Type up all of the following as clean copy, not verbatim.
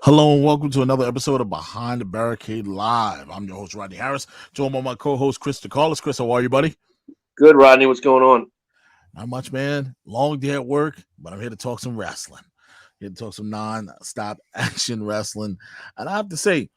Hello and welcome to another episode of Behind the Barricade Live. I'm your host, Rodney Harris, joined by my co-host, Chris DeCarlos. Chris, how are you, buddy? Good, Rodney. What's going on? Not much, man. Long day at work, but I'm here to talk some wrestling. Here to talk some non-stop action wrestling. And I have to say,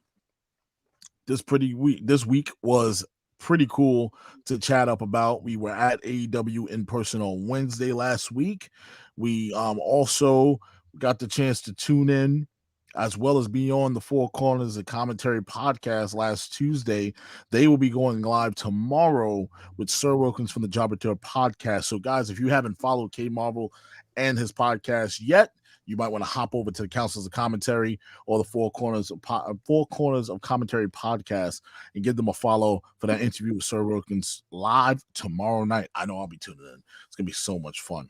this week was pretty cool to chat up about. We were at AEW in person on Wednesday last week. We also got the chance to tune in as well as be on the Four Corners of Commentary podcast last Tuesday. They will be going live tomorrow with Sir Wilkins from the Jobber Tour podcast. So, guys, if you haven't followed K Marvel and his podcast yet, you might want to hop over to the Councils of Commentary or the Four Corners of Commentary podcast and give them a follow for that interview with Sir Wilkins live tomorrow night. I know I'll be tuning in. It's going to be so much fun.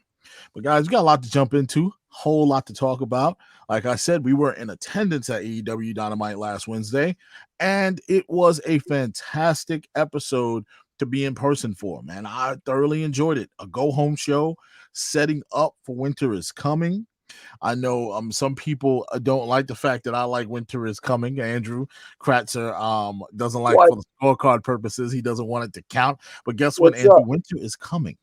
But guys, we got a lot to jump into, whole lot to talk about. Like I said, we were in attendance at AEW Dynamite last Wednesday, and it was a fantastic episode to be in person for, man. I thoroughly enjoyed it. A go-home show setting up for Winter is Coming. I know some people don't like the fact that I like Winter is Coming. Andrew Kratzer doesn't like What? for the scorecard purposes. He doesn't want it to count. But guess what, What's Andrew? up? Winter is coming.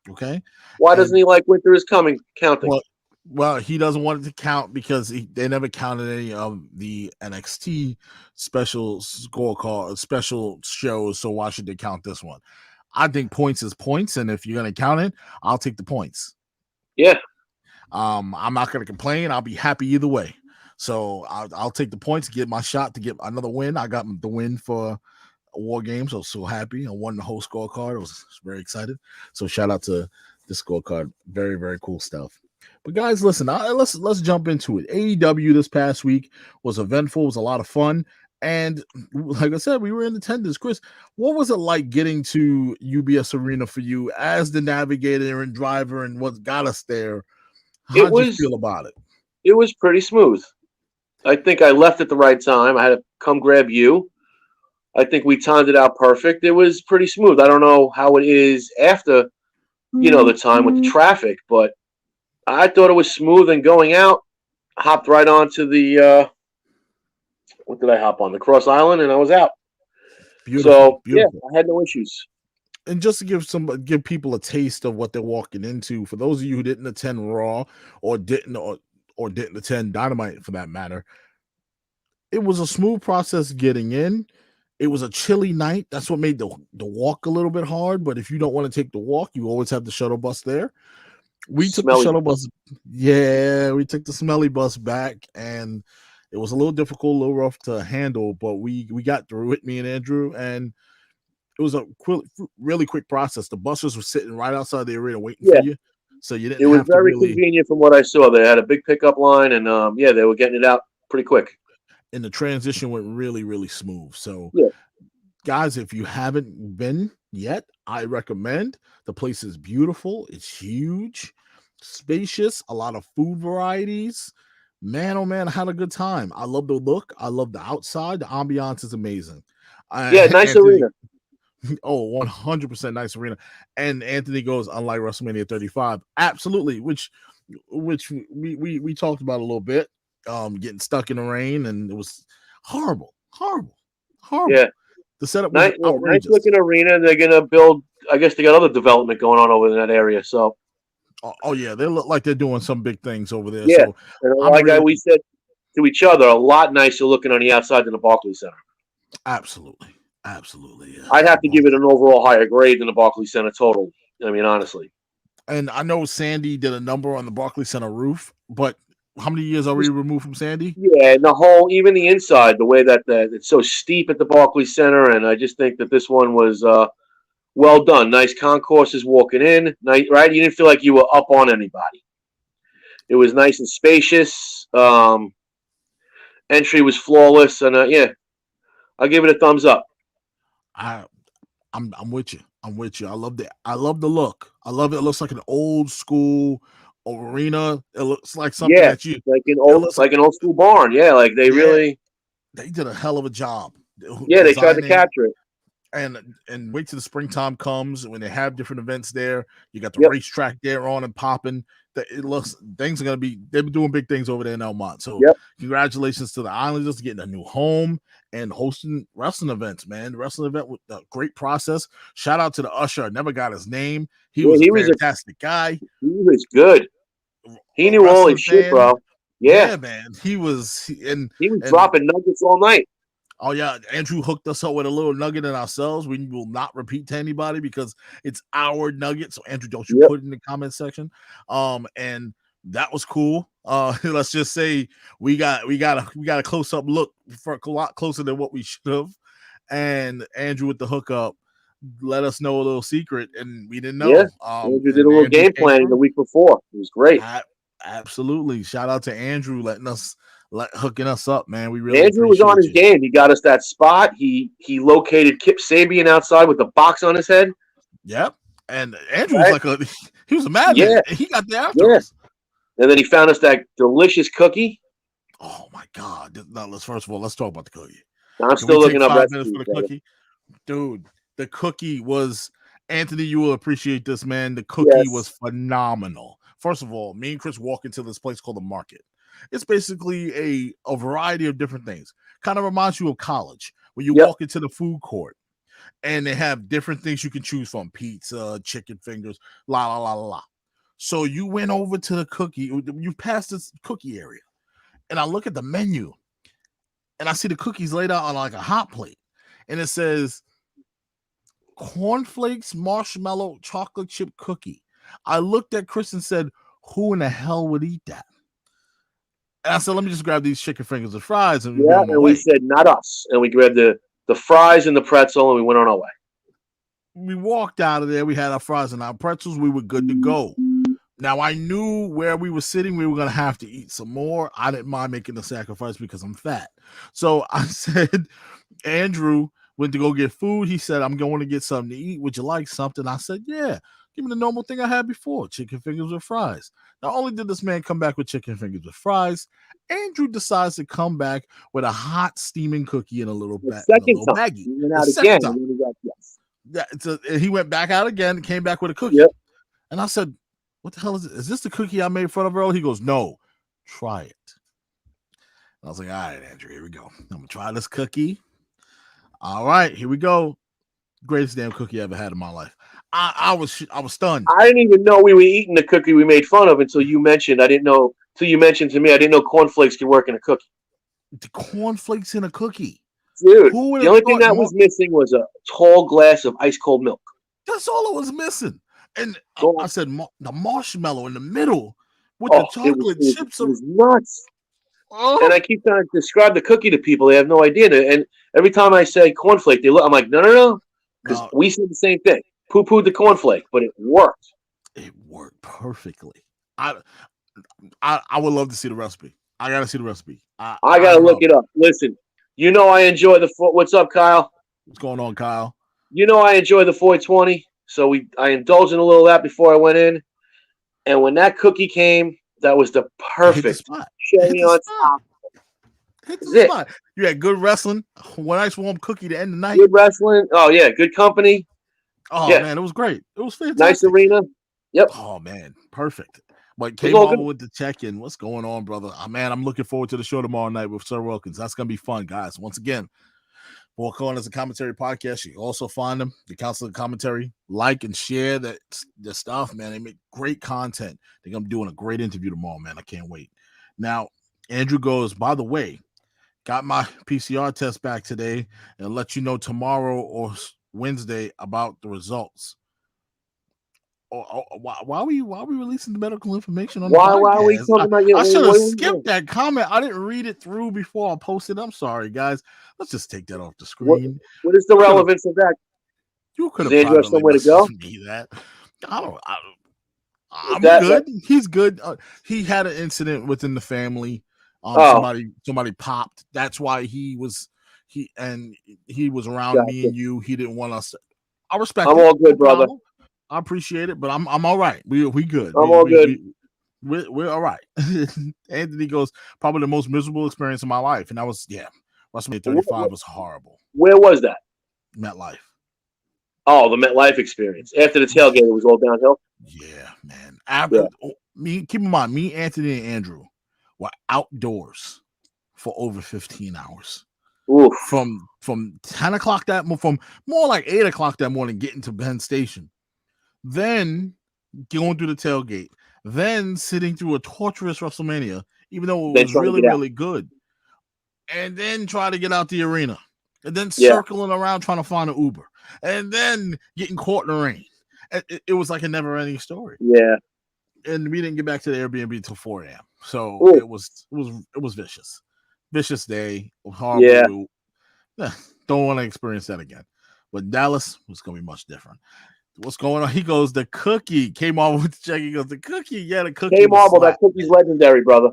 Okay. Why doesn't he like Winter is Coming counting? Well, he doesn't want it to count because they never counted any of the NXT special scorecard, special shows. So why should they count this one? I think points is points, and if you're gonna count it, I'll take the points. Yeah. I'm not gonna complain. I'll be happy either way. So I'll take the points, get my shot to get another win. I got the win for War Games. I was so happy. I won the whole scorecard. I was very excited. So shout out to the scorecard. Very, very cool stuff. But guys, listen, let's jump into it. AEW this past week was eventful. It was a lot of fun. And like I said, we were in attendance. Chris, what was it like getting to UBS Arena for you as the navigator and driver and what got us there? How did you feel about it? It was pretty smooth. I think I left at the right time. I had to come grab you. I think we timed it out perfect. It was pretty smooth. I don't know how it is after, the time with the traffic, but I thought it was smooth. And going out, hopped right onto the what did I hop on? The Cross Island, and I was out. Beautiful, So beautiful. yeah, I had no issues. And just to give people a taste of what they're walking into, for those of you who didn't attend Raw or didn't attend Dynamite for that matter, it was a smooth process getting in. It was a chilly night. That's what made the walk a little bit hard. But if you don't want to take the walk, you always have the shuttle bus there. We took the shuttle bus. Yeah, we took the smelly bus back, and it was a little difficult, a little rough to handle, but we got through it, me and Andrew, and it was a really quick process. The buses were sitting right outside the arena waiting for you, so you didn't It was have to very really. convenient from what I saw. They had a big pickup line, and they were getting it out pretty quick. And the transition went really, really smooth. So, Yeah. guys, if you haven't been yet, I recommend. The place is beautiful. It's huge, spacious, a lot of food varieties. Man, oh man, I had a good time. I love the look. I love the outside. The ambiance is amazing. Yeah, nice Anthony, arena. Oh, 100% nice arena. And Anthony goes, unlike WrestleMania 35. Absolutely, which we talked about a little bit. Getting stuck in the rain, and it was horrible. Yeah. The setup was outrageous. Nice looking arena. They're gonna build. I guess they got other development going on over in that area. So. Oh yeah, they look like they're doing some big things over there. Yeah, So and we said to each other, a lot nicer looking on the outside than the Barclays Center. Absolutely. Yeah. I'd have to give it an overall higher grade than the Barclays Center total. I mean, honestly. And I know Sandy did a number on the Barclays Center roof, but how many years are we removed from Sandy? Yeah, and even the inside, the way that it's so steep at the Barclays Center, and I just think that this one was well done. Nice concourses walking in, nice, right? You didn't feel like you were up on anybody. It was nice and spacious. Entry was flawless, and I'll give it a thumbs up. I'm with you. I love the look. I love it. It looks like an old school arena. It looks like something that you like an old school barn. Yeah, like they did a hell of a job. Yeah, they tried to capture it. And wait till the springtime comes when they have different events there. You got the racetrack there on and popping. it looks things are gonna be. They've been doing big things over there in Elmont. So Yep. congratulations to the Islanders getting a new home and hosting wrestling events. Man, the wrestling event with a great process. Shout out to the usher. I never got his name. He was a fantastic guy. He was good. He knew all his shit, bro. Yeah, man. He was dropping nuggets all night. Oh yeah, Andrew hooked us up with a little nugget in ourselves. We will not repeat to anybody because it's our nugget. So Andrew, don't you put it in the comment section. And that was cool. Let's just say we got a close up look for a lot closer than what we should have. And Andrew with the hookup let us know a little secret, and we didn't know. Yeah, Andrew did a little game planning the week before. It was great. Absolutely. Shout out to Andrew hooking us up, man. We really Andrew was on his game. He got us that spot. He located Kip Sabian outside with the box on his head. Yep. And Andrew was he was a madman. Yeah. He got there after us. And then he found us that delicious cookie. Oh my God. Now let's talk about the cookie. I'm still looking up 5 minutes for the cookie. Dude, the cookie was Anthony, you will appreciate this, man. The cookie was phenomenal. First of all, me and Chris walk into this place called the Market. It's basically a variety of different things. Kind of reminds you of college when you walk into the food court and they have different things you can choose from: pizza, chicken fingers, la la la la. So you went over to the cookie, you passed this cookie area, and I look at the menu and I see the cookies laid out on like a hot plate, and it says cornflakes, marshmallow, chocolate chip cookie. I looked at Chris and said, who in the hell would eat that? And I said, let me just grab these chicken fingers and fries. And we said, not us. And we grabbed the fries and the pretzel, and we went on our way. We walked out of there. We had our fries and our pretzels. We were good to go. Now, I knew where we were sitting, we were going to have to eat some more. I didn't mind making the sacrifice because I'm fat. So I said, Andrew went to go get food. He said, I'm going to get something to eat. Would you like something? I said, yeah. Give me the normal thing I had before, chicken fingers with fries. Not only did this man come back with chicken fingers with fries, Andrew decides to come back with a hot steaming cookie in a little baggie. He went out again. He went back out again and came back with a cookie. Yep. And I said, what the hell is it? Is this the cookie I made in front of earlier? He goes, no, try it. And I was like, all right, Andrew, here we go. I'm going to try this cookie. All right, here we go. Greatest damn cookie I ever had in my life. I was stunned. I didn't even know we were eating the cookie we made fun of until you mentioned. I didn't know till you mentioned to me. I didn't know cornflakes could work in a cookie. The cornflakes in a cookie, dude. The only thing that was missing was a tall glass of ice cold milk. That's all it was missing. And I said the marshmallow in the middle with the chocolate chips. It was nuts. And I keep trying to describe the cookie to people. They have no idea. And every time I say cornflake, they look. I'm like, no. Because we said the same thing. Poo-pooed the cornflake, but it worked. It worked perfectly. I would love to see the recipe. I got to see the recipe. I got to look it up. Listen, I enjoy the What's up, Kyle? What's going on, Kyle? I enjoy the 420. So I indulged in a little of that before I went in. And when that cookie came, that was the perfect cherry on top. Hit the spot. You had good wrestling, one nice warm cookie to end the night. Good wrestling. Oh, yeah. Good company. Oh, man. It was great. It was fantastic. Nice arena. Yep. Oh, man. Perfect. But came over with the check-in. What's going on, brother? Man, I'm looking forward to the show tomorrow night with Sir Wilkins. That's going to be fun, guys. Once again, Four Corners of Commentary Podcast. You can also find them, the Council of Commentary. Like and share the stuff, man. They make great content. They're going to be doing a great interview tomorrow, man. I can't wait. Now, Andrew goes, by the way, got my PCR test back today and let you know tomorrow or Wednesday about the results. Why are we releasing the medical information on the podcast? Why are we talking about I should have skipped that comment. I didn't read it through before I posted. I'm sorry, guys. Let's just take that off the screen. What is the relevance of that? You could have probably somewhere to go. Me that. I'm good. He's good. He had an incident within the family. Somebody popped. That's why he was around me and you. He didn't want us to. I respect. I'm all good, brother. I appreciate it, but I'm all right. We good. I'm all good. We're all right. Anthony goes, probably the most miserable experience of my life, and that was WrestleMania 35 was horrible. Where was that? MetLife. Oh, the MetLife experience. After the tailgate, it was all downhill. Yeah, man. keep in mind, me, Anthony, and Andrew were outdoors for over 15 hours. Oof. From 10 o'clock from more like 8 o'clock that morning, getting to Penn Station, then going through the tailgate, then sitting through a torturous WrestleMania, even though it was really, really good, and then try to get out the arena, and then circling around trying to find an Uber, and then getting caught in the rain. It was like a never-ending story. Yeah. And we didn't get back to the Airbnb until 4 a.m. So it was vicious. Vicious day. Horrible. Yeah. Don't want to experience that again. But Dallas was going to be much different. What's going on? He goes, the cookie. K-Marble with the check. He goes, the cookie. Yeah, the cookie. K-Marble, that cookie's legendary, brother.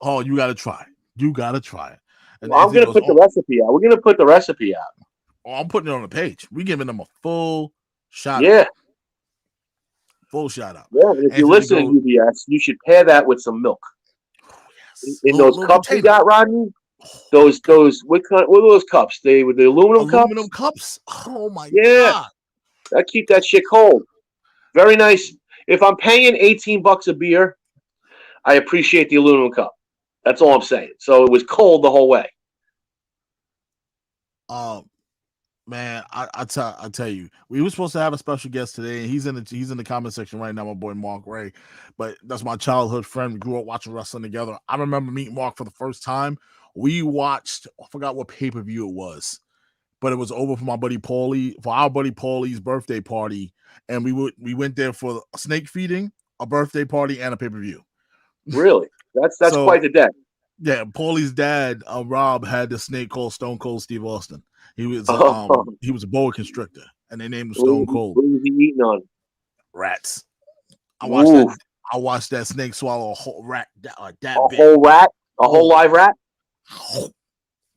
Oh, you got to try it. You got to try it. And I'm going to put the recipe out. We're going to put the recipe out. Oh, I'm putting it on the page. We're giving them a full shout out. Full shout out. Yeah, and if you listen to UBS, you should pair that with some milk. Oh, yes. In those cups we got, Rodney. Those what are those cups? They were the aluminum cups. Oh my god! I keep that shit cold. Very nice. If I'm paying $18 a beer, I appreciate the aluminum cup. That's all I'm saying. So it was cold the whole way. Man, I tell you, we were supposed to have a special guest today, and he's in the comment section right now, my boy Mark Ray. But that's my childhood friend. We grew up watching wrestling together. I remember meeting Mark for the first time. We watched, I forgot what pay-per-view it was, but it was over for our buddy Paulie's birthday party, and we went there for a snake feeding, a birthday party, and a pay-per-view. Really? That's so, quite the day. Yeah, Paulie's dad, Rob, had the snake called Stone Cold Steve Austin. He was he was a boa constrictor, and they named him Stone Cold. What was he eating on? Rats. I watched that snake swallow a whole rat like that. Whole rat? A whole live rat? A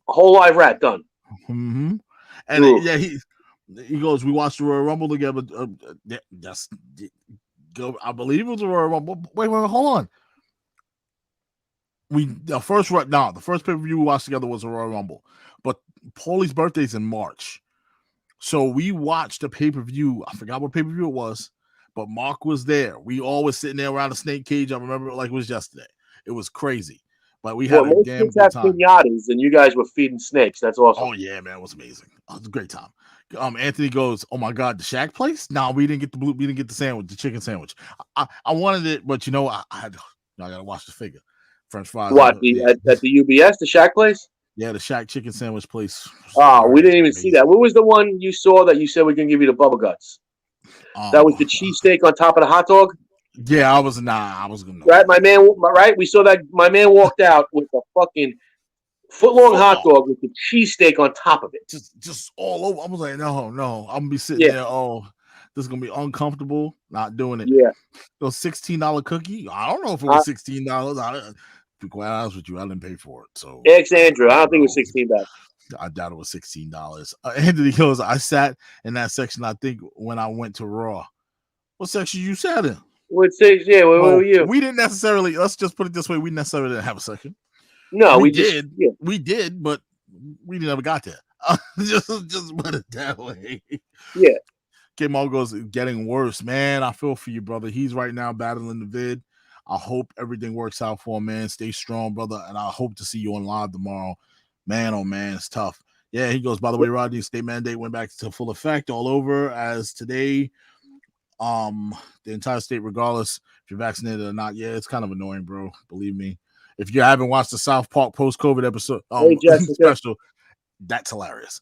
whole live rat done. Mm-hmm. And he goes, we watched the Royal Rumble together. I believe it was the Royal Rumble. Wait, hold on. The first pay-per-view we watched together was the Royal Rumble, but Paulie's birthday's in March, so we watched the pay-per-view. I forgot what pay-per-view it was, but Mark was there. We all was sitting there around the snake cage. I remember it like it was yesterday. It was crazy, but we had a damn good time. Pinatas, and you guys were feeding snakes. That's awesome. Oh yeah, man, it was amazing. It was a great time. Anthony goes, "Oh my god, the Shack place? No, we didn't get the sandwich, the chicken sandwich. I wanted it, but I gotta watch the figure." French fries. What, at the UBS, the Shack place? Yeah, the Shack chicken sandwich place. Oh, we didn't even see that. What was the one you saw that you said we can give you the bubble guts? That was the cheesesteak on top of the hot dog? Yeah, I was gonna. Right, right? We saw that my man walked out with a fucking foot-long hot dog with the cheesesteak on top of it. Just all over. I was like, no. I'm gonna be sitting there. Oh, this is gonna be uncomfortable. Not doing it. Yeah. Those $16 cookie. I don't know if it was $16. To be quite honest with you, I didn't pay for it. So ex Andrew, I don't think it was $16. I doubt it was $16. Anthony goes, I sat in that section, I think, when I went to Raw. What section you sat in? What section? Yeah, where were you? We didn't necessarily, let's just put it this way, we necessarily didn't have a section. No, we did. We did, but we never got there. just put it that way. Yeah. K-Mal goes, getting worse. Man, I feel for you, brother. He's right now battling the vid. I hope everything works out for him, man. Stay strong, brother, and I hope to see you on live tomorrow. Man, oh man, it's tough. Yeah, he goes, by the way, Rodney, state mandate went back to full effect all over as today. The entire state, regardless if you're vaccinated or not. Yeah, it's kind of annoying, bro. Believe me. If you haven't watched the South Park post-COVID episode special, that's hilarious.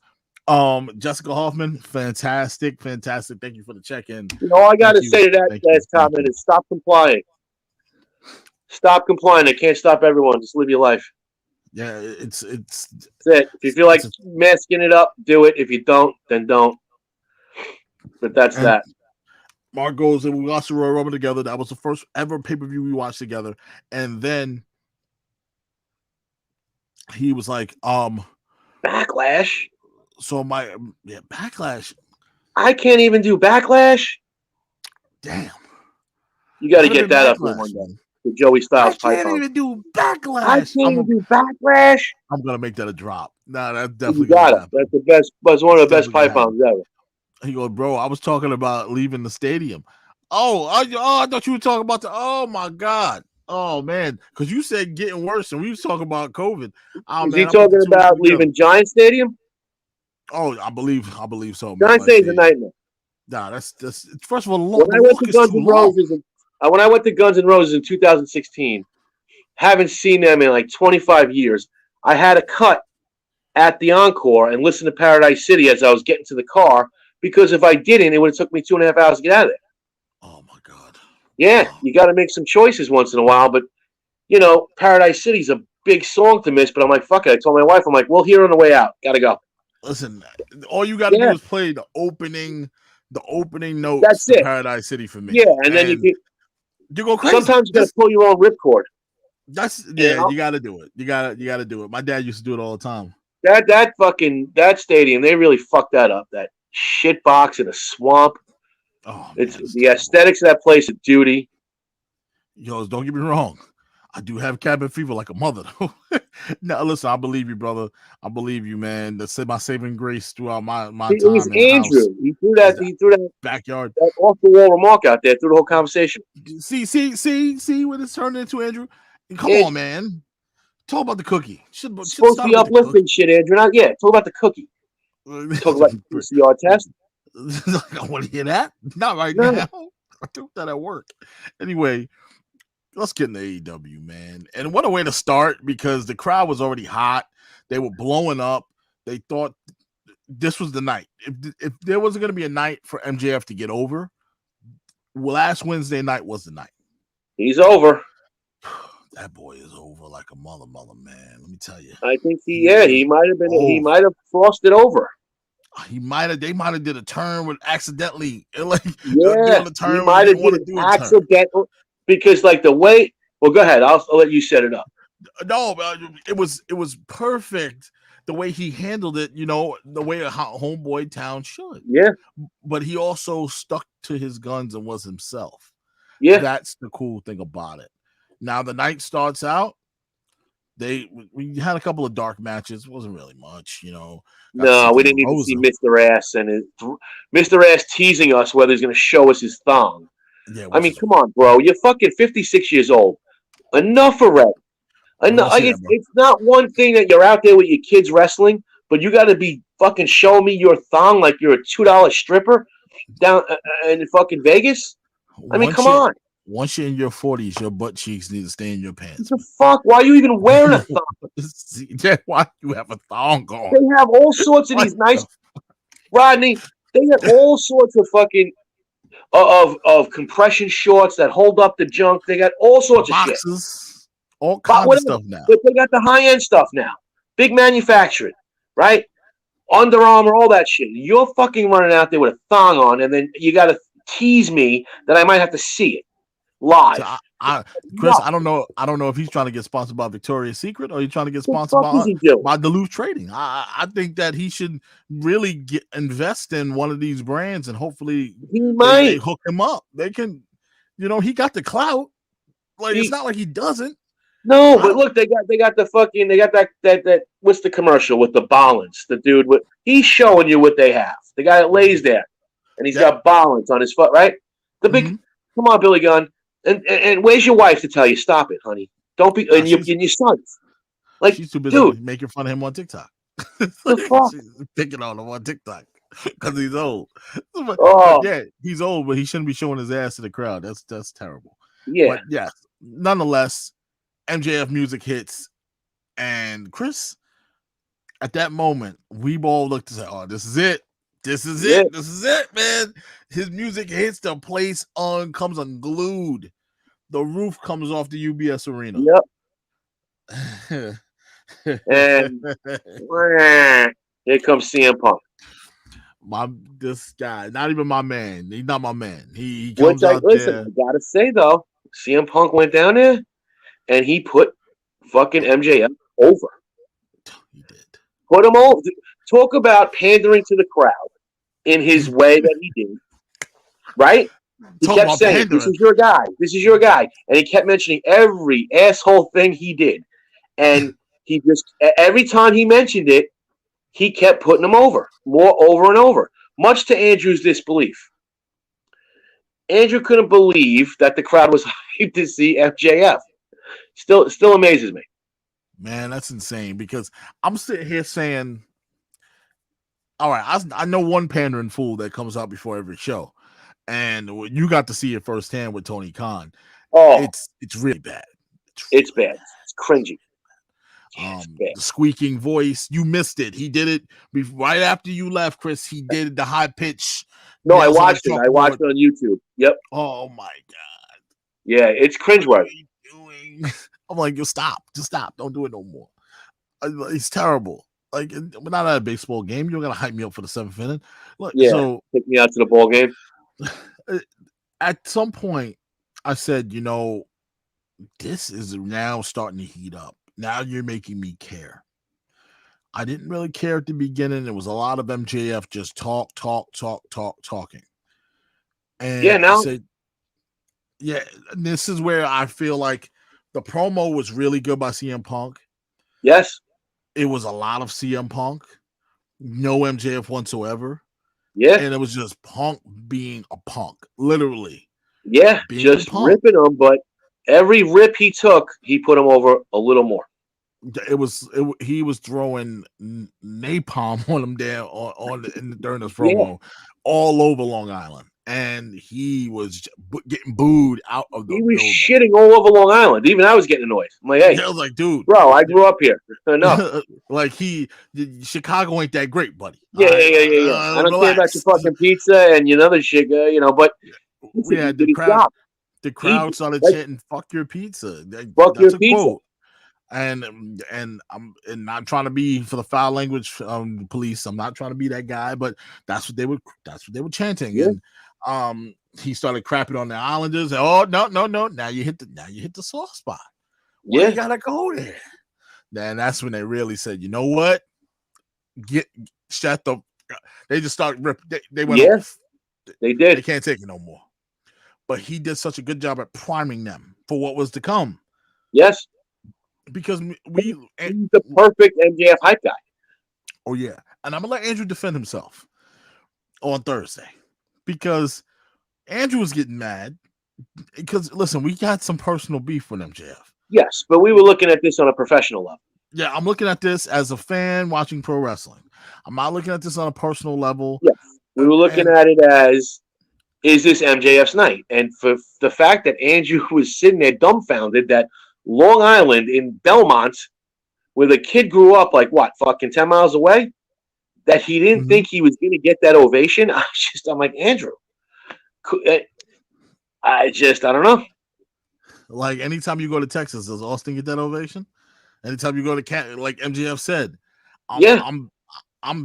Jessica Hoffman, fantastic. Thank you for the check-in. All I gotta say to that last comment is stop complying. Stop complying. They can't stop everyone. Just live your life. Yeah, it's that's it. If you feel like masking it up, do it. If you don't, then don't. But that's that. Mark goes, and we watched the Royal Rumble together. That was the first ever pay-per-view we watched together. And then he was like, Backlash. So Backlash. I can't even do Backlash. Damn. You got to get that up for one day. The Joey Styles pipe. I can't even do Backlash. I can't even do Backlash. I'm gonna make that a drop. Nah, that's definitely got it. That's the best. That's one of the best pipe bombs ever. He goes, bro. I was talking about leaving the stadium. I thought you were talking about oh my God. Oh man, because you said getting worse, and we was talking about COVID. Oh Is he man, I put the talking two and two about together. leaving Giant Stadium? Oh, I believe so, man. Giant Stadium's a nightmare. Nah, that's first of all, When the I went walk to is Guns too N' long. Roses, when I went to Guns N' Roses in 2016, haven't seen them in like 25 years. I had a cut at the Encore and listen to Paradise City as I was getting to the car, because if I didn't, it would have took me 2.5 hours to get out of there. Oh my God. Yeah, Oh. you got to make some choices once in a while, but Paradise City's a big song to miss. But I'm like, fuck it. I told my wife, I'm like, we'll hear on the way out. Gotta go. Listen, all you got to do is play the opening notes That's to it. Paradise City for me. Yeah, and then you go crazy. Sometimes you got to pull your own ripcord. You got to do it. You got to do it. My dad used to do it all the time. That stadium, they really fucked that up. That shit box in a swamp. Oh, it's the aesthetics of that place of duty. Yo, don't get me wrong. I do have cabin fever like a mother, though. Now, listen, I believe you, brother. I believe you, man. That's my saving grace throughout my time. It was in Andrew. The house. He threw that backyard, that off the wall remark out there through the whole conversation. See what it's turned into, Andrew. Come on, man. Talk about the cookie. Should supposed to be uplifting shit, Andrew. Not yet. Talk about the cookie. Talk about the PCR test. I want to hear that. Not right now. I took that at work. Anyway, let's get into AEW, man. And what a way to start, because the crowd was already hot. They were blowing up. They thought this was the night. If there wasn't going to be a night for MJF to get over, last Wednesday night was the night. He's over. That boy is over like a mother, man. Let me tell you. I think he might have been. He might have crossed it over. They might have did a turn with accidentally. Like, doing a turn he might have did an accidental, because like the way. Well, go ahead. I'll let you set it up. No, it was perfect the way he handled it. The way a homeboy town should. Yeah. But he also stuck to his guns and was himself. Yeah. That's the cool thing about it. Now the night starts out. We had a couple of dark matches. It wasn't really much, No, we didn't even see Mr. Ass and Mr. Ass teasing us whether he's going to show us his thong. Yeah, I mean, come on, bro. You're fucking 56 years old. Enough already. Enough. It's not one thing that you're out there with your kids wrestling, but you got to be fucking showing me your thong like you're a $2 stripper down in fucking Vegas. I mean, come on. Once you're in your 40s, your butt cheeks need to stay in your pants. What the fuck? Why are you even wearing a thong? Why you have a thong on? They have all sorts of these nice, Rodney. They have all sorts of fucking of compression shorts that hold up the junk. They got all sorts of shit. All kinds of stuff now. But they got the high end stuff now. Big manufacturing, right? Under Armour, all that shit. You're fucking running out there with a thong on, and then you got to tease me that I might have to see it live. So Chris, I don't know if he's trying to get sponsored by Victoria's Secret or he's trying to get sponsored by Duluth Trading. I think that he should really invest in one of these brands, and hopefully they hook him up. They can, he got the clout. Like, it's not like he doesn't. No, but look, they got that what's the commercial with the balance? The dude he's showing you what they have. The guy that lays there and he's got balance on his foot, right? The big come on, Billy Gunn. And where's your wife to tell you stop it, honey? Don't be and your sons. Like, she's too busy making fun of him on TikTok. She's picking on him on TikTok because he's old. Yeah, he's old, but he shouldn't be showing his ass to the crowd. That's terrible. Yeah. But yeah, nonetheless, MJF music hits, and Chris, at that moment, we all looked and said, "Oh, this is it. This is it. This is it, man." His music hits, the place comes unglued. The roof comes off the UBS Arena. Yep. And here comes CM Punk. This guy, not even my man. He's not my man. He comes out there. I gotta say though, CM Punk went down there and he put fucking MJF over. He did. Put him over. Talk about pandering to the crowd in his way that he did. Right? He kept saying, "This is your guy. This is your guy," and he kept mentioning every asshole thing he did. And he just every time he mentioned it, he kept putting him over, more over and over, much to Andrew's disbelief. Andrew couldn't believe that the crowd was hyped to see MJF. Still amazes me. Man, that's insane because I'm sitting here saying, all right, I know one pandering fool that comes out before every show, and you got to see it firsthand with Tony Khan. Oh, it's really bad. It's bad. It's cringy. The squeaking voice, you missed it. He did it right after you left, Chris. He did the high pitch. No, I watched it. I watched it on YouTube. Yep. Oh my god. Yeah, it's cringeworthy. What are you doing? I'm like, just stop. Don't do it no more. It's terrible. Like, we're not at a baseball game. You're gonna hype me up for the 7th inning. Look, yeah. So take me out to the ball game. At some point, I said, this is now starting to heat up. Now you're making me care. I didn't really care at the beginning. It was a lot of MJF just talking. And yeah, now I said, yeah, this is where I feel like the promo was really good by CM Punk. Yes. It was a lot of CM Punk, no MJF whatsoever. Yeah. And it was just Punk being a punk, literally. Yeah, just ripping him, but every rip he took, he put him over a little more. He was throwing napalm on him there during his promo, all over Long Island, and he was getting booed out of the. He was building. Shitting all over Long Island. Even I was getting annoyed. I'm like, hey, I was like, dude, bro, I grew up here. No, like Chicago ain't that great, buddy. Yeah. I don't care about your fucking pizza and your other shit, but yeah, the crowd started chanting "fuck your pizza." Fuck your pizza. Quote. And I'm not trying to be for the foul language police. I'm not trying to be that guy, but that's what they were chanting. Yeah. And he started crapping on the Islanders. Oh no! Now you hit the soft spot. Well, you gotta go there. Then that's when they really said, you know what? Shut the. They just started ripping. They went off. They did. They can't take it no more. But he did such a good job at priming them for what was to come. Yes. Because he's the perfect MJF hype guy. Oh yeah, and I'm gonna let Andrew defend himself on Thursday because Andrew was getting mad because listen, we got some personal beef with MJF. Yes, but we were looking at this on a professional level. Yeah, I'm looking at this as a fan watching pro wrestling. I'm not looking at this on a personal level. Yes, we were looking at it as, is this MJF's night? And for the fact that Andrew was sitting there dumbfounded that Long Island in Belmont, where the kid grew up like what, fucking 10 miles away, that he didn't think he was going to get that ovation. I'm like, Andrew, I don't know. Like anytime you go to Texas, does Austin get that ovation? Anytime you go to like MJF said, I'm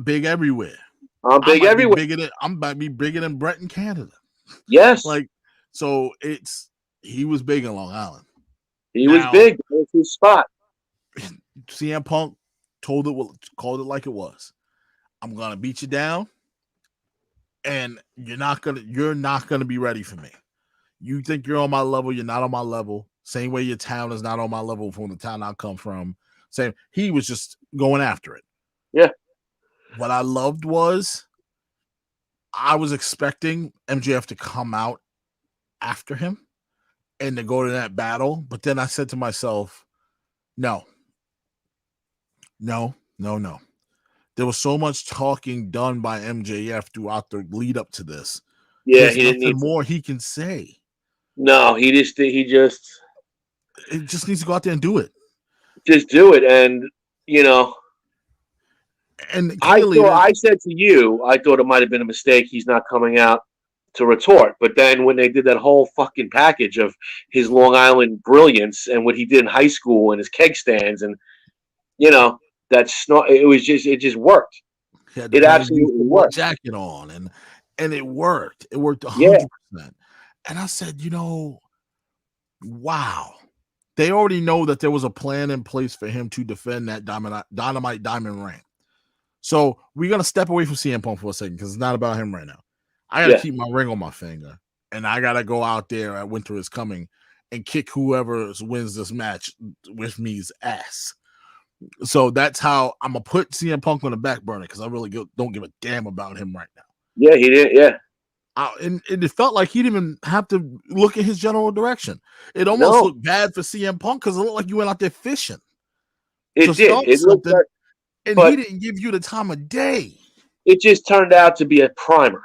big everywhere. I'm big everywhere. I might be bigger than Brett in Canada. Yes. Like, so he was big in Long Island. He was big. That was his spot. CM Punk called it like it was. I'm gonna beat you down, and you're not gonna be ready for me. You think you're on my level, you're not on my level. Same way your town is not on my level from the town I come from. Same. He was just going after it. Yeah. What I loved was I was expecting MJF to come out after him and to go to that battle. But then I said to myself, no. There was so much talking done by MJF throughout the lead up to this. Yeah, he didn't need more he can say. No, he just it just needs to go out there and do it. Just do it. And and I said to you, I thought it might have been a mistake. He's not coming out to retort. But then when they did that whole fucking package of his Long Island brilliance and what he did in high school and his keg stands and it just worked. It absolutely worked. Jacket on and it worked. It worked 100%. And I said, wow. They already know that there was a plan in place for him to defend that Dynamite Diamond ring. So we're going to step away from CM Punk for a second because it's not about him right now. I got to keep my ring on my finger, and I got to go out there at Winter is Coming and kick whoever wins this match with me's ass. So that's how I'm going to put CM Punk on the back burner because I really don't give a damn about him right now. Yeah, he did. Yeah. And it felt like he didn't even have to look in his general direction. It almost looked bad for CM Punk because it looked like you went out there fishing. It did. It looked like, and he didn't give you the time of day. It just turned out to be a primer.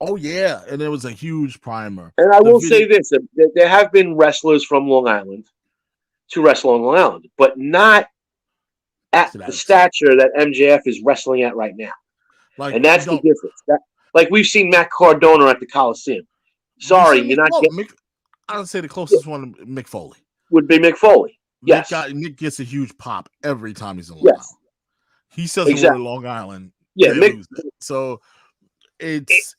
Oh, yeah. And it was a huge primer. And I will say this. There have been wrestlers from Long Island to wrestle on Long Island, but not at the stature that MJF is wrestling at right now. And that's the difference. Like we've seen Matt Cardona at the Coliseum. Sorry, you're not getting... I would say the closest one, Mick Foley. Would be Mick Foley. Yes. Nick gets a huge pop every time he's in Long Island. He says the word Long Island. Yeah, Mick. So it's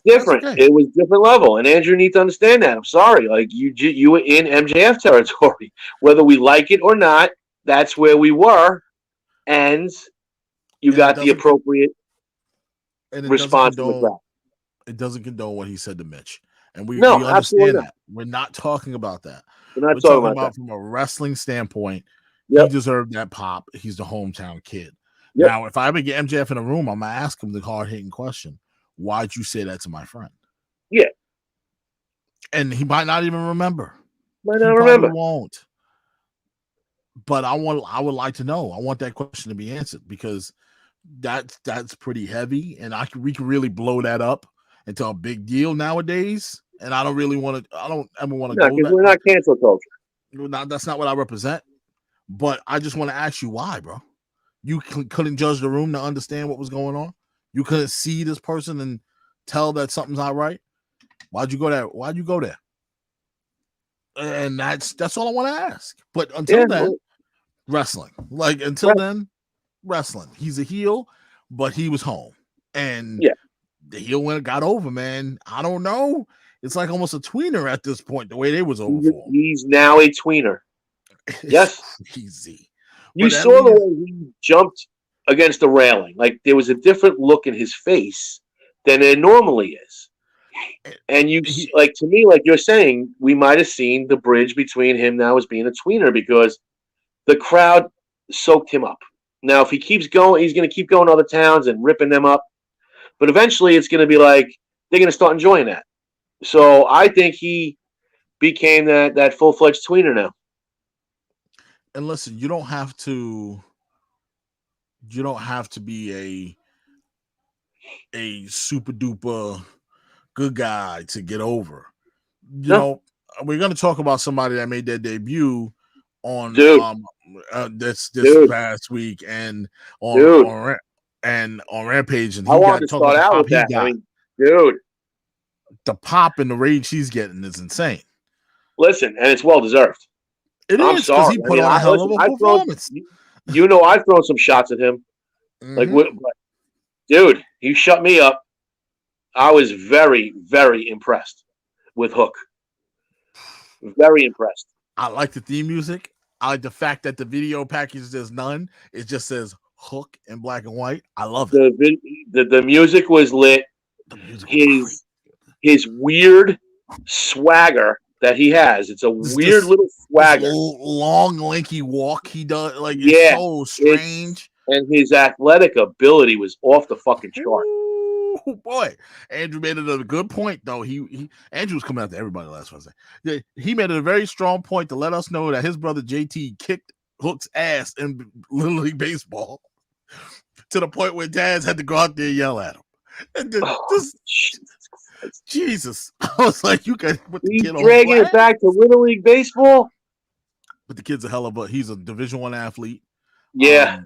different. Okay. It was different level, and Andrew needs to understand that. I'm sorry, like you were in MJF territory, whether we like it or not. That's where we were, and you got the appropriate response from the crowd. It doesn't condone what he said to Mitch, and we understand that. We're not talking about that. We're talking about from a wrestling standpoint. Yep. He deserved that pop. He's the hometown kid. Yep. Now, if I ever get MJF in a room, I'm gonna ask him the hard-hitting question: why'd you say that to my friend? Yeah, and he might not even remember. Might not remember. Won't. But I would like to know. I want that question to be answered because that's pretty heavy, and we can really blow that up into a big deal nowadays. And I don't really want to. I don't ever want to go. Because we're not cancel culture. That's not what I represent. But I just want to ask you why, bro. You couldn't judge the room to understand what was going on. You couldn't see this person and tell that something's not right. Why'd you go there? And that's all I want to ask. But until then, wrestling. Like until then, wrestling. He's a heel, but he was home, and the heel got over. Man, I don't know. It's like almost a tweener at this point. The way they was over for him. He's now a tweener. Yes, easy. You saw the way he jumped against the railing. Like there was a different look in his face than there normally is. And to me, like you're saying, we might have seen the bridge between him now as being a tweener because the crowd soaked him up. Now, if he keeps going, he's going to keep going to other towns and ripping them up. But eventually, it's going to be like they're going to start enjoying that. So I think he became that full-fledged tweener now. And listen, you don't have to be a super duper good guy to get over. You know, we're going to talk about somebody that made their debut on this past week and on Rampage, and I wanted to start out with that. I mean, dude, the pop and the rage he's getting is insane. Listen, and it's well deserved. I'm sorry. He put on a hell of a performance. I've thrown some shots at him. Mm-hmm. Like, dude, he shut me up. I was very, very impressed with Hook. Very impressed. I like the theme music. I like the fact that the video package there's none. It just says Hook in black and white. I love it. The music was lit. His weird swagger that he has. It's a weird little swagger. Long, lanky walk he does. Like, it's so strange. And his athletic ability was off the fucking chart. Oh boy, Andrew made it a good point though. Andrew was coming after everybody last Wednesday. He made it a very strong point to let us know that his brother JT kicked Hook's ass in Little League Baseball to the point where dads had to go out there and yell at him. And Jesus, I was like, you can put the kid on dragging it back to Little League Baseball. But the kid's he's a Division I athlete. Yeah.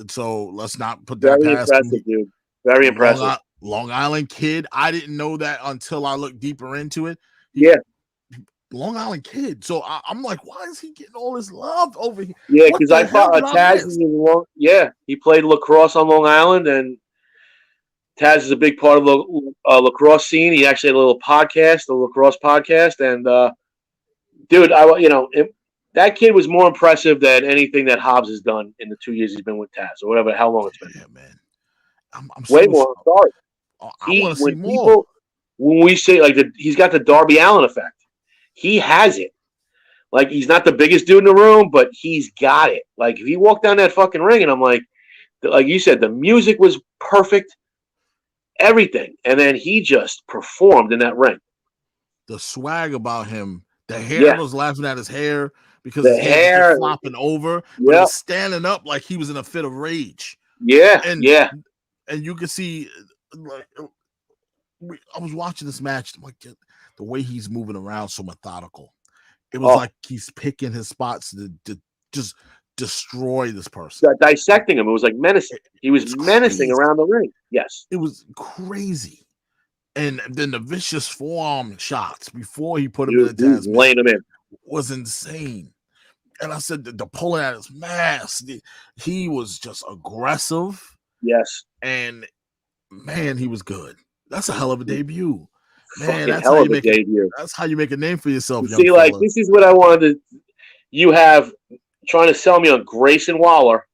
So let's not put that past him. Dude. Very impressive. Long Island kid. I didn't know that until I looked deeper into it. Long Island kid. So I'm like, why is he getting all this love over here? Yeah, because I thought Taz he played lacrosse on Long Island, and Taz is a big part of the lacrosse scene. He actually had a little podcast, the lacrosse podcast, and dude, that kid was more impressive than anything that Hobbs has done in the 2 years he's been with Taz, or whatever, how long it's been. Yeah, man. I'm way more. I'm sorry. I want to see more. When we say he's got the Darby Allin effect, he has it. Like, he's not the biggest dude in the room, but he's got it. Like, if he walked down that fucking ring, and I'm like you said, the music was perfect. everything. And then he just performed in that ring. The swag about him, the hair, I Yeah. was laughing at his hair because The his hair just kept hair. flopping over, but it Yeah. was standing up like he was in a fit of rage. Yeah. And Yeah. and you could see, like, I was watching this match, like the way he's moving around, so methodical. It was Oh, like he's picking his spots to just destroy this person. dissecting him. It was like menacing. He was It's menacing crazy. around the ring. Yes. It was crazy. And then the vicious forearm shots before he put him in the He was Tasman laying him in. was insane. And I said the pulling at his mask, he was just aggressive. Yes. And man, he was good. That's a hell of a debut. Man, Fucking that's hell how of you a make debut. that's how you make a name for yourself, You young see, like, fella. this is what I wanted to. You have trying to sell me on Grayson Waller,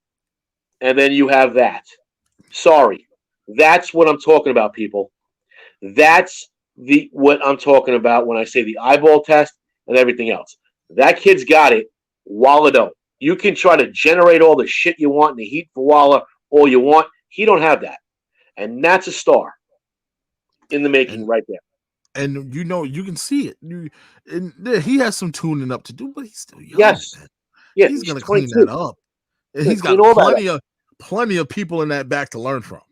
and then you have that. Sorry. That's what I'm talking about, people. That's what I'm talking about when I say the eyeball test and everything else. That kid's got it. Waller don't. You can try to generate all the shit you want in the heat for Waller, all you want. He don't have that. And that's a star in the making And right there. and you can see it. He has some tuning up to do, but he's still young, Yes. man. Yeah, He's he's gonna clean that 22. up. And Yeah, he's clean got all that up. plenty of people in that back to learn from.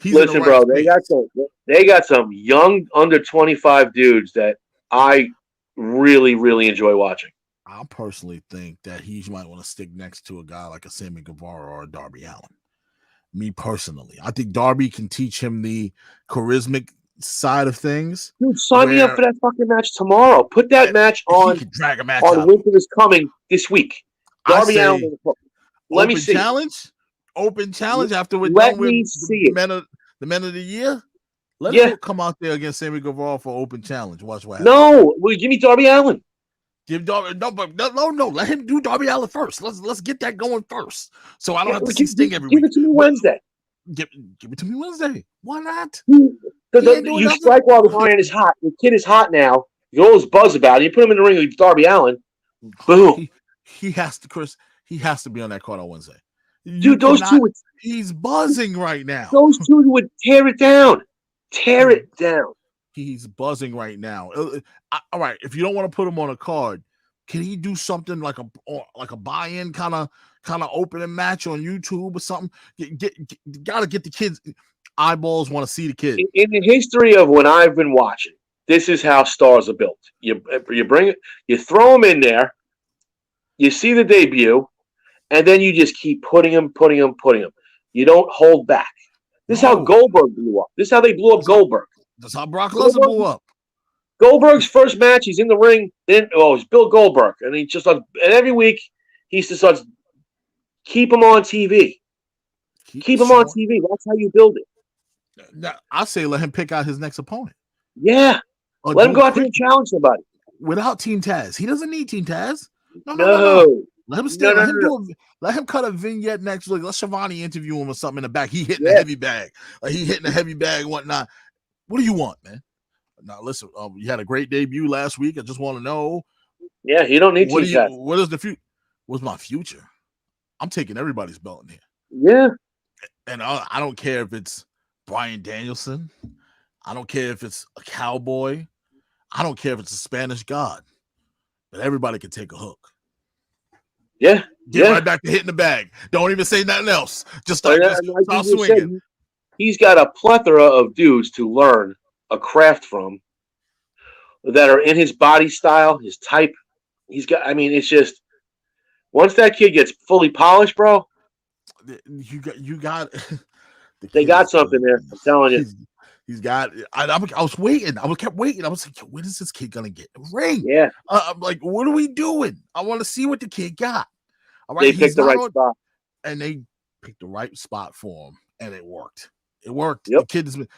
He's in the Listen, right bro, space. they got some young under 25 dudes that I really, really enjoy watching. I personally think that he might want to stick next to a guy like a Sammy Guevara or a Darby Allin. Me personally, I think Darby can teach him the charismatic side of things. Dude, sign me up for that fucking match tomorrow. Put that match He on could drag a match out. Winter is Coming this week. I Darby Allin. say Let me see. Open challenge after we're Let done with me see it. the men of the year. Let Yeah. Hook come out there against Sammy Guevara for open challenge. Watch what happens. No, well, give me Darby Allin. Give Darby no. Let him do Darby Allin first. Let's get that going first, so I don't have to see Sting every week. Give it to me Wednesday. Give it to me Wednesday. Why not? You strike while the iron is hot. The kid is hot now. You always buzz about it. You put him in the ring with Darby Allin. Boom. He has to, Chris. He has to be on that card on Wednesday. Dude, those two. He's buzzing right now. Those two would tear it down. Tear it down. He's buzzing right now. All right, if you don't want to put him on a card, can he do something like a buy-in kind of opening match on YouTube or something? Gotta get the kids. Eyeballs want to see the kid. In the history of when I've been watching, this is how stars are built. You bring it, you throw them in there, you see the debut, and then you just keep putting them. You don't hold back. This is how Goldberg blew up. This is how they blew up Goldberg. That's how Brock Lesnar blew up. Goldberg's first match, he's in the ring. Then it's Bill Goldberg, and he just and every week he just starts keep him on TV. Keep him on TV. That's how you build it. Now, I say let him pick out his next opponent. Yeah, let him go out there and challenge somebody without Team Taz. He doesn't need Team Taz. No. Let him stay. Let him cut a vignette next week. Let Shivani interview him or something in the back. He hitting a heavy bag. Like he hitting a heavy bag and whatnot. What do you want, man? Now listen, you had a great debut last week. I just want to know. Yeah, you don't need Team Taz. What is the future? What's my future? I'm taking everybody's belt in here. Yeah. And I don't care if it's Bryan Danielson. I don't care if it's a cowboy. I don't care if it's a Spanish god. But everybody can take a Hook. Yeah. Get right back to hitting the bag. Don't even say nothing else. Just start swinging. He's got a plethora of dudes to learn a craft from that are in his body style, his type. He's got, it's just, once that kid gets fully polished, bro. You got they got something there. I'm telling you. He's got. I was waiting. I kept waiting. I was like, when is this kid gonna get a ring? Yeah. I'm like, what are we doing? I want to see what the kid got. All right. They picked the right spot, and they picked the right spot for him, and it worked. It worked. Yep. The kid has been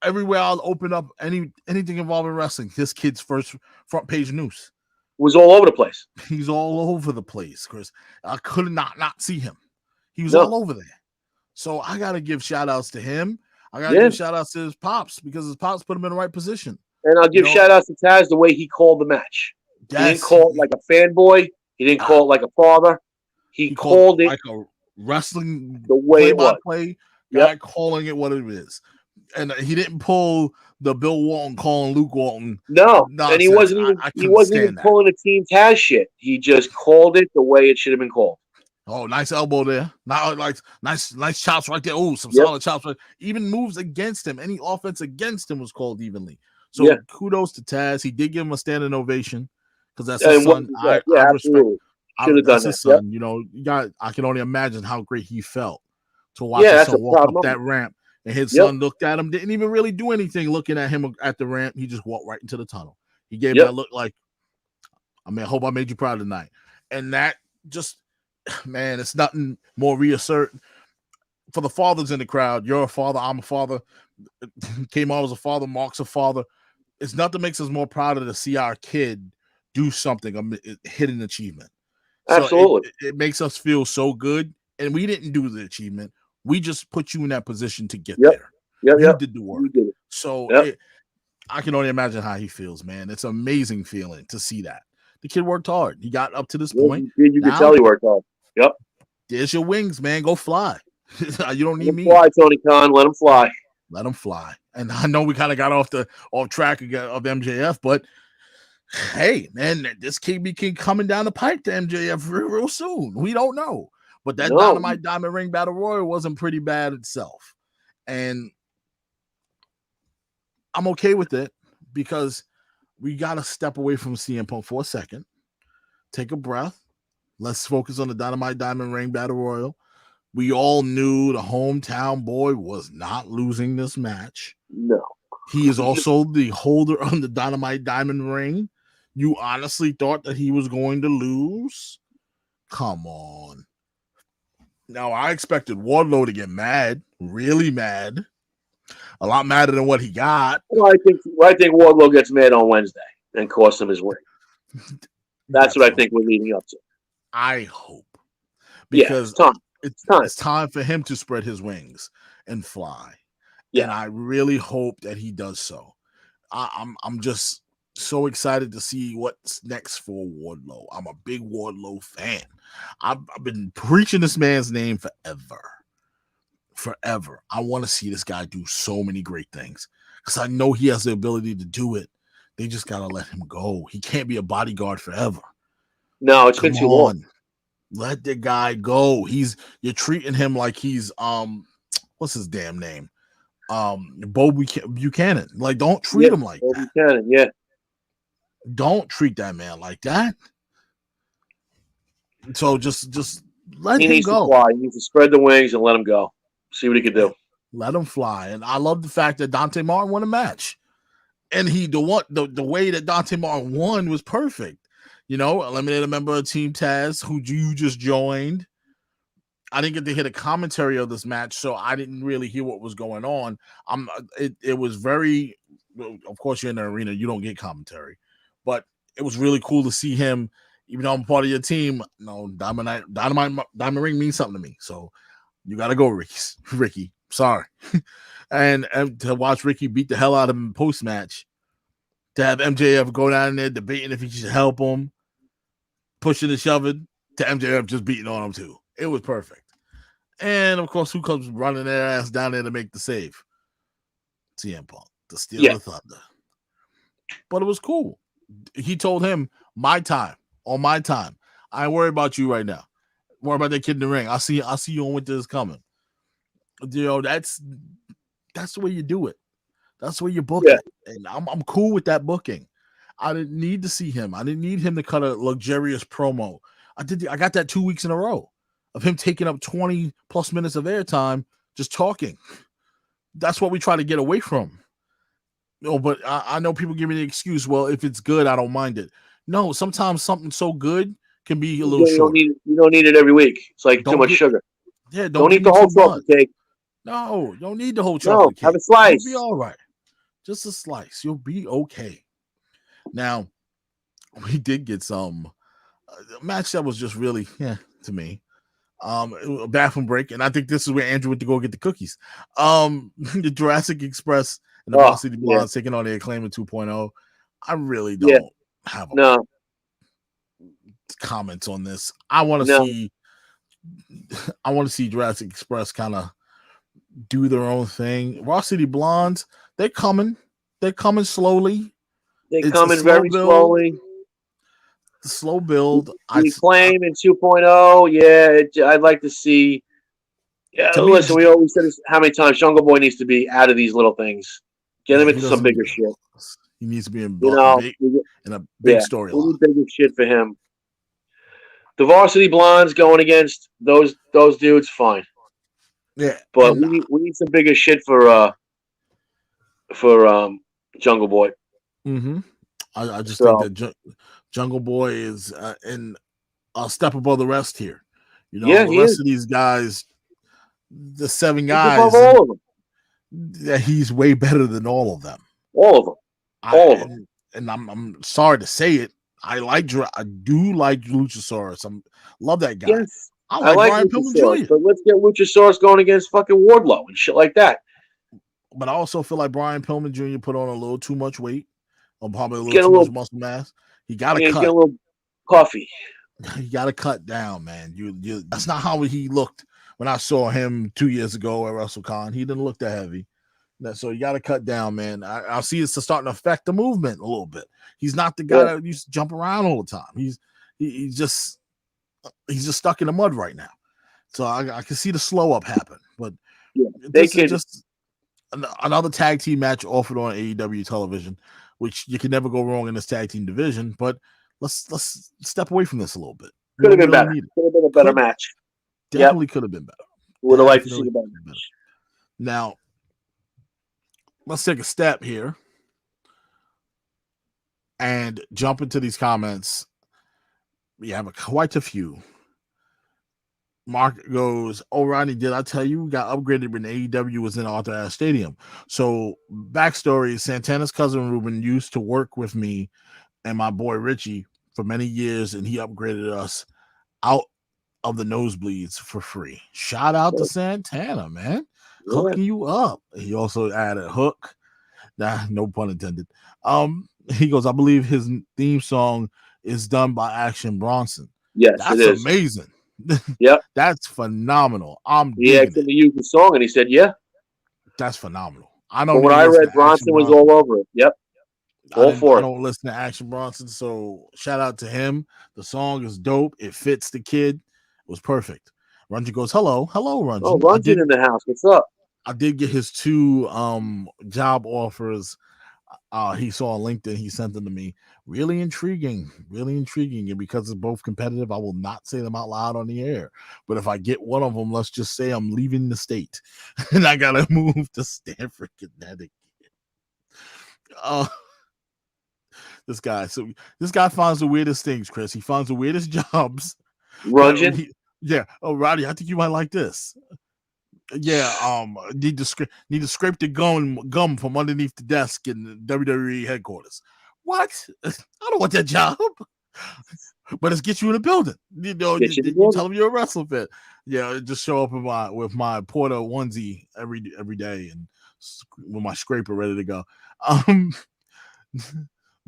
everywhere. I'll open up anything involving wrestling. This kid's first front page news was all over the place. He's all over the place, Chris. I could not see him. He was all over there. So I got to give shout outs to him. I got to give shout outs to his pops because his pops put him in the right position. And I'll give shout outs to Taz the way he called the match. Yes. He didn't call it like a fanboy. He didn't call it like a father. He called it like a wrestling the way it was. Guy calling it what it is. and he didn't pull the Bill Walton calling Luke Walton No, and he nonsense. wasn't even I he couldn't wasn't even stand that. pulling a Team Taz shit. He just called it the way it should have been called. Oh, nice elbow there. Now, like nice chops right there. Oh, some Yep. solid chops. Even moves against him. Any offense against him was called evenly. So Yeah. kudos to Taz. He did give him a standing ovation because that's And his son. I respect. absolutely. Should have done That's that. his son. You know, I can only imagine how great he felt to watch Yeah, his that's a son walk proud up moment. that ramp, and his Yep. son looked at him, didn't even really do anything looking at him at the ramp. He just walked right into the tunnel. He gave him Yep. that look like, I hope I made you proud tonight. And that just, man, it's nothing more reassert for the fathers in the crowd. You're a father, I'm a father. Kmart was a father, Mark's a father. It's nothing that makes us more proud to see our kid do something, a hidden achievement. Absolutely. So it makes us feel so good. And we didn't do the achievement. We just put you in that position to get there. You did the work. You did it. So I can only imagine how he feels, man. It's an amazing feeling to see that. The kid worked hard. He got up to this point. You can tell he worked hard. Yep. There's your wings, man. Go fly. You don't need me. Fly, Tony Khan. Let him fly. Let him fly. And I know we kind of got off track of MJF, but hey, man, this KB King coming down the pipe to MJF real soon. We don't know. But that Dynamite Diamond Ring Battle Royal wasn't pretty bad itself. And I'm okay with it because we got to step away from CM Punk for a second. Take a breath. Let's focus on the Dynamite Diamond Ring Battle Royal. We all knew the hometown boy was not losing this match. No. He is also the holder of the Dynamite Diamond Ring. You honestly thought that he was going to lose? Come on. Now, I expected Wardlow to get mad, really mad. A lot madder than what he got. Well, I think Wardlow gets mad on Wednesday and costs him his win. That's what I think we're leading up to. I hope. Because it's time for him to spread his wings and fly. Yeah. And I really hope that he does so. I'm just so excited to see what's next for Wardlow. I'm a big Wardlow fan. I've been preaching this man's name forever. I want to see this guy do so many great things because I know he has the ability to do it. They just got to let him go. He can't be a bodyguard forever. No, it's been too long. Let the guy go. You're treating him like he's what's his damn name? Bo Buchanan. Like, don't treat him like that. Buchanan, yeah. Don't treat that man like that. So just let him go. To fly. He needs to spread the wings and let him go. See what he can do. Let him fly. And I love the fact that Dante Martin won a match. And the way that Dante Martin won was perfect. You know, eliminated a member of Team Taz who you just joined. I didn't get to hear the commentary of this match, so I didn't really hear what was going on. It was very, of course, you're in the arena, you don't get commentary, but it was really cool to see him. Even though I'm part of your team, Diamond Ring means something to me. So you got to go, Ricky. Sorry. and to watch Ricky beat the hell out of him post match, to have MJF go down there debating if he should help him, pushing and shoving, to MJF just beating on him too. It was perfect. And of course, who comes running their ass down there to make the save? CM Punk, to steal the thunder. But it was cool. He told him, my time, on my time. I ain't worried about you right now. Worry about that kid in the ring. I'll see you on Winter is Coming. You know, that's the way you do it. That's the way you book it. And I'm cool with that booking. I didn't need to see him. I didn't need him to cut a luxurious promo. I got that 2 weeks in a row of him taking up 20 plus minutes of airtime just talking. That's what we try to get away from. No, but I know people give me the excuse, well, if it's good, I don't mind it. No, sometimes something so good can be a little short. You don't need it every week. It's like too much sugar. Yeah, don't eat the whole chocolate cake. No, you don't need the whole chocolate cake. Have a slice. You'll be all right. Just a slice. You'll be okay. Now, we did get some match that was just really, to me. A bathroom break, and I think this is where Andrew went to go get the cookies. The Jurassic Express and the Varsity Blondes taking on the Acclaim 2.0. I really don't have comments on this. I want to see Jurassic Express kind of do their own thing. Raw City Blondes, they're coming. They're coming slowly. They It's a come in slow very build. slowly. Slow build. We claim in 2.0. Yeah, I'd like to see. Yeah, To me, listen, we always said this how many times. Jungle Boy needs to be out of these little things. Get him he into some doesn't need bigger to. shit. He needs to be in You know, big in a big yeah, we storyline. need bigger shit for him. The Varsity Blondes going against those dudes, fine. Yeah, But and we need some bigger shit for Jungle Boy. I just think So that Jungle Boy is in a step above the rest here. You know, yeah, the he rest is. of these guys, the seven He's above guys, all of them. that he's way better than all of them. All of them. I All of them. and I'm sorry to say it. I do like Luchasaurus. Love that guy. Yes. I I like like Brian Pillman Luchasaurus, Jr. but let's get Luchasaurus going against fucking Wardlow and shit like that. But I also feel like Brian Pillman Jr. put on a little too much weight, or probably a He's little getting too a much little muscle mass. He got to he's getting cut. a little puffy. You got to cut down, man. You that's not how he looked when I saw him 2 years ago at WrestleCon. He didn't look that heavy. So you got to cut down, man. I see it's starting to affect the movement a little bit. He's not the guy Yeah. that used to jump around all the time. He's just stuck in the mud right now. So I can see the slow up happen. But this is just another tag team match offered on AEW television, which you can never go wrong in this tag team division. But let's step away from this a little bit. Could have been better. Could have been a better match. Definitely could have been better. Would have liked to see the better match. Now, let's take a step here and jump into these comments. We have quite a few. Mark goes, "Oh, Rodney, did I tell you got upgraded when AEW was in Arthur Ashe Stadium?" So, backstory: Santana's cousin Ruben used to work with me and my boy Richie for many years, and he upgraded us out of the nosebleeds for free. Shout out to Santana, man, hooking you up. He also added hook. Nah, no pun intended. He goes, "I believe his theme song is done by Action Bronson." Yes, that's it is amazing. Yep, that's phenomenal. He asked him to use the song, and he said, "Yeah." That's phenomenal. I don't. From what I read, Bronson was all over it. Yep, all for it. I don't listen to Action Bronson, so shout out to him. The song is dope. It fits the kid. It was perfect. Runjan goes, "Hello, Runjan." Oh, Runjan in the house. What's up? I did get his 2 job offers. He saw on LinkedIn. He sent them to me. Really intriguing. And because it's both competitive, I will not say them out loud on the air. But if I get one of them, let's just say I'm leaving the state and I gotta move to Stamford, Connecticut. This guy finds the weirdest things, Chris. He finds the weirdest jobs. Runjan? Yeah. Oh, Roddy, I think you might like this. Yeah, need to scrape the gum from underneath the desk in the WWE headquarters. What? I don't want that job. But it's get you in the building. You know, you tell them you're a wrestling fan. Yeah, just show up with my Porter onesie every day and with my scraper ready to go.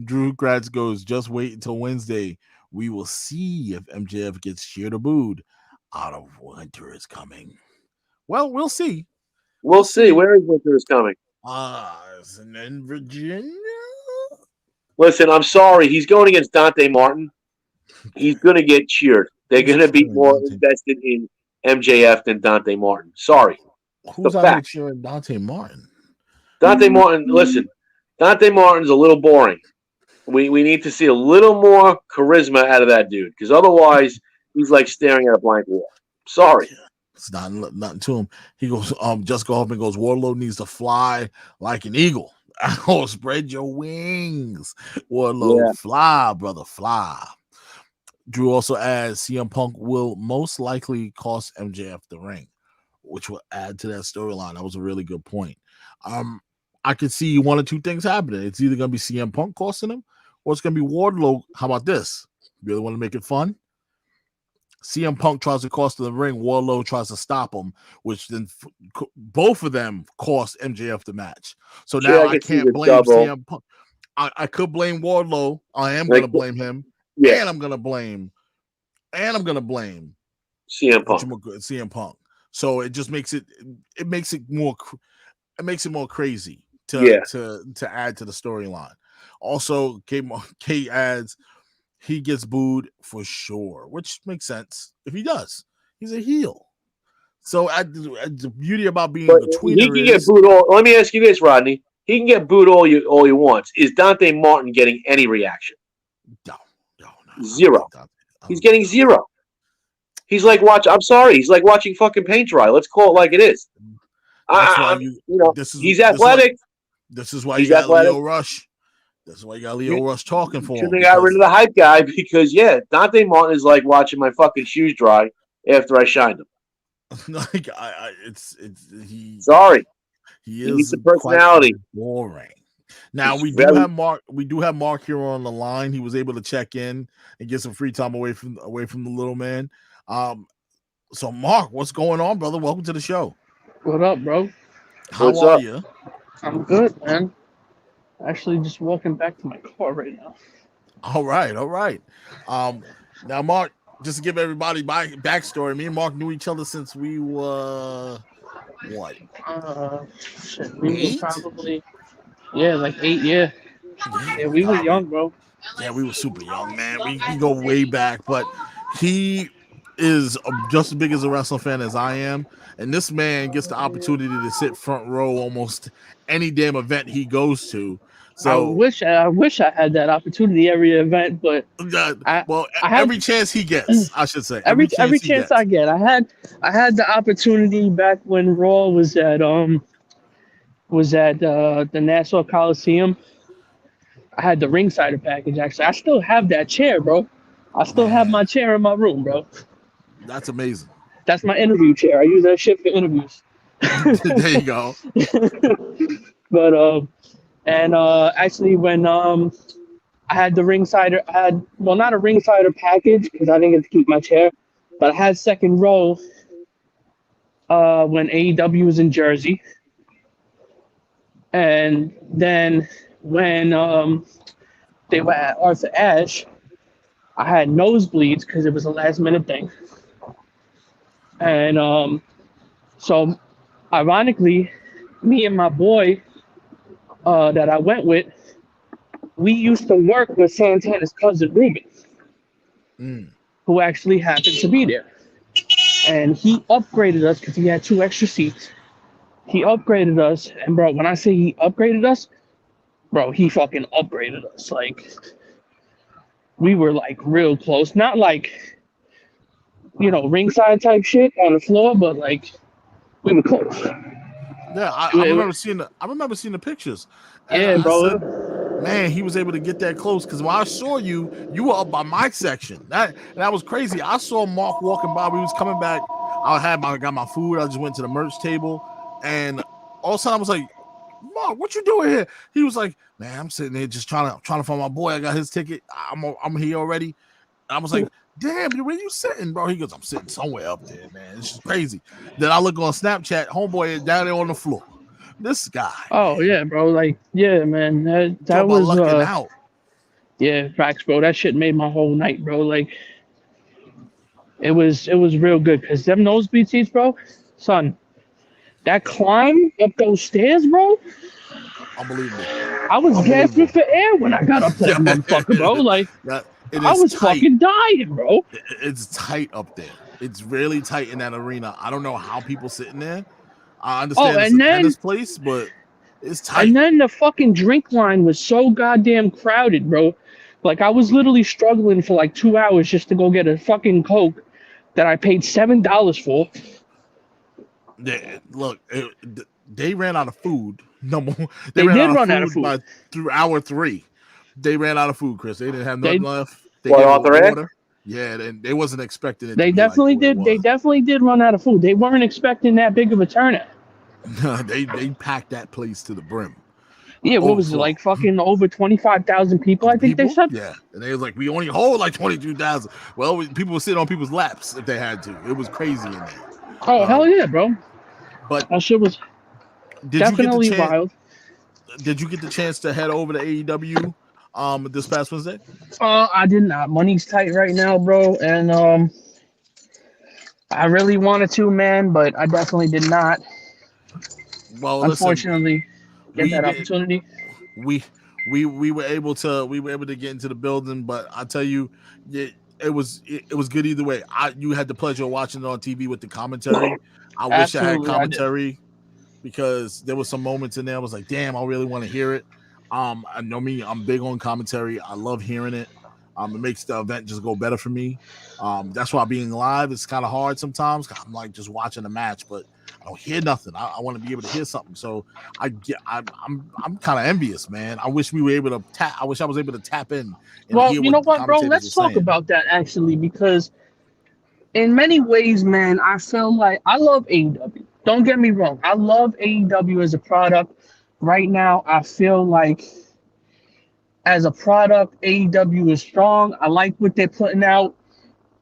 Drew Kratz goes, "Just wait until Wednesday. We will see if MJF gets cheered or booed. Out of Winter is coming." Well, we'll see. We'll see. Where is Winter is coming? It's in Virginia. Listen, I'm sorry. He's going against Dante Martin. He's going to get cheered. They're going to be more invested in MJF than Dante Martin. Sorry. Who's out there cheering Dante Martin? Dante Martin, listen. Dante Martin's a little boring. We need to see a little more charisma out of that dude, because otherwise he's like staring at a blank wall. Sorry. It's nothing to him. He goes, just go up and goes, "Wardlow needs to fly like an eagle." Oh, spread your wings. Wardlow, fly, brother, fly. Drew also adds, CM Punk will most likely cost MJF the ring, which will add to that storyline. That was a really good point. I could see one or two things happening. It's either going to be CM Punk costing him, or it's going to be Wardlow. How about this? Really want to make it fun? CM Punk tries to cost him the ring. Wardlow tries to stop him, which then both of them cost MJF the match. So now I can't blame CM Punk. I could blame Wardlow. I am going to blame him. Yeah. And I'm going to blame CM Punk. CM Punk. So it just makes it more crazy Yeah. to add to the storyline. Also, K adds he gets booed for sure, which makes sense if he does. He's a heel. So the beauty about being But a he tweener can get is booed all. Let me ask you this, Rodney. He can get booed all he wants. Is Dante Martin getting any reaction? no. Zero. He's getting zero. He's like I'm sorry. He's like watching fucking paint dry. Let's call it like it is. That's why He's athletic. This is why you He's got athletic. Leo Rush. That's why you got Leo Rush talking for him. Shouldn't have got rid of the hype guy because Dante Martin is like watching my fucking shoes dry after I shined them. Like sorry. He needs is the personality. Boring. Now we do have Mark. We do have Mark here on the line. He was able to check in and get some free time away from the little man. So Mark, what's going on, brother? Welcome to the show. What up, bro? How are you? I'm good, man. Actually, just walking back to my car right now. All right. Now Mark, just to give everybody my backstory, me and Mark knew each other since we were what? We were probably like 8 years. Yeah, we were young, bro. Yeah, we were super young, man. We go way back, but he is just as big as a wrestling fan as I am, and this man gets the opportunity to sit front row almost any damn event he goes to. So I wish I had that opportunity every event, but every chance he gets, I should say, every chance I get. I had the opportunity back when Raw was at the Nassau Coliseum. I had the ringside package. Actually, I still have that chair, bro. I still have my chair in my room, bro. That's amazing. That's my interview chair. I use that shit for interviews. There you go. But actually, when I had the ringsider, not a ringsider package because I didn't get to keep my chair, but I had second row when AEW was in Jersey, and then when they were at Arthur Ashe, I had nosebleeds because it was a last minute thing. And so ironically, me and my boy that I went with, we used to work with Santana's cousin Ruben, who actually happened to be there. And he upgraded us because he had 2 extra seats. He upgraded us, and bro, when I say he upgraded us, bro, he fucking upgraded us. Like, we were like real close. Not like, ringside type shit on the floor, but like we were close. Yeah, I remember seeing the pictures. Yeah, bro. Said, man, he was able to get that close because when I saw you were up by my section. That was crazy. I saw Mark walking by. We was coming back. I got my food. I just went to the merch table, and all of a sudden I was like, Mark, what you doing here? He was like, man, I'm sitting there just trying to find my boy. I got his ticket. I'm here already. And I was like, damn, where you sitting, bro? He goes, I'm sitting somewhere up there, man. It's just crazy. Then I look on Snapchat, homeboy is down there on the floor. This guy. Oh, man. Yeah, bro. Like, yeah, man. That was lucking out. Yeah, facts, bro. That shit made my whole night, bro. Like, it was real good because them nosebleed seats, bro, son, that climb up those stairs, bro. Unbelievable. I was gasping for air when I got up to that motherfucker, bro. Like, I was fucking dying, bro. It's tight up there. It's really tight in that arena. I don't know how people sit in there. I understand it's a tennis place, but it's tight. And then the fucking drink line was so goddamn crowded, bro. Like, I was literally struggling for like 2 hours just to go get a fucking Coke that I paid $7 for. Yeah, look, they ran out of food. No more. They did run out of food through hour 3. They ran out of food, Chris. They didn't have nothing left. Water? Yeah, they wasn't expecting it. They definitely did. They definitely did run out of food. They weren't expecting that big of a turnout. they packed that place to the brim. Yeah, what was it, like fucking over 25,000 people? I think they said. Yeah, and they was like, we only hold like 22,000. Well, people would sit on people's laps if they had to. It was crazy in there. Oh hell yeah, bro! But that shit was definitely wild. Did you get the chance to head over to AEW this past Wednesday? I did not. Money's tight right now, bro, and I really wanted to, man, but I definitely did not, Well, listen, unfortunately, get we that did opportunity. we we were able to get into the building, but I tell you, it was good either way. You had the pleasure of watching it on TV with the commentary. I wish I had Absolutely, I did. commentary because there was some moments in there I was like, damn, I really want to hear it. I know me, I'm big on commentary. I love hearing it. It makes the event just go better for me. That's why being live is kind of hard sometimes. I'm like just watching a match, but I don't hear nothing. I want to be able to hear something. So I'm kind of envious, man. I wish we were able to tap. I wish I was able to tap in and Well, hear you know what the what, bro? commentators were Let's talk saying. about that actually, because in many ways, man, I feel like I love AEW. Don't get me wrong. I love AEW as a product. Right now, I feel like as a product, AEW is strong. I like what they're putting out.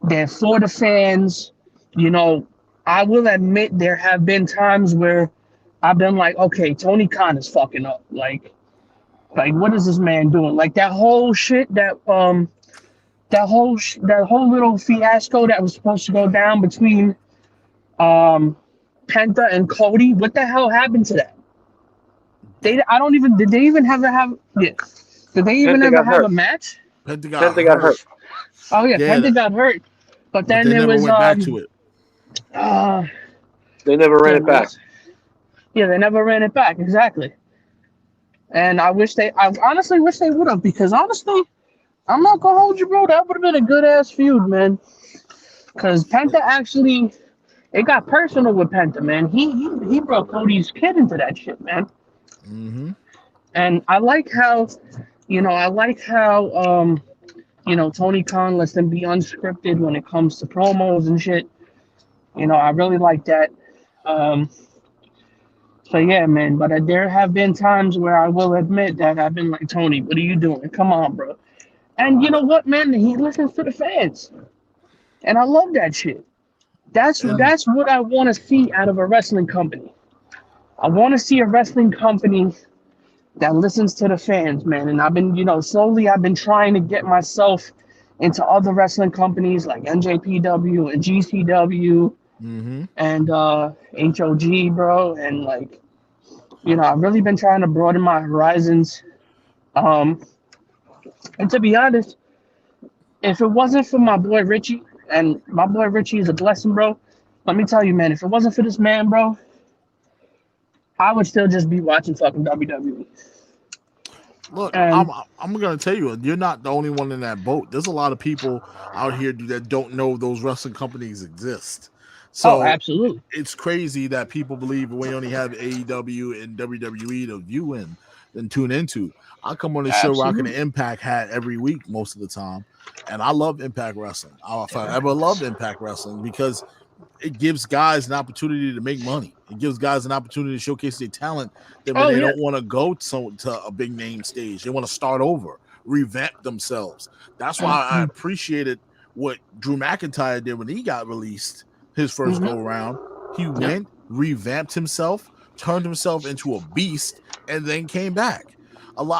They're for the fans. You know, I will admit there have been times where I've been like, okay, Tony Khan is fucking up. Like what is this man doing? Like that whole shit that whole little fiasco that was supposed to go down between um Penta and Cody. What the hell happened to that? I don't even did they even have yeah. Did they even Penta ever got have a hurt. match? Penta got Penta got hurt. hurt. Oh yeah, Yeah, Penta got hurt. But but then they there never was went back to it. uh They never ran yeah, it back. yeah, they never ran it back, exactly. And I honestly wish they would have, because honestly, I'm not gonna hold you, bro. That would have been a good ass feud, man. Because Penta actually, it got personal with Penta, man. He brought Cody's kid into that shit, man. Mm-hmm. And I like how Tony Khan lets them be unscripted when it comes to promos and shit. I really like that. Um, so yeah, man. But there have been times where I will admit that I've been like, Tony, what are you doing? Come on, bro. And you know what, man? He listens to the fans, and I love that shit. And That's what I want to see out of a wrestling company. I want to see a wrestling company that listens to the fans, man. And I've been, slowly I've been trying to get myself into other wrestling companies like NJPW and GCW mm-hmm. and HOG, bro. And like, I've really been trying to broaden my horizons. Um, and to be honest, if it wasn't for my boy Richie, and my boy Richie is a blessing, bro. Let me tell you, man, if it wasn't for this man, bro, I would still just be watching fucking WWE. Look, And I'm gonna tell you, you're not the only one in that boat. There's a lot of people out here that don't know those wrestling companies exist. oh, So absolutely, it's crazy that people believe we only have AEW and WWE to view and tune into. I come on the show rocking absolutely, the Impact hat every week most of the time, and I love Impact Wrestling. I'll forever love Impact Wrestling because it gives guys an opportunity to make money. It gives guys an opportunity to showcase their talent. Then when oh they yeah, don't want to go to a big name stage, they want to start over, revamp themselves. That's why I appreciated what Drew McIntyre did when he got released his 1st go around. He yep, went, revamped himself, turned himself into a beast, and then came back.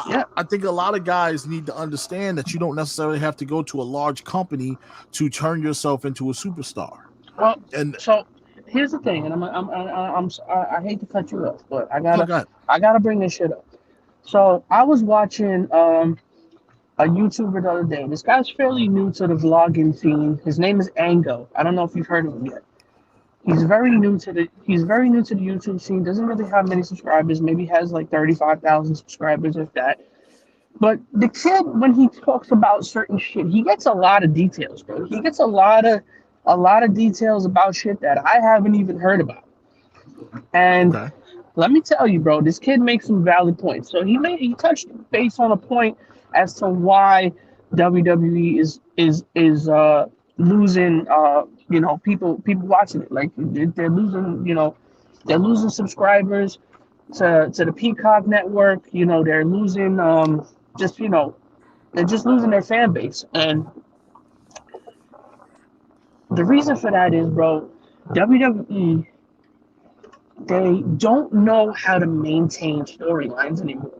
yep. I think a lot of guys need to understand that you don't necessarily have to go to a large company to turn yourself into a superstar. Well, And so here's the thing, and I hate to cut you off, but no, God, I gotta bring this shit up. So I was watching a YouTuber the other day. This guy's fairly new to the vlogging scene. His name is Ango. I don't know if you've heard of him yet. He's very new to the YouTube scene. Doesn't really have many subscribers. Maybe has like 35,000 subscribers, if that. But the kid, when he talks about certain shit, he gets a lot of details, bro. He gets a lot of details about shit that I haven't even heard about. And okay. let me tell you, bro, this kid makes some valid points. So he touched base on a point as to why WWE is losing people watching it. Like they're losing, they're losing subscribers to the Peacock network. They're losing just they're just losing their fan base. And the reason for that is, bro, WWE, they don't know how to maintain storylines anymore.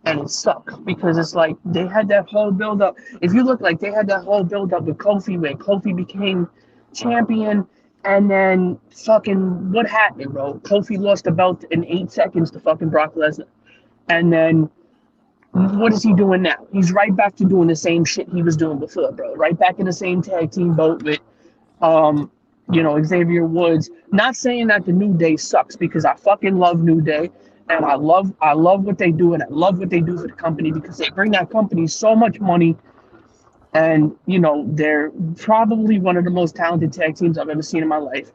And it sucks because it's like they had that whole build up. If you look, like they had that whole build up with Kofi, where Kofi became champion And then fucking what happened, bro? Kofi lost the belt in 8 seconds to fucking Brock Lesnar. And then what is he doing now? He's right back to doing the same shit he was doing before, bro. Right back in the same tag team boat with Xavier Woods. Not saying that the New Day sucks, because I fucking love New Day, and I love what they do, and I love what they do for the company, because they bring that company so much money, and they're probably one of the most talented tag teams I've ever seen in my life.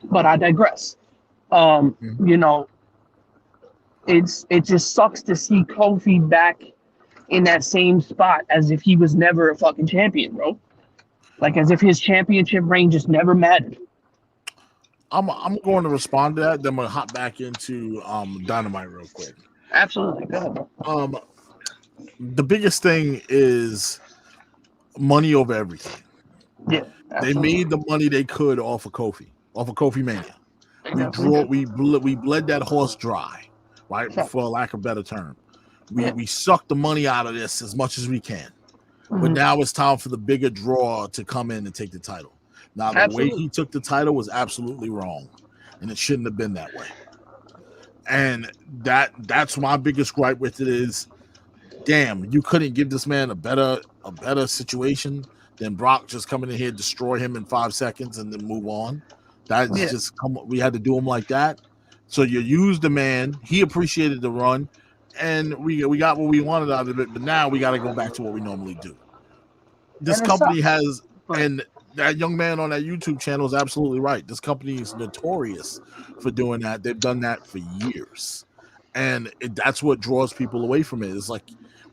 But I digress. It just sucks to see Kofi back in that same spot as if he was never a fucking champion, bro. Like as if his championship reign just never mattered. I'm going to respond to that. Then I'm gonna hop back into Dynamite real quick. Absolutely. Go ahead, bro. The biggest thing is money over everything. Yeah. They made the money they could off of Kofi Mania. We bled that horse dry, right? For lack of a better term. We sucked the money out of this as much as we can. But now it's time for the bigger draw to come in and take the title. Now, the way he took the title was absolutely wrong, and it shouldn't have been that way. And that's my biggest gripe with it is, damn, you couldn't give this man a better situation than Brock just coming in here, destroy him in 5 seconds, and then move on. We had to do him like that. So you used the man. He appreciated the run, and we got what we wanted out of it. But now we got to go back to what we normally do. This company has, and that young man on that YouTube channel is absolutely right. This company is notorious for doing that. They've done that for years, and that's what draws people away from it. It's like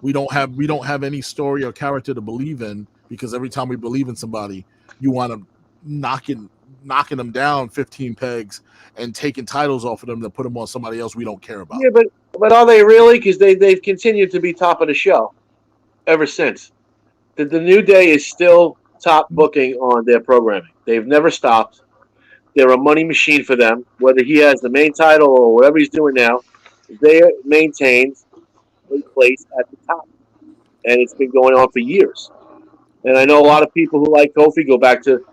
we don't have any story or character to believe in, because every time we believe in somebody, you want to knocking them down 15 pegs and taking titles off of them to put them on somebody else we don't care about. Yeah, but are they really? Because they've continued to be top of the show ever since. The New Day is still top booking on their programming. They've never stopped. They're a money machine for them. Whether he has the main title or whatever he's doing now, they maintained a place at the top. And it's been going on for years. And I know a lot of people who like Kofi go back to,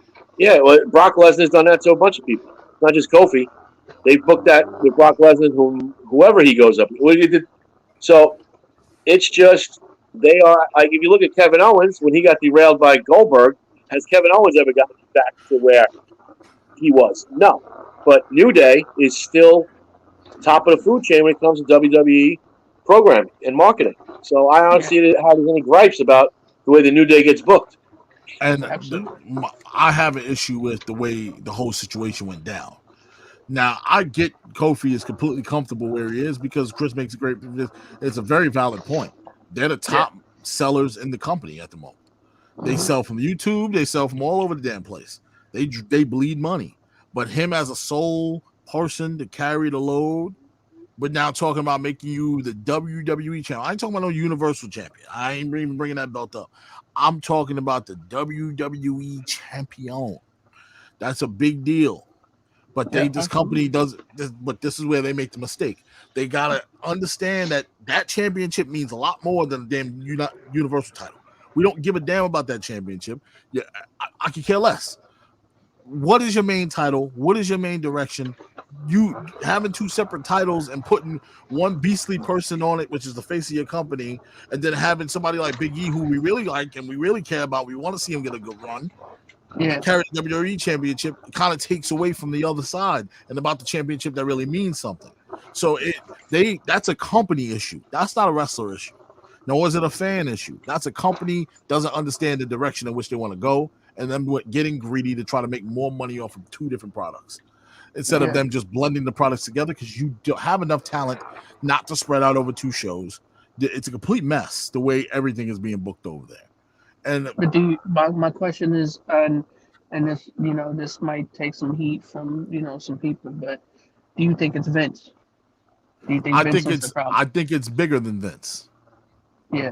Brock Lesnar's done that to a bunch of people. It's not just Kofi. They booked that with Brock Lesnar, whoever he goes up. So it's just, they are, like, if you look at Kevin Owens, when he got derailed by Goldberg, has Kevin Owens ever gotten back to where he was? No. But New Day is still top of the food chain when it comes to WWE programming and marketing. So I don't see how there's any gripes about the way the New Day gets booked. And I have an issue with the way the whole situation went down. Now, I get Kofi is completely comfortable where he is, because Chris makes a great. It's a very valid point. They're the top sellers in the company at the moment. They sell from YouTube. They sell from all over the damn place. They bleed money. But him as a sole person to carry the load, but now talking about making you the WWE champion. I ain't talking about no Universal champion. I ain't even bringing that belt up. I'm talking about the WWE champion. That's a big deal. But this company does this, but this is where they make the mistake. They gotta understand that championship means a lot more than the damn Universal title. We don't give a damn about that championship. Yeah, I could care less. What is your main title? What is your main direction? You having two separate titles and putting one beastly person on it, which is the face of your company, and then having somebody like Big E, who we really like and we really care about, we want to see him get a good run. Carry the WWE championship, kind of takes away from the other side and about the championship that really means something. So that's a company issue. That's not a wrestler issue. Nor is it a fan issue. That's a company doesn't understand the direction in which they want to go, and them getting greedy to try to make more money off of two different products instead of them just blending the products together, because you don't have enough talent not to spread out over two shows. It's a complete mess the way everything is being booked over there. And my question is, and this this might take some heat from some people, but do you think it's Vince? Do you think I think it's bigger than Vince. Yeah.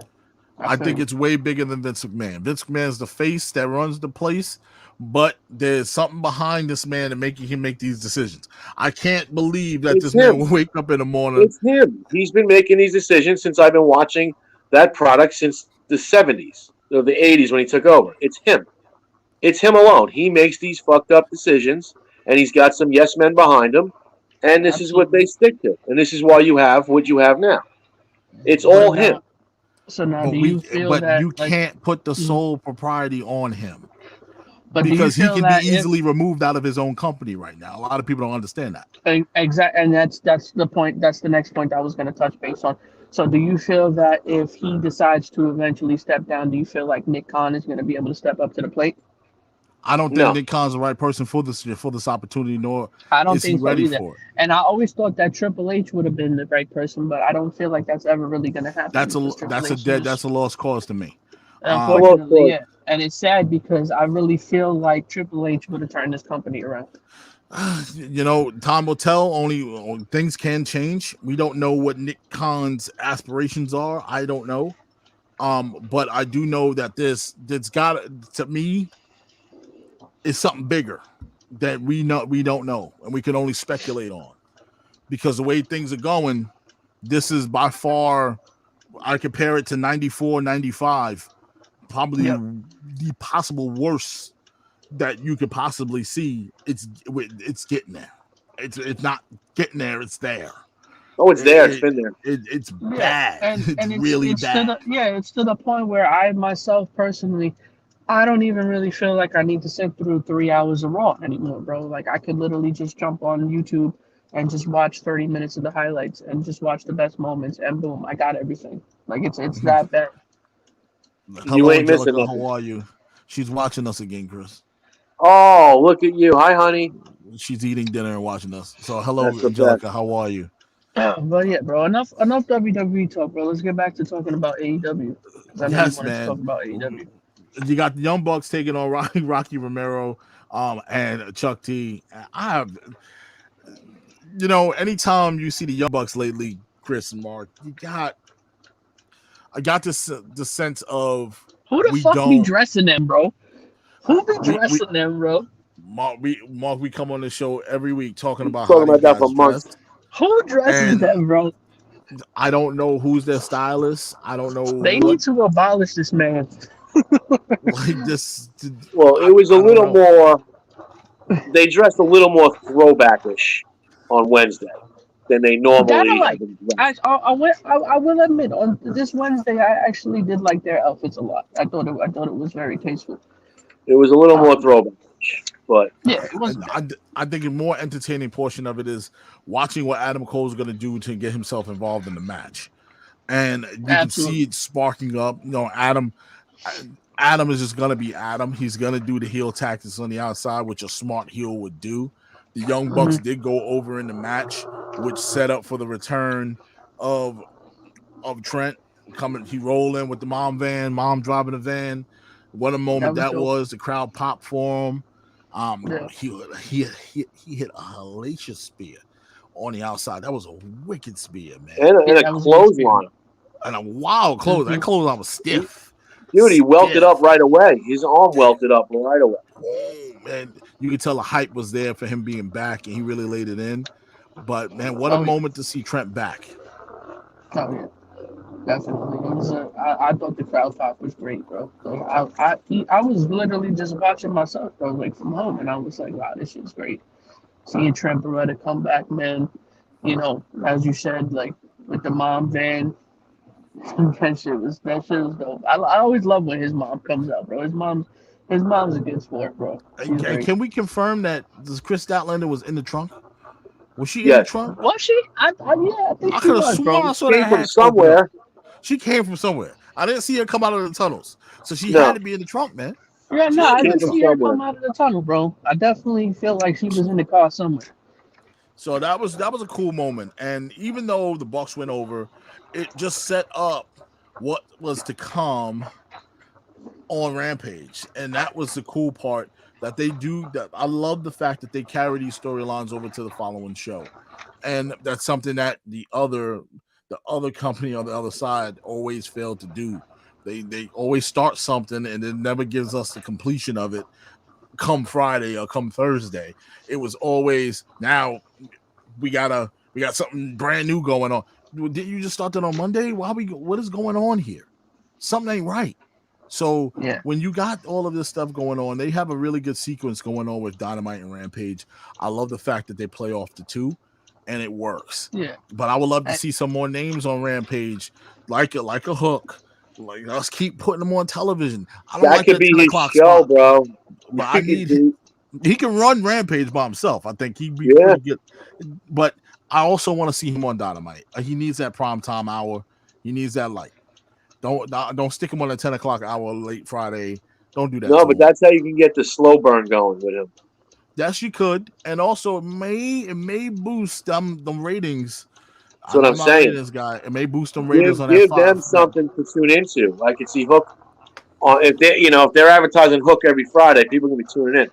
I think it's way bigger than Vince McMahon. Vince McMahon is the face that runs the place, but there's something behind this man and making him make these decisions. I can't believe that this man will wake up in the morning. It's him. He's been making these decisions since I've been watching that product since the 70s or the 80s when he took over. It's him. It's him alone. He makes these fucked up decisions, and he's got some yes men behind him, and this is what they stick to, and this is why you have what you have now. It's So all him. now, do you feel but that you can't put the sole propriety on him But because do you he feel can be that easily removed out of his own company right now. A lot of people don't understand that. and that's the point. That's the next point I was going to touch base on. So, do you feel that if he decides to eventually step down, do you feel like Nick Khan is going to be able to step up to the plate? I don't think No, Nick Khan's the right person for this opportunity, nor I don't is he think so ready either. for it. And I always thought that Triple H would have been the right person, but I don't feel like that's ever really going to happen because Triple H That's a lost cause to me. well, unfortunately, yeah. And it's sad because I really feel like Triple H would have turned this company around. Time will tell. Only things can change. We don't know what Nick Khan's aspirations are. I don't know. But I do know that this got to me is something bigger that we don't know, and we can only speculate on because the way things are going, this is by far. I compare it to 94, 95, probably the possible worst that you could possibly see. It's getting there. It's not getting there. It's there. oh, it's there. It's been there. It's bad. And It's really bad. It's to the point where I myself personally, I don't even really feel like I need to sit through 3 hours of Raw anymore, bro. Like I could literally just jump on YouTube and just watch 30 minutes of the highlights and just watch the best moments, and boom, I got everything. Like it's that bad. You Hello, ain't missing Angelica. nothing. How are you? She's watching us again, Chris. Oh, look at you. Hi, honey. She's eating dinner and watching us. So, hello, That's the Angelica. best. How are you? But yeah, bro, enough WWE talk, bro. Let's get back to talking about AEW because I know you Yes, wanted to man. talk about AEW. You got the Young Bucks taking on Rocky Romero, and Chuck T. Anytime you see the Young Bucks lately, Chris and Mark, I got this the sense of Who the we fuck be don't dressing them, bro? Who be we dressing them, bro? Mark, we come on the show every week talking about how Talking these about that guys for months. dress, Who dresses and them, bro? I don't know who's their stylist. I don't know They what need to abolish this man. like this. Well, it was a I don't little know. more. They dressed a little more throwbackish on Wednesday than they That I normally have like. been dressed. I will admit on this Wednesday I actually did like their outfits a lot. I thought it was very tasteful. It was a little more throwbackish, but Yeah, it wasn't bad. I think a more entertaining portion of it is watching what Adam Cole's going to do to get himself involved in the match, and you can Absolutely. see it sparking up. Adam is just going to be Adam. He's going to do the heel tactics on the outside, which a smart heel would do. The Young Bucks did go over in the match, which set up for the return of Trent coming. He rolled in with the mom driving the van. What a moment that dope. was! The crowd popped for him. Yeah. He hit a hellacious spear on the outside. That was a wicked spear, man, and a That was a good spear, clothesline. and a wild close. That clothesline was stiff. Dude, he welted Stiff. up right away. His arm welted up right away. Oh, man, you could tell the hype was there for him being back, and he really laid it in. But man, what a moment to see Trent back. Oh yeah, definitely. It was I thought the crowd pop was great, bro. So I was literally just watching myself, bro, like from home, and I was like, wow, this shit's great. Seeing Trent Beretta come back, man. As you said, like with the mom van, that shit was dope. I always love when his mom comes out, bro. His mom's a good sport, bro. She's great. Can we confirm that Chris Statlander was in the trunk? Was she in the Yes. trunk? Was she? Yeah, I think I she could have was, sworn bro. I saw Came that from hatch open up. somewhere. She came from somewhere. I didn't see her come out of the tunnels, so she No. had to be in the trunk, man. Yeah, no, I Came didn't from see her somewhere. come out of the tunnel, bro. I definitely feel like she was in the car somewhere. So that was a cool moment. And even though the Bucks went over, it just set up what was to come on Rampage. And that was the cool part that they do. That I love the fact that they carry these storylines over to the following show. And that's something that the other company on the other side always failed to do. They always start something and it never gives us the completion of it come Friday or come Thursday. It was always now we got something brand new going on. Did you just start that on Monday? What is going on here? Something ain't right. So Yeah. when you got all of this stuff going on, they have a really good sequence going on with Dynamite and Rampage. I love the fact that they play off the two, and it works. Yeah. But I would love to see some more names on Rampage, like a Hook. Like, let's keep putting them on television. I don't That like could that be 10 his o'clock show, spot, bro. but I need. He can run Rampage by himself. I think he'd be Yeah. pretty good. But I also want to see him on Dynamite. He needs that prime time hour. He needs that light. Don't stick him on a 10 o'clock hour late Friday. Don't do that. No, to but him. that's how you can get the slow burn going with him. Yes, you could, and also it may boost them ratings. That's what I'm saying. This guy, it may boost them ratings on that Give five. them something to tune into. I could see Hook on if they're advertising Hook every Friday, people can be tuning in.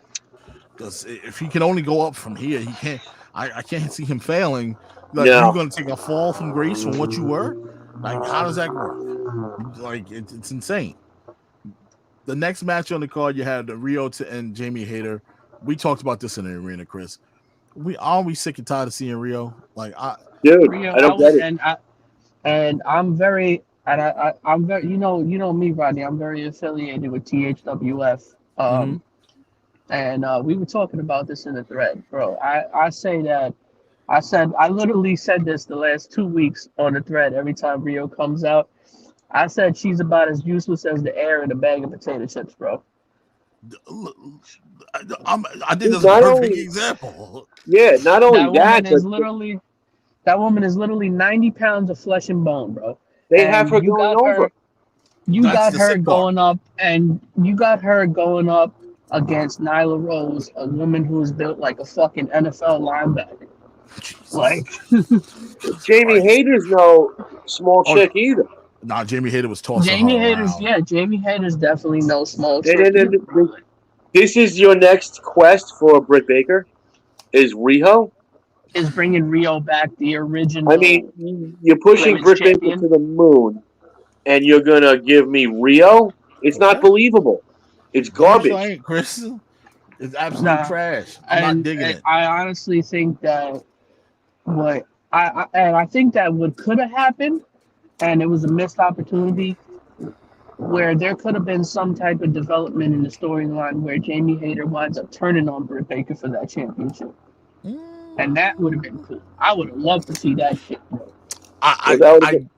Because if he can only go up from here, he can't. I can't see him failing. Like No. you're going to take a fall from grace from what you were. Like how does that work? Like it's insane. The next match on the card, you had Rio and Jamie Hayter. We talked about this in the arena, Chris. We always sick and tired of seeing Rio. Like Dude, Rio, I don't get it. I'm very you know me, Rodney. I'm very affiliated with THWF. And we were talking about this in the thread, bro. I literally said this the last 2 weeks on the thread. Every time Rio comes out, I said she's about as useless as the air in a bag of potato chips, bro. I think that's a perfect example. Yeah, not only that woman is literally 90 pounds of flesh and bone, bro. They have her going over. You got her going up, and you got her going up against Nyla Rose, a woman who is built like a fucking NFL linebacker. Jesus. Like Jamie Hayter's no small chick either. Nah, Jamie Hayter was tossing Jamie her Hayter's around. Jamie Hayter's definitely no small chick. This is your next quest for Britt Baker. Is Riho? Is bringing Rio back, the original. I mean, you're pushing Britt Baker to the moon, and you're gonna give me Rio? It's not believable. It's garbage. Chris. It's absolute trash. I'm not digging it. I honestly think that I think that what could have happened, and it was a missed opportunity, where there could have been some type of development in the storyline where Jamie Hayter winds up turning on Britt Baker for that championship. And that would have been cool. I would have loved to see that shit, bro. I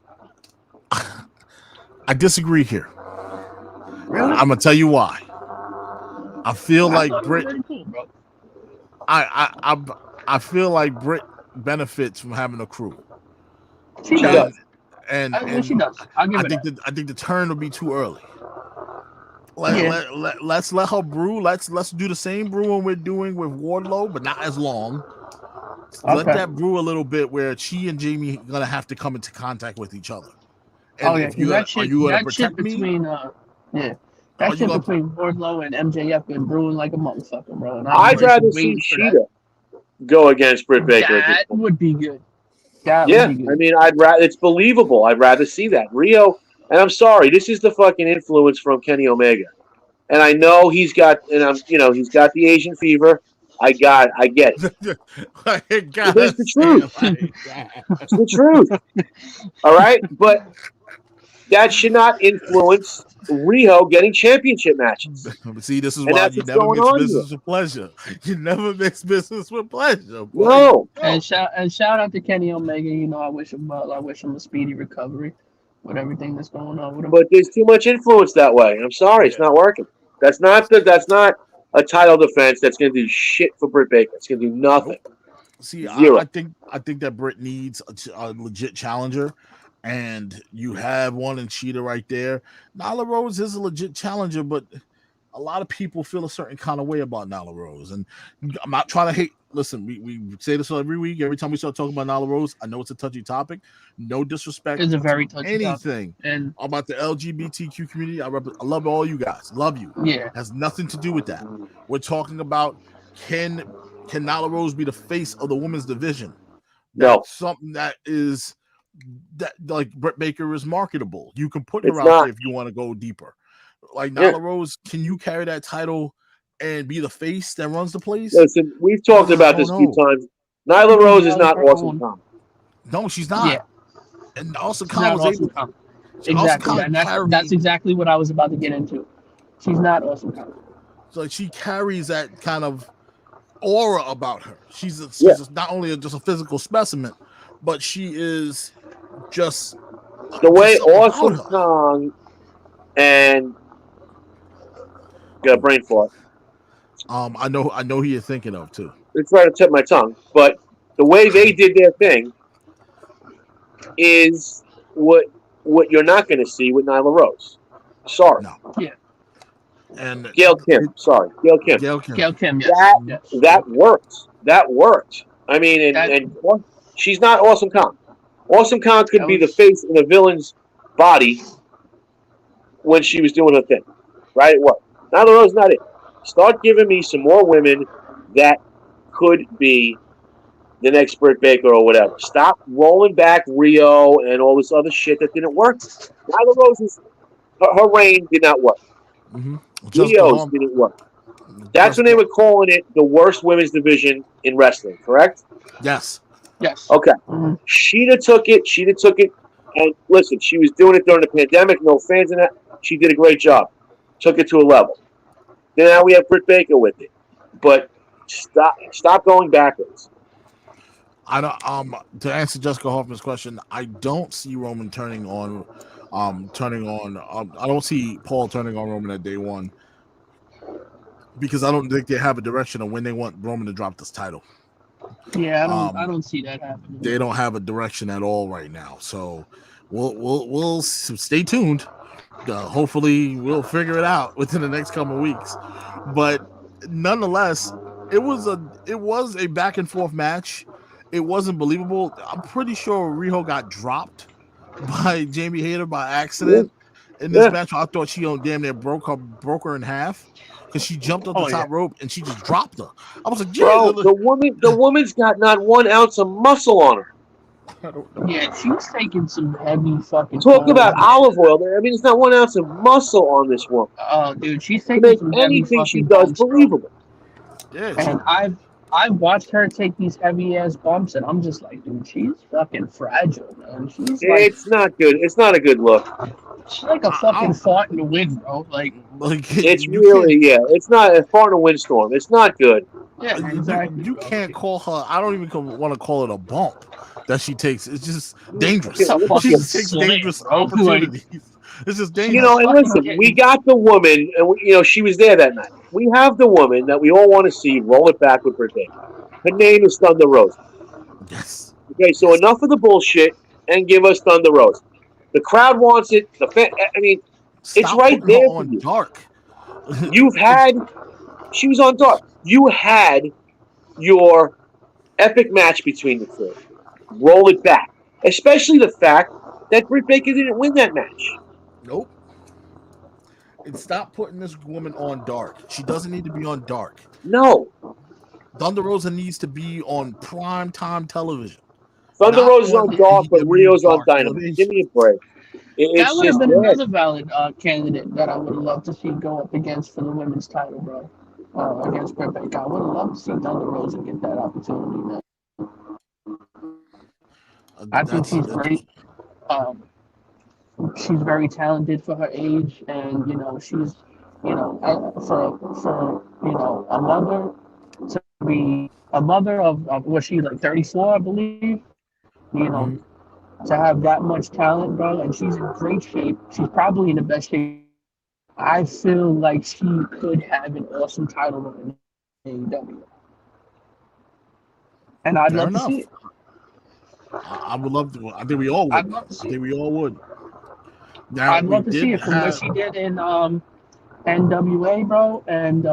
disagree here. Really? I'm gonna tell you why. I feel like Britt. Cool, bro. I feel like Britt benefits from having a crew. She does. And she does. I think the turn will be too early. Let's let her brew. Let's do the same brewing we're doing with Wardlow, but not as long. Okay. Let that brew a little bit where she and Jamie are gonna have to come into contact with each other. And if you are you gonna protect me? Between that shit between Wardlow and MJF been brewing like a motherfucker, bro. And I'd rather see Sheeta go against Britt Baker. That would be good. I mean, it's believable. I'd rather see that. Rio, and I'm sorry, this is the fucking influence from Kenny Omega. And I know he's got the Asian fever. I get it. It's the truth. It's the truth. All right? But that should not influence Rio getting championship matches. See, this is why you never mix business with pleasure. You never mix business with pleasure. Boy. No. And shout out to Kenny Omega. You know, I wish him a speedy recovery with everything that's going on with him. But there's too much influence that way. I'm sorry, it's not working. That's not a title defense that's going to do shit for Britt Baker. It's going to do nothing. See, I think that Britt needs a legit challenger. And you have one in Cheetah right there. Nyla Rose is a legit challenger, but a lot of people feel a certain kind of way about Nyla Rose. And I'm not trying to hate. Listen, we say this every week. Every time we start talking about Nyla Rose, I know it's a touchy topic. No disrespect. It's a very touchy anything topic. And about the LGBTQ community. I love all you guys. Love you. Yeah. Has nothing to do with that. We're talking about can Nyla Rose be the face of the women's division? That's something that is that like Britt Baker is marketable. You can put her out there if you want to go deeper. Like Nyla Rose, can you carry that title and be the face that runs the place? Listen, we've talked about this a few times. Nyla Rose is not Awesome Kong. No, she's not. Yeah. And Awesome Kong was Exactly. And that's exactly what I was about to get into. She's not Awesome Kong. So she carries that kind of aura about her. She's not only just a physical specimen, but she is just the way Awesome Kong and got a brain fart. I know who you're thinking of too. It's right to tip my tongue, but the way they did their thing is what you're not going to see with Nyla Rose. Sorry. No. Yeah. And Gail Kim. Gail Kim. Yes. That worked. That worked. I mean, and she's not Awesome Kong. Awesome Kong could be the face in a villain's body when she was doing her thing. Right? It worked. Nyla Rose, not it. Start giving me some more women that could be the next Britt Baker or whatever. Stop rolling back Rio and all this other shit that didn't work. Nyla Rose's her reign did not work. Mm-hmm. Rio's didn't work. That's when they were calling it the worst women's division in wrestling, correct? Yes. Okay. Mm-hmm. She'd have took it. And listen, she was doing it during the pandemic, no fans in that. She did a great job. Took it to a level. Then now we have Britt Baker with it. But stop going backwards. I don't. To answer Jessica Hoffman's question, I don't see Roman turning on. I don't see Paul turning on Roman at day one because I don't think they have a direction on when they want Roman to drop this title. Yeah, I don't see that happening. They don't have a direction at all right now. So we'll stay tuned. Hopefully, we'll figure it out within the next couple of weeks. But nonetheless, it was a back and forth match. It wasn't believable. I'm pretty sure Riho got dropped by Jamie Hayter by accident in this match. I thought she damn near broke her in half because she jumped up the top rope and she just dropped her. I was like, bro, the woman's got not 1 ounce of muscle on her. Yeah, she's taking some heavy fucking. Talk about olive oil. I mean, it's not 1 ounce of muscle on this woman. Oh, dude, she's taking some heavy anything she does believable. Yeah, and I've watched her take these heavy ass bumps, and I'm just like, dude, she's fucking fragile, man. It's not good. It's not a good look. She's like a fucking fart in the wind, bro. Like it's really, it's not a fart in a windstorm. It's not good. Yeah, exactly. You can't call her. I don't even want to call it a bump that she takes. It's just dangerous. She just takes dangerous opportunities. It's just dangerous. And listen, we got the woman, and she was there that night. We have the woman that we all want to see roll it back with her name. Her name is Thunder Rose. Yes. Okay, so enough of the bullshit and give us Thunder Rose. The crowd wants it. It's right there for you. Dark. She was on Dark. You had your epic match between the two. Roll it back. Especially the fact that Britt Baker didn't win that match. Nope. And stop putting this woman on Dark. She doesn't need to be on Dark. No. Thunder Rosa needs to be on prime time television. Thunder Rosa is on Dark, but Rio's on Dynamite. Give me a break. That would have been another valid candidate that I would have loved to see go up against for the women's title, bro. Against Britt Baker. I would have loved to see Thunder Rosa get that opportunity, man. I think she's great. She's very talented for her age, and she's for a mother to be a mother of was she like 34, I believe. To have that much talent, bro, and she's in great shape. She's probably in the best shape. I feel like she could have an awesome title run in AEW, and I'd love to see it. I would love to. I think we all would. I'd love to see we all would. Now, I'd love to see it from what she did in NWA, bro, and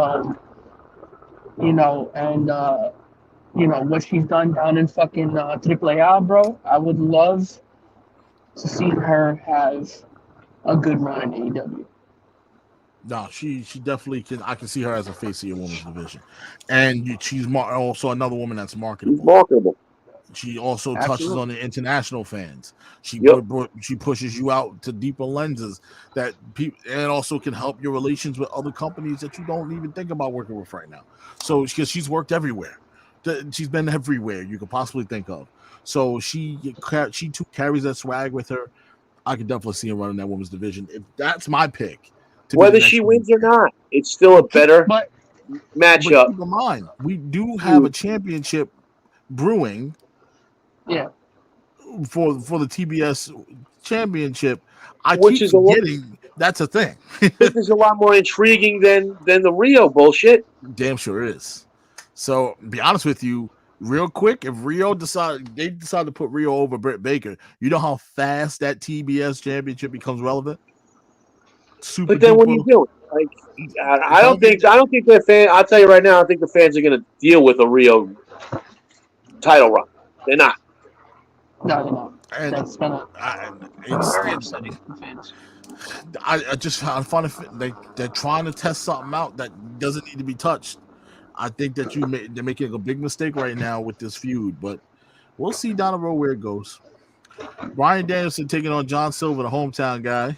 what she's done down in fucking AAA, bro. I would love to see her have a good run in AEW. No, she definitely can. I can see her as a face of your women's division, and she's also another woman that's marketable. She also touches on the international fans. She pushes you out to deeper lenses that and also can help your relations with other companies that you don't even think about working with right now. So because she's worked everywhere, she's been everywhere you could possibly think of. So she too carries that swag with her. I could definitely see him running that women's division. If that's my pick, to be the Whether next she women's wins or champion. not, it's still a better But But matchup. keep in mind, we do have a championship brewing yeah, for the TBS championship. I Which keep is a lot, forgetting that's a thing. which is a lot more intriguing than the Rio bullshit. Damn sure is. So, be honest with you, real quick, if they decide to put Rio over Britt Baker, you know how fast that TBS championship becomes relevant? Super But then what are you duper. doing? Like, I It's don't gonna be think their fan. I'll tell you right now, I don't think the fans are going to deal with a Rio title run. They're not. no. and That's gonna be it's very upsetting for fans. I just find they're trying to test something out that doesn't need to be touched. I think that they're making a big mistake right now with this feud, but we'll see down the road where it goes. Bryan Danielson taking on John Silver, the hometown guy.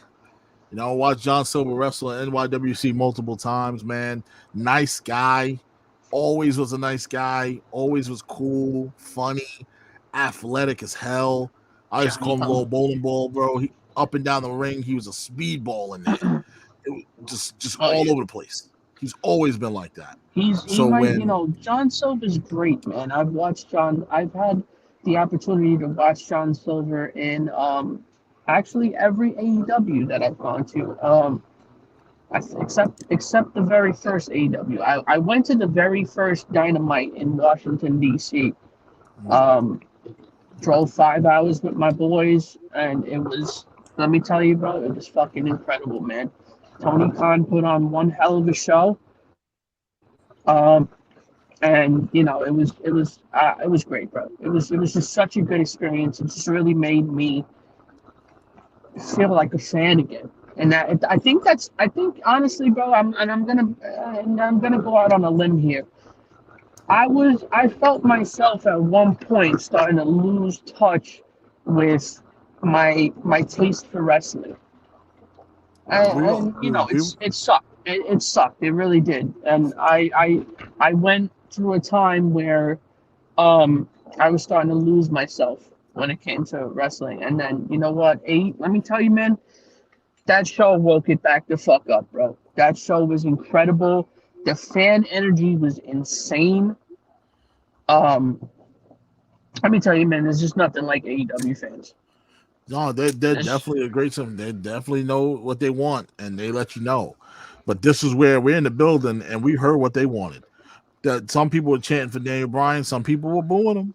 You know, I watched John Silver wrestle in NYWC multiple times, man. Nice guy. Always was a nice guy. Always was cool, funny, athletic as hell. I used to call him a little bowling ball, bro. He up and down the ring. He was a speedball in there. It was just all over the place. He's always been like that. He So might, when John Silver's great, man. I've had the opportunity to watch John Silver in actually every AEW that I've gone to. Except the very first AEW. I went to the very first Dynamite in Washington D.C. Drove 5 hours with my boys, and it was, let me tell you, bro, it was fucking incredible, man. Tony Khan put on one hell of a show. And it was great, bro. It was just such a good experience. It just really made me feel like a fan again. And I think honestly, bro, I'm gonna go out on a limb here. I felt myself at one point starting to lose touch with my taste for wrestling, and it sucked. It sucked. It really did. And I went through a time where I was starting to lose myself when it came to wrestling. And then you know what? Let me tell you, man, that show woke it back the fuck up, bro. That show was incredible. The fan energy was insane. Let me tell you, man, there's just nothing like AEW fans. No, they're definitely a great team. They definitely know what they want, and they let you know. But this is where we're in the building, and we heard what they wanted. That some people were chanting for Daniel Bryan, some people were booing him.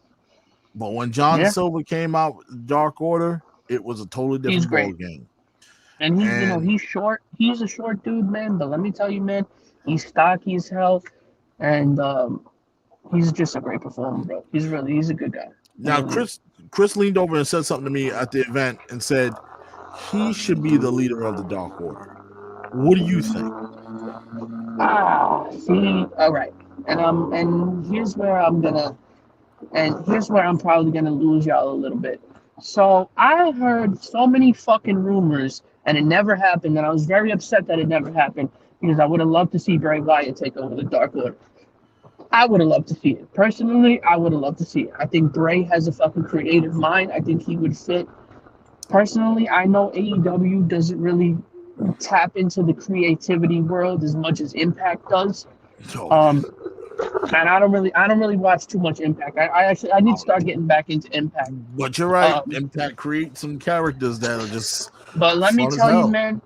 But when John Silver came out with Dark Order, it was a totally different ball game. And he's short. He's a short dude, man. But let me tell you, man, he's stocky as hell, and he's just a great performer, bro. He's a good guy. Now, Chris leaned over and said something to me at the event and said he should be the leader of the Dark Order. What do you think? See, all right, and here's where I'm probably gonna lose y'all a little bit. So I heard so many fucking rumors, and it never happened, and I was very upset that it never happened because I would have loved to see Bray Wyatt take over the Dark Order. I would have loved to see it. Personally, I would have loved to see it. I think Bray has a fucking creative mind. I think he would fit. Personally, I know AEW doesn't really tap into the creativity world as much as Impact does. And I don't really watch too much Impact. I need to start getting back into Impact. But you're right. Impact creates some characters that are just. But let me tell you, man,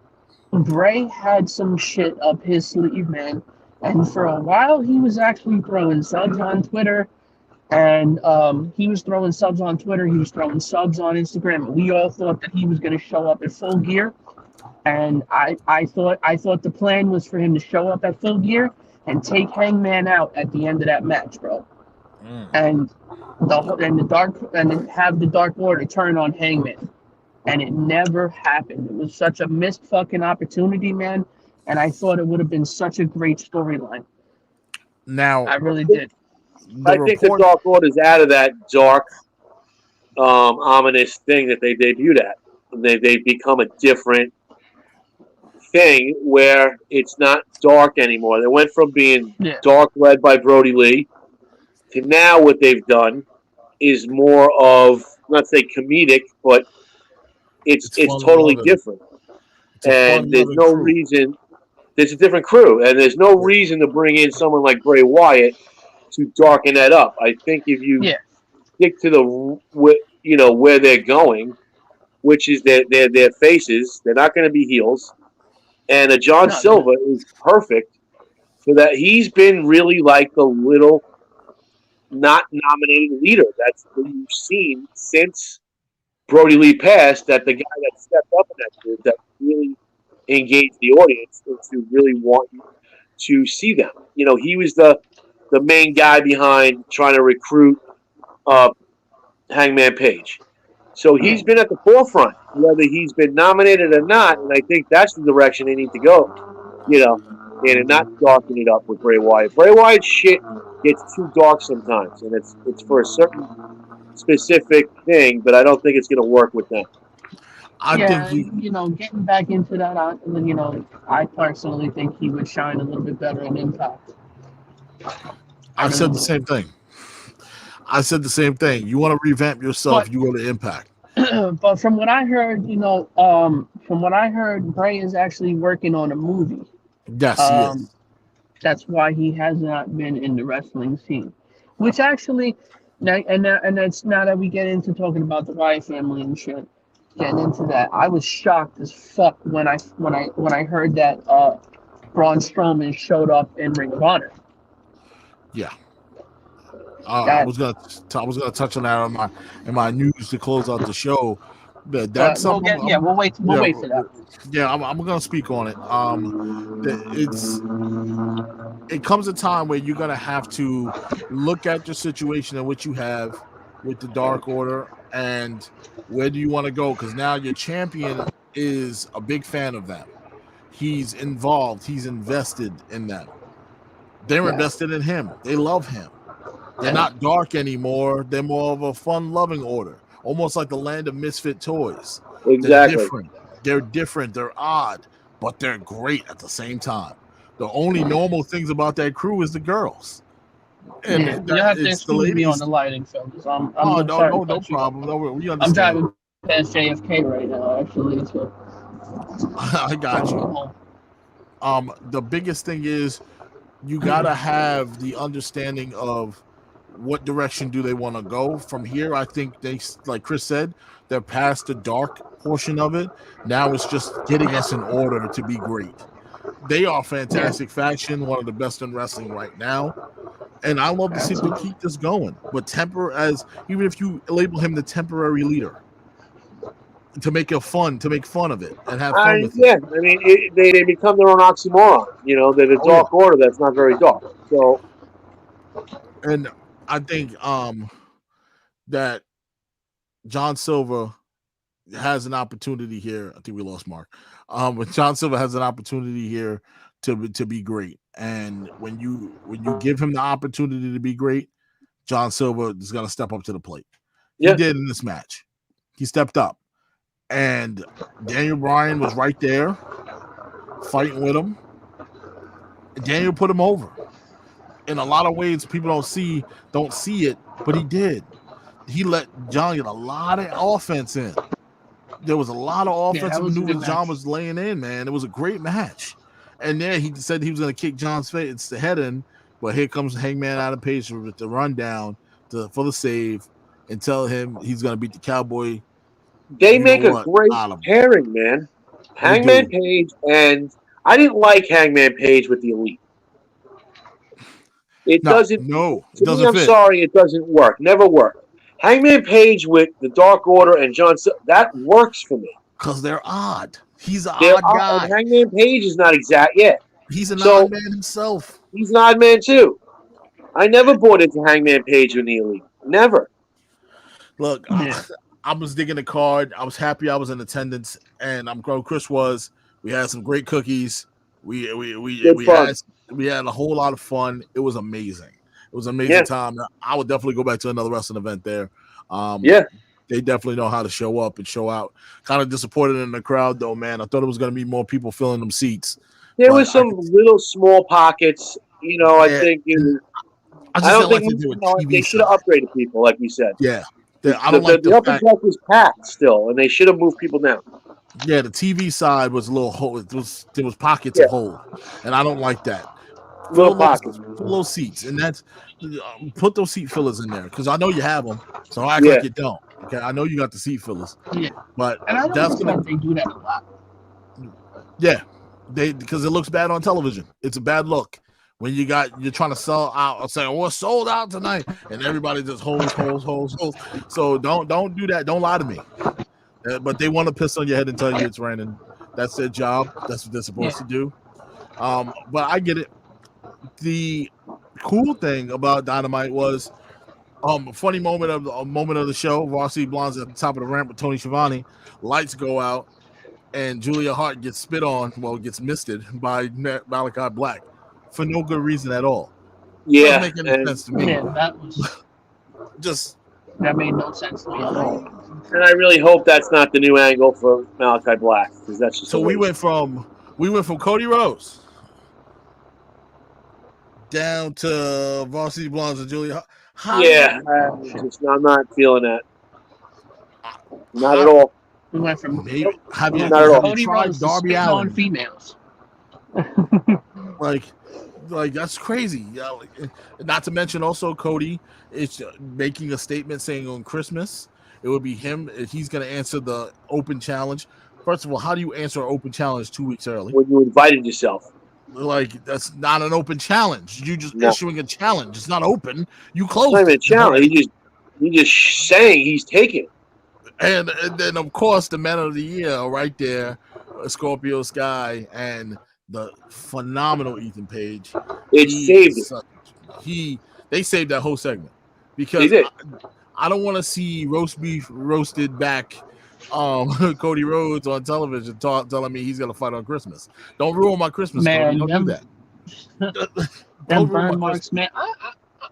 Bray had some shit up his sleeve, man. And for a while, he was actually throwing subs on Twitter. And he was throwing subs on Twitter. He was throwing subs on Instagram. And we all thought that he was going to show up at Full Gear. And I thought the plan was for him to show up at Full Gear and take Hangman out at the end of that match, bro. And have the Dark Order turn on Hangman. And it never happened. It was such a missed fucking opportunity, man. And I thought it would have been such a great storyline. Now, I really did. I think the Dark Order is out of that dark, ominous thing that they debuted at. They've become a different thing where it's not dark anymore. They went from being dark led by Brody Lee to now what they've done is more of, not say comedic, but it's fun totally loving. different. It's a And fun there's loving no crew. reason. There's a different crew, and there's no reason to bring in someone like Bray Wyatt to darken that up. I think if you Yeah. stick to where they're going, which is their faces, they're not going to be heels. And John No, they're not. Silva is perfect for that. He's been really like the little not nominated leader that's that you've seen since Brody Lee passed. That the guy that stepped up in that group that really engaged the audience into really wanting to see them. He was the main guy behind trying to recruit uh, Hangman Page. So he's been at the forefront, whether he's been nominated or not, and I think that's the direction they need to go. And not darken it up with Bray Wyatt. Bray Wyatt's shit gets too dark sometimes, and it's for a certain specific thing, but I don't think it's going to work with them. I think Yeah, he. getting back into that, I personally think he would shine a little bit better in Impact. I I've don't said the know. same thing. I said the same thing. You want to revamp yourself, But you go to Impact. but from what I heard, from what I heard, Bray is actually working on a movie. Yes, he Um, is. that's why he has not been in the wrestling scene. Which actually, and that's now that we get into talking about the Wyatt family and shit, getting into that, I was shocked as fuck when I heard that Braun Strowman showed up in Ring of Honor. Yeah. I That, was gonna touch on that on my news to close out the show. That's but something. we'll wait for that. Yeah. I'm gonna speak on it. It's it comes a time where you're gonna have to look at your situation and what you have with the Dark Order and where do you want to go? Because now your champion is a big fan of them. He's involved. He's invested in them. They're Yeah. invested in him. They love him. They're not dark anymore. They're more of a fun-loving order, almost like the land of misfit toys. They're Exactly. different. They're different. They're odd, but they're great at the same time. The only normal things about that crew is the girls, and Yeah, you have to it's the excuse me on ladies. the lighting, fellas. Oh I'm no, sorry to no cut you off. problem. No, we I'm understand. driving past JFK right now, actually. So I got you. The biggest thing is you gotta have the understanding of what direction do they want to go from here. I think they, like Chris said, they're past the dark portion of it. Now it's just getting us in order to be great. They are Yeah, fantastic faction, one of the best in wrestling right now, and I love to see them absolutely. keep this going. But temper as even if you label him the temporary leader to make it fun, to make fun of it and have fun with it. Yeah, I mean, they become their own oxymoron. They're the Oh yeah, dark order that's not very dark. So and I think that John Silver has an opportunity here. I think we lost Mark. But John Silver has an opportunity here to be great. And when you give him the opportunity to be great, John Silver is going to step up to the plate. He yeah, did in this match. He stepped up, and Daniel Bryan was right there fighting with him. Daniel put him over. In a lot of ways, people don't see it, but he did. He let John get a lot of offense in. There was a lot of Yeah, that offensive was a good maneuvers John match. was laying in, man. It was a great match. And there he said he was going to kick John's face, the head in, but here comes Hangman Adam Page with the rundown for the save and tell him he's going to beat the Cowboy. they You know make a what? great Out of him. pairing, man. They Hangman do. Page and I didn't like Hangman Page with the Elite. It No, doesn't. it To me, doesn't I'm fit sorry, it doesn't work. Never worked. Hangman Page with the Dark Order and that works for me. because they're odd. He's an They're odd and guy. Hangman Page is not exact yet. He's an odd So man himself. he's an odd man too. I never bought into Hangman Page with the Elite. Never. Look, Yeah, I was digging the card. I was happy I was in attendance, and I'm glad Chris was. We had some great cookies. Good fun. We had a whole lot of fun. It was amazing. It was an amazing Yeah. time. I would definitely go back to another wrestling event there. Yeah. They definitely know how to show up and show out. Kind of disappointed in the crowd though, man. I thought it was going to be more people filling them seats. There But was some little small pockets. I yeah, think I I just don't didn't like think to do a they TV should have side. upgraded people, like we said. Yeah, I don't like the the upper fact. deck was packed still, and they should have moved people down. Yeah, the TV side was a little hole. There was pockets Yeah. of hole, and I don't like that. Little pockets. Fill those seats, and that's put those seat fillers in there because I know you have them. So act Yeah. like you don't. Okay, I know you got the seat fillers, Yeah. but And I that's noticed gonna. that they do that a lot. Yeah, because it looks bad on television. It's a bad look when you're trying to sell out or say, "Oh, we're sold out tonight," and everybody just holds. So don't do that. Don't lie to me. But they want to piss on your head and tell you it's raining. That's their job. That's what they're supposed to do. But I get it. The cool thing about Dynamite was a funny moment of the show. Varsity Blondes at the top of the ramp with Tony Schiavone. Lights go out, and Julia Hart gets spit on. Well, gets misted by Malachi Black for no good reason at all. Yeah. Doesn't make any sense to me. Yeah, that made no sense to me at all. And I really hope that's not the new angle for Malachi Black, because that's just. So we went from Cody Rhodes down to Varsity Blondes and Julia. I'm not feeling that. Not at all. We went from have you Cody tried Rhodes to Darby spitting Allin? on females. like that's crazy. Not to mention also Cody is making a statement saying on Christmas it would be him. He's going to answer the open challenge. First of all, how do you answer an open challenge 2 weeks early? When you invited yourself. Like, that's not an open challenge. You just issuing a challenge. It's not open. You closed it. It's not even a challenge. He just saying he's taking. And then, of course, the Man of the Year right there, Scorpio Sky, and the phenomenal Ethan Page. They saved that whole segment because I don't want to see roast beef roasted back Cody Rhodes on television telling me he's going to fight on Christmas. Don't ruin my Christmas, man, Cody. Don't do that. Them burn marks, man.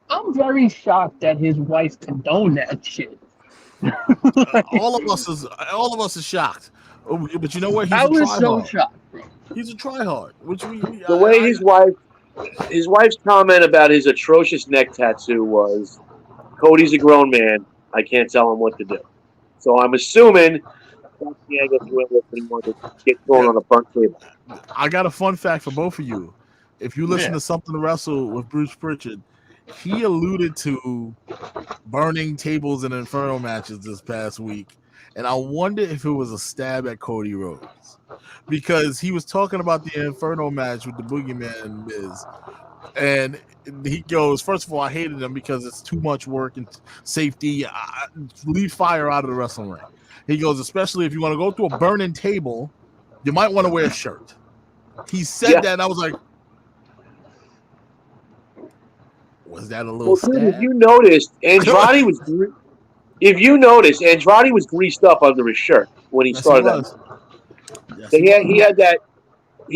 I'm very shocked that his wife condoned that shit. Uh, all of us is shocked. But you know what? I was so shocked, bro. He's a tryhard. The way his wife's comment about his atrocious neck tattoo was, Cody's a grown man. I can't tell him what to do. So I'm assuming that's the angle he went with when he wanted to get thrown on a front table. I got a fun fact for both of you. If you listen to Something to Wrestle with Bruce Pritchard, he alluded to burning tables in Inferno matches this past week. And I wonder if it was a stab at Cody Rhodes. Because he was talking about the Inferno match with the Boogeyman and Miz. And he goes, first of all, I hated him because it's too much work and safety. Leave fire out of the wrestling ring. He goes, especially if you want to go through a burning table, you might want to wear a shirt. He said that, and I was like, was that a little stab? If you noticed, Andrade was greased up under his shirt when he started that. Yes, so he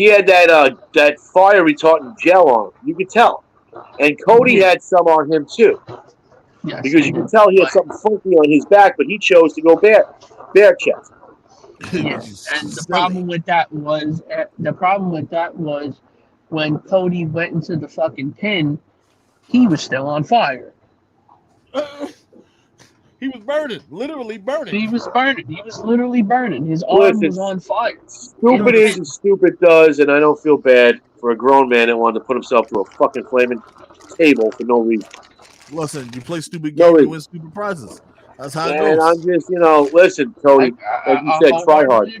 had that fire retardant gel on him. You could tell. And Cody had some on him too. Yes, because you could tell he had something funky on his back, but he chose to go bare chest. Yes. And the problem with that was when Cody went into the fucking pin, he was still on fire. He was burning, literally burning. He was burning. He was literally burning. His arm was on fire. Stupid is and stupid does, and I don't feel bad for a grown man that wanted to put himself through a fucking flaming table for no reason. Listen, you play stupid games, you win stupid prizes. That's how it goes. And I'm just, listen, Cody, like you said, try hard.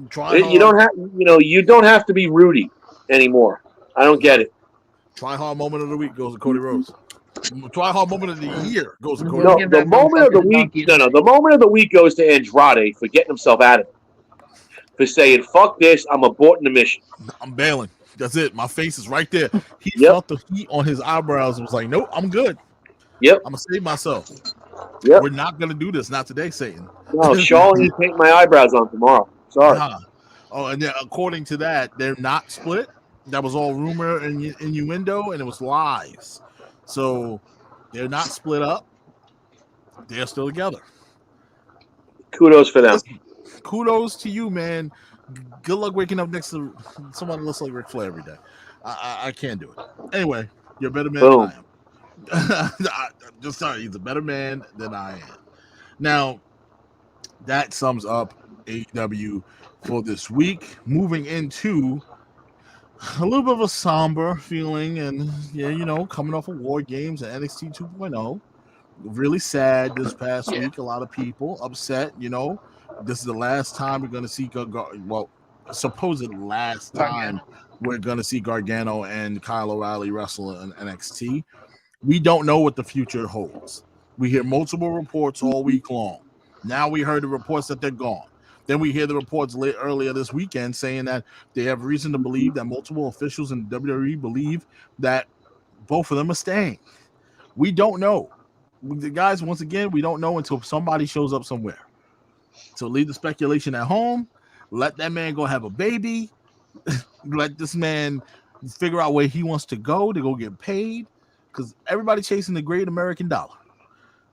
Try hard. You don't have to be Rudy anymore. I don't get it. Try hard moment of the week goes to Cody Rhodes. Try hard moment of the year goes to Cody. No, the moment of the week. The moment of the week goes to Andrade for getting himself out of it. For saying, "Fuck this, I'm aborting the mission. I'm bailing." That's it. My face is right there. He felt the heat on his eyebrows and was like, "Nope, I'm good. Yep, I'm gonna save myself. Yep, we're not gonna do this. Not today, Satan." No, Charlotte ain't paint my eyebrows on tomorrow. Sorry. Oh, and then according to that, they're not split. That was all rumor and innuendo, and it was lies. So they're not split up. They're still together. Kudos for them. Kudos to you, man. Good luck waking up next to someone that looks like Ric Flair every day. I can't do it. Anyway, you're a better man than I am. Just sorry, he's a better man than I am. Now, that sums up AEW for this week. Moving into a little bit of a somber feeling, and yeah, coming off of War Games and NXT 2.0. Really sad this past Yeah. week. A lot of people upset. This is the last time we're going to see well, supposed last time we're going to see Gargano and Kyle O'Reilly wrestle in NXT. We don't know what the future holds. We hear multiple reports all week long. Now we heard the reports that they're gone. Then we hear the reports earlier this weekend saying that they have reason to believe that multiple officials in WWE believe that both of them are staying. We don't know. The guys, once again, we don't know until somebody shows up somewhere. So leave the speculation at home. Let that man go have a baby. Let this man figure out where he wants to go get paid. Because everybody chasing the great American dollar.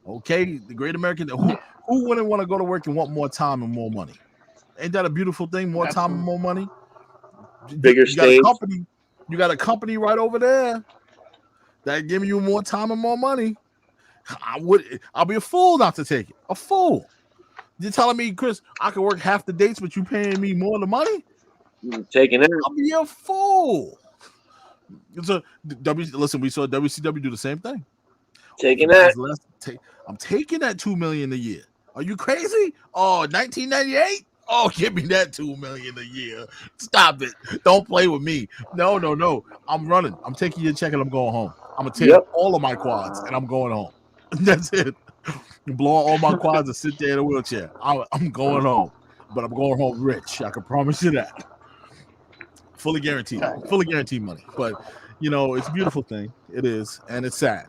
Okay, the great American. Who wouldn't want to go to work and want more time and more money? Ain't that a beautiful thing? More time and more money. Bigger stage. You got a company right over there that giving you more time and more money. I'll be a fool not to take it. A fool. You're telling me, Chris, I can work half the dates, but you paying me more of the money? Taking it. I'll be a fool. So listen, we saw WCW do the same thing. Taking that. I'm taking that $2 million a year. Are you crazy? Oh, 1998? Oh, give me that $2 million a year. Stop it. Don't play with me. No. I'm running. I'm taking your check and I'm going home. I'm gonna take all of my quads and I'm going home. That's it. Blow all my quads and sit there in a wheelchair. I'm going home, but I'm going home rich. I can promise you that. Fully guaranteed money. But it's a beautiful thing. It is, and it's sad.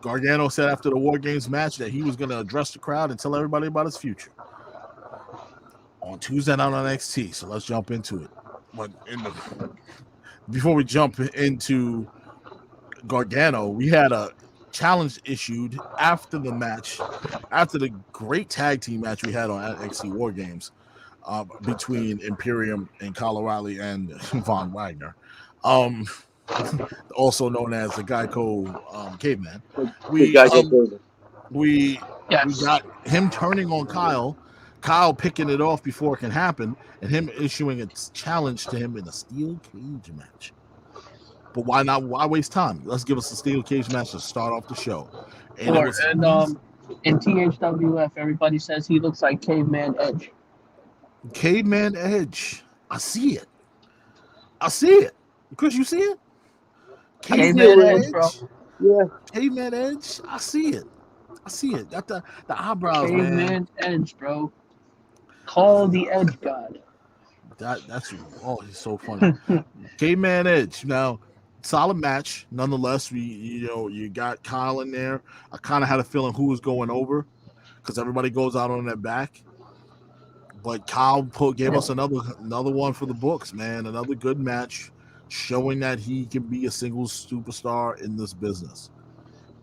Gargano said after the War Games match that he was going to address the crowd and tell everybody about his future on Tuesday night on NXT. So let's jump into it. But before we jump into Gargano, we had a challenge issued after the match, after the great tag team match we had on NXT War Games between Imperium and Kyle O'Reilly and Von Wagner, also known as the Geico Caveman. We got him turning on Kyle picking it off before it can happen, and him issuing a challenge to him in a steel cage match. But why not? Why waste time? Let's give us a steel cage match to start off the show. And in THWF, everybody says he looks like Caveman Edge. Caveman Edge. I see it. Chris, you see it? Caveman Edge, bro. Yeah. Caveman Edge. I see it. Got the eyebrows, Caveman man. Edge, bro. Call the Edge God. He's so funny. Caveman Edge. Now, solid match, nonetheless. You got Kyle in there. I kind of had a feeling who was going over because everybody goes out on their back. But Kyle gave us another one for the books, man. Another good match, showing that he can be a singles superstar in this business.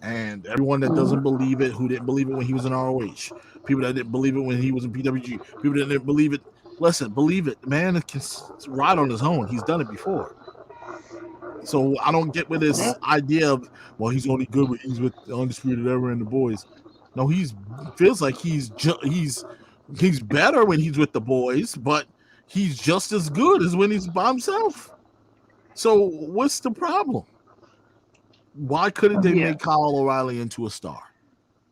And everyone that doesn't believe it, who didn't believe it when he was in ROH, people that didn't believe it when he was in PWG, people that didn't believe it, listen, believe it. The man can ride on his own. He's done it before. So I don't get with this idea of, well, he's only good when he's with the Undisputed Era and the boys. No, feels like he's better when he's with the boys, but he's just as good as when he's by himself. So what's the problem? Why couldn't they make Kyle O'Reilly into a star?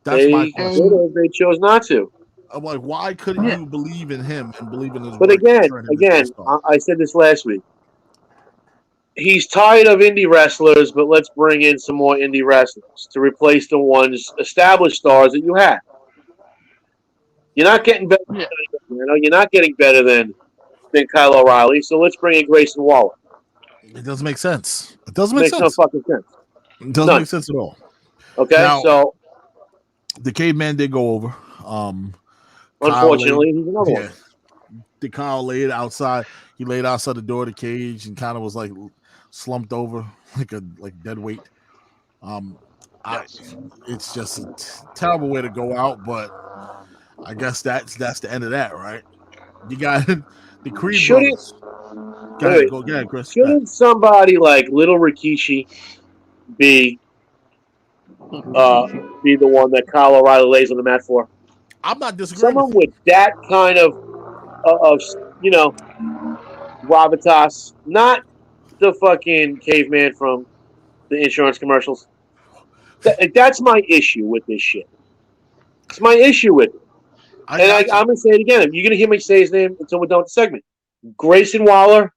That's my question. They chose not to. I'm like, why couldn't you believe in him and believe in his But work? again, I said this last week. He's tired of indie wrestlers, but let's bring in some more indie wrestlers to replace the established stars that you have. You're not getting better. You're not getting better than Kyle O'Reilly. So let's bring in Grayson Waller. It doesn't make sense. It doesn't make sense. Makes no fucking sense. It doesn't make sense at all. Okay, now, so the Caveman did go over. Unfortunately, he's another one. The Kyle laid outside. He laid outside the door of the cage and kind of was like slumped over like dead weight. It's just a terrible way to go out, but I guess that's the end of that, right? You got the Creed brothers. Go ahead, Chris. Shouldn't somebody like Little Rikishi be be the one that Kyle O'Reilly lays on the mat for. I'm not disagreeing Someone with you. with that kind of gravitas, not the fucking caveman from the insurance commercials. That's my issue with this shit. It's my issue with it. I And got you. I'm going to say it again. You're going to hear me say his name until we're done with the segment. Grayson Waller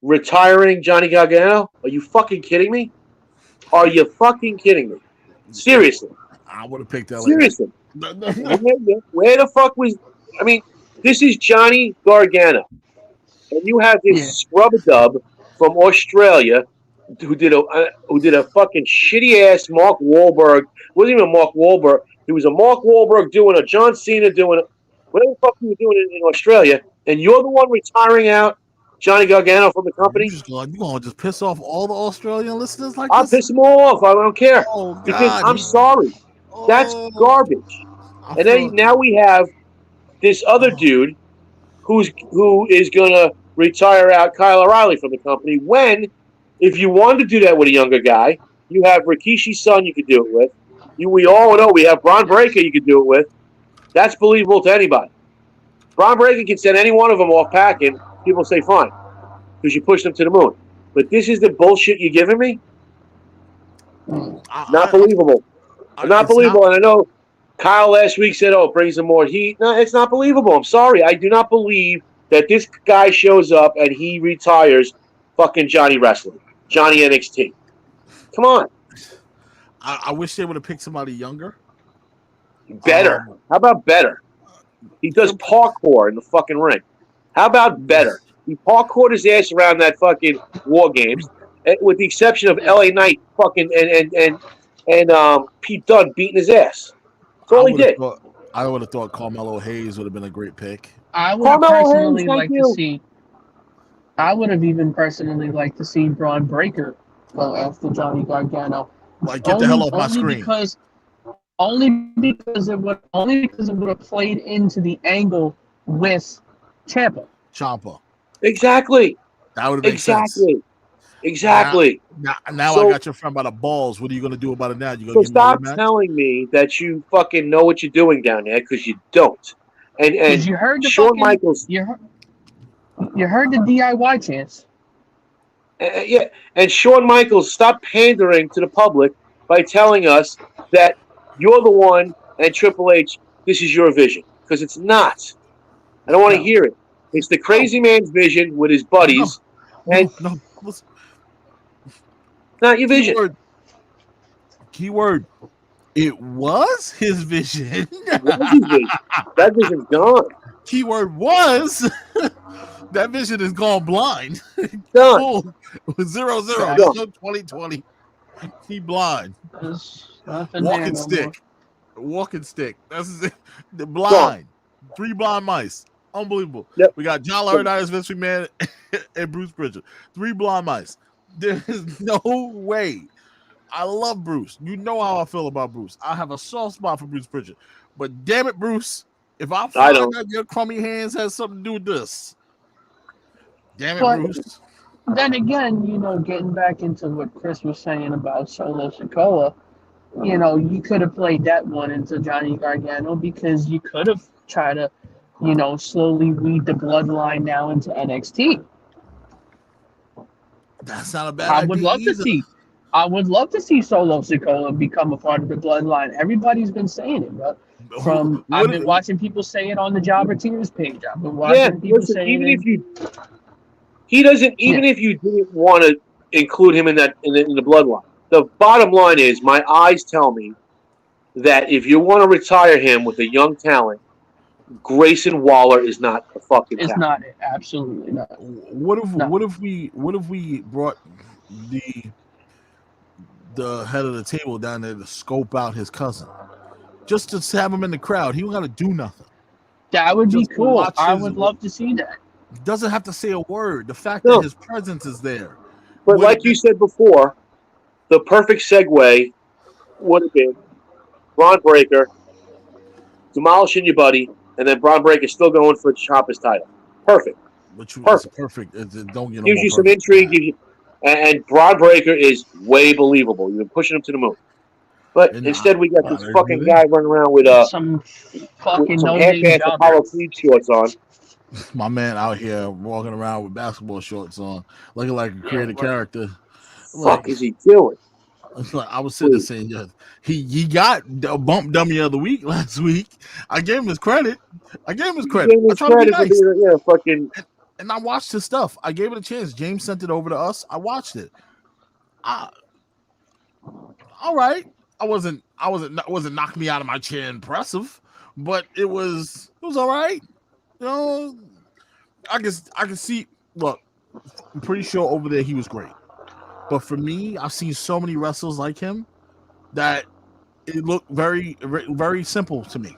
retiring Johnny Gargano? Are you fucking kidding me? Are you fucking kidding me? Seriously. I would have picked LA. Seriously. Where the fuck was... I mean, this is Johnny Gargano. And you have this scrub-a-dub from Australia who did a fucking shitty-ass Mark Wahlberg. Wasn't even Mark Wahlberg. He was a Mark Wahlberg doing a John Cena doing whatever the fuck he was doing in Australia. And you're the one retiring out Johnny Gargano from the company? You gonna just piss off all the Australian listeners like I'll this? piss them all off. I don't care. Oh, Because God. I'm sorry. That's garbage. I And then now we have this other dude who is going to retire out Kyle O'Reilly from the company when, if you wanted to do that with a younger guy, you have Rikishi's son you could do it with. We all know we have Braun Breaker you could do it with. That's believable to anybody. Braun Breaker can send any one of them off packing. People say fine because you push them to the moon. But this is the bullshit you're giving me? Not believable. Not believable. And I know Kyle last week said, oh, it brings him more heat. No, it's not believable. I'm sorry. I do not believe that this guy shows up and he retires fucking Johnny Wrestling. Johnny NXT. Come on. I wish they would have picked somebody younger. Better. How about better? He does parkour in the fucking ring. How about better? He parkoured his ass around that fucking War Games, with the exception of LA Knight fucking and Pete Dunne beating his ass. That's all he did. I would have thought Carmelo Hayes would have been a great pick. I would have personally liked to see. I would have even personally liked to see Braun Breaker after Johnny Gargano. Like, get the hell off my screen. Only because it would have played into the angle with Ciampa. Exactly. That would have made sense. Exactly. Now so, I got your friend by the balls. What are you going to do about it now? You so stop telling me that you fucking know what you're doing down there, because you don't. And you heard the Shawn Michaels. You heard the DIY chants. Yeah, and Shawn Michaels, stop pandering to the public by telling us that you're the one and Triple H, this is your vision, because it's not. I don't want to hear it. It's the crazy man's vision with his buddies, it's not your vision. Keyword. It was his vision. That vision's gone. Keyword was. That vision is gone blind. Done. 0-0. 2020. He blind. Walking stick. That's it. The blind. 3 blind mice. Unbelievable. Yep. We got John Laurinaitis, Vince McMahon, and Bruce Pritchard. 3 blind mice. There's no way. I love Bruce. You know how I feel about Bruce. I have a soft spot for Bruce Pritchard. But damn it, Bruce, if I find that your crummy hands has something to do with this, damn it, Bruce. Then again, getting back into what Chris was saying about Solo Sikoa, you could have played that one into Johnny Gargano, because you could have tried to, slowly weed the bloodline now into NXT. That's not a bad idea. I would love to see Solo Sikoa become a part of the bloodline. Everybody's been saying it, bro. I've been watching people say it on the Jobber Tears page. I've been watching people saying even it. If you didn't want to include him in the bloodline, the bottom line is, my eyes tell me that if you want to retire him with a young talent, Grayson Waller is not a fucking talent. It's not. Absolutely not. What if we brought the head of the table down there to scope out his cousin, just to have him in the crowd? He don't got to do nothing. That would be cool. I would love to see that. Doesn't have to say a word. The fact that his presence is there. But like you said before, the perfect segue would have been Braun Breaker demolishing your buddy, and then Braun Breaker still going for Ciampa's title. Perfect. Perfect. Don't get gives you some intrigue. And Braun Breaker is way believable. You've been pushing him to the moon. But And instead, we got I this agree fucking with guy running around with Some with fucking some no-name half-ass jobber. Apollo Creed shorts on. my man out here walking around with basketball shorts on, looking like a creative character. Fuck Like, is he doing? I was sitting there Please. saying, yeah, he got a bump dummy of the week last week. I gave him his credit. He gave I his try to be credit for nice. being fucking. And I watched his stuff. I gave it a chance. James sent it over to us. I watched it. I, all right. Wasn't knock me out of my chair impressive, but it was all right. You know, I can see. Look, I'm pretty sure over there he was great. But for me, I've seen so many wrestlers like him that it looked very, very simple to me.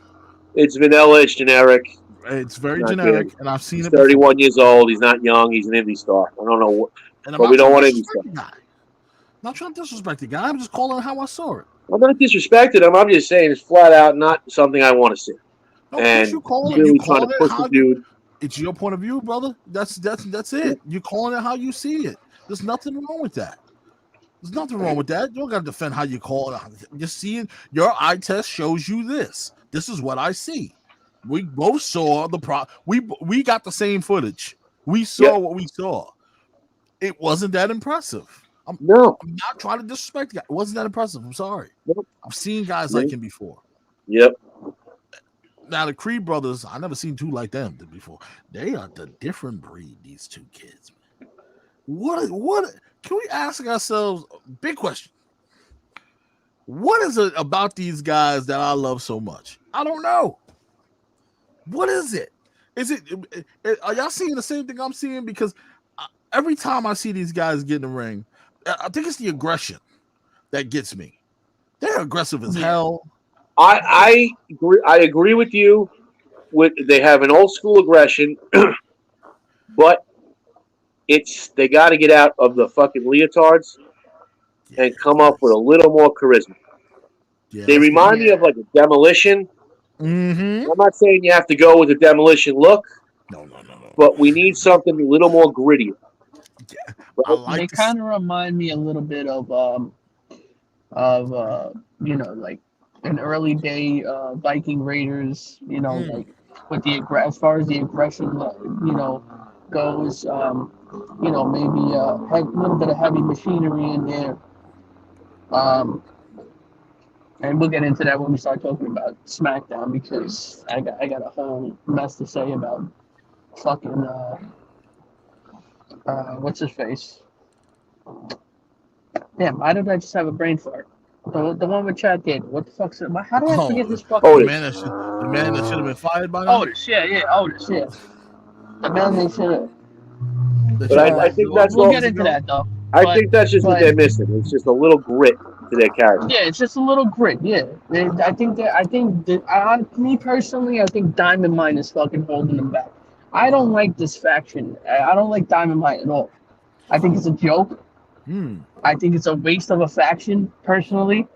It's vanilla. It's generic. It's very Not generic, good. and I've seen He's it before. 31 years old. He's not young. He's an indie star. I don't know what, And I'm but not we don't trying want to indie disrespect stars. the guy. I'm not trying to disrespect the guy. I'm just calling it how I saw it. I'm not disrespecting him. I'm just saying it's flat out not something I want to see. No, of course And you call it. You really trying calling to it push how the dude. it's your point of view, brother. That's it. You're calling it how you see it. There's nothing wrong with that. There's nothing wrong with that. You don't got to defend how you call it. You're seeing your eye test shows you this. This is what I see. We both saw the we got the same footage. We saw what we saw. It wasn't that impressive. I'm not trying to disrespect the guy. It wasn't that impressive. I'm sorry. Nope. I've seen guys like him before. Yep. Now the Creed brothers, I never seen two like them before. They are the different breed. These two kids, man. What? Can we ask ourselves? Big question. What is it about these guys that I love so much? I don't know. What is it? Is it? Are y'all seeing the same thing I'm seeing? Because every time I see these guys get in the ring, I think it's the aggression that gets me. They're aggressive as hell. I agree with you. They have an old school aggression, but they got to get out of the fucking leotards and come up with a little more charisma. Yeah, they remind me of like a Demolition. Mm-hmm. I'm not saying you have to go with a Demolition look. No. But we need something a little more gritty. Yeah, They kind of remind me a little bit of like an early day Viking Raiders. Like with as far as the aggression, goes. Maybe a little bit of heavy machinery in there. And we'll get into that when we start talking about SmackDown because I got a whole mess to say about fucking what's his face? Damn, why did I just have a brain fart? The one with Chad Gable. What the fuck's it? How do I forget his fucking the man that should have been fired by now? Otis, Otis, yeah. The man they should have. But I think that's we'll get into that though. I think that's just what they're missing. It's just a little grit to their character. Yeah, it's just a little grit. Yeah, me personally, I think Diamond Mine is fucking holding them back. I don't like this faction. I don't like Diamond Mine at all. I think it's a joke. I think it's a waste of a faction, personally.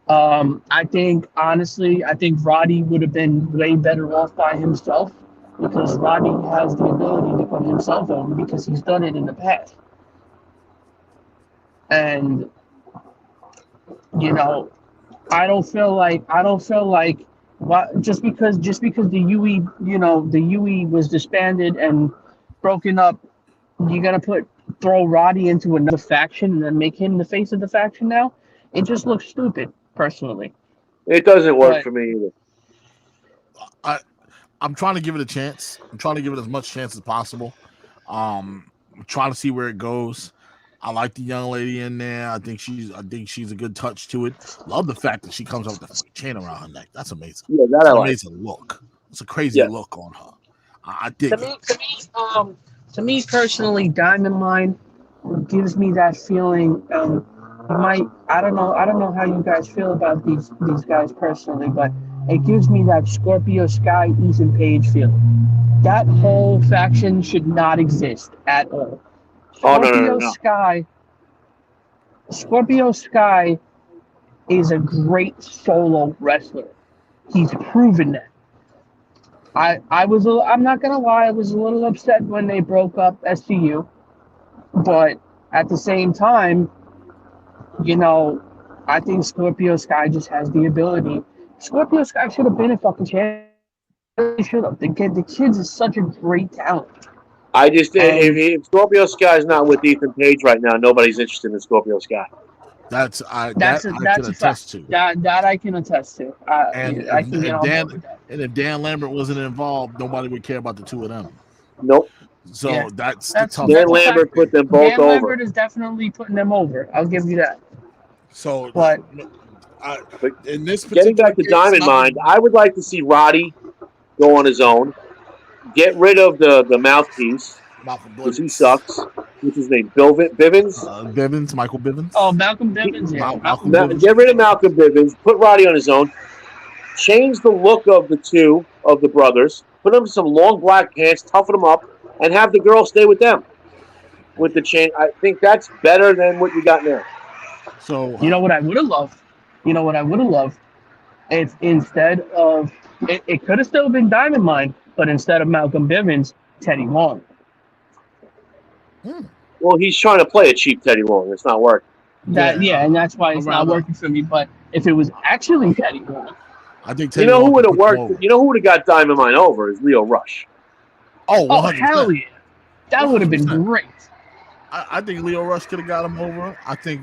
I think Roddy would have been way better off by himself because Roddy has the ability to put himself over because he's done it in the past. And I don't feel like just because the UE was disbanded and broken up, you're gonna throw Roddy into another faction and then make him the face of the faction now. It just looks stupid, personally. It doesn't work for me either. I'm trying to give it a chance. I'm trying to give it as much chance as possible. I'm trying to see where it goes. I like the young lady in there. I think she's a good touch to it. Love the fact that she comes up with the chain around her neck. That's amazing. Yeah, that's an amazing look. It's a crazy look on her. I dig it. To me personally, Diamond Mine gives me that feeling. I don't know how you guys feel about these guys personally, but it gives me that Scorpio Sky, Ethan Page feeling. That whole faction should not exist at all. Scorpio Sky is a great solo wrestler. He's proven that. I'm not gonna lie, I was a little upset when they broke up SCU, but at the same time, I think Scorpio Sky just has the ability. Scorpio Sky should have been a fucking champion. Really should have. The kids is such a great talent. I just And if Scorpio Sky's not with Ethan Page right now, nobody's interested in Scorpio Sky. That I can that's a attest fact. to. That I can attest to. And I can get on board with that. if Dan Lambert wasn't involved, nobody would care about the two of them. Nope. So Yeah. that's the tough Dan that's part. a fact. Lambert put them both Dan over. Lambert is definitely putting them over. I'll give you that. So, But But in this getting particular back to case, Diamond Mine, I would like to see Roddy go on his own, get rid of the mouthpiece, because he sucks. What's his name? Bivens? Bivens, Michael Bivens. oh, Malcolm Bivens, yeah. Malcolm Bivens. Get rid of Malcolm Bivens, put Roddy on his own, change the look of the two of the brothers, put them in some long black pants, toughen them up, and have the girl stay with them. With the chain, I think that's better than what you got now. So You know what I would have loved? You know what I would have loved? If instead of it could have still been Diamond Mine, but instead of Malcolm Bivens, Teddy Long. Well, he's trying to play a cheap Teddy Long. It's not working. And that's why it's not working for me. But if it was actually Teddy Long, I think Teddy You know who Long would have could put him worked? over. You know who would have got Diamond Mine over is Leo Rush. Oh, oh 100%. hell yeah, that would have been 100%. great. I think Leo Rush could have got him over. I think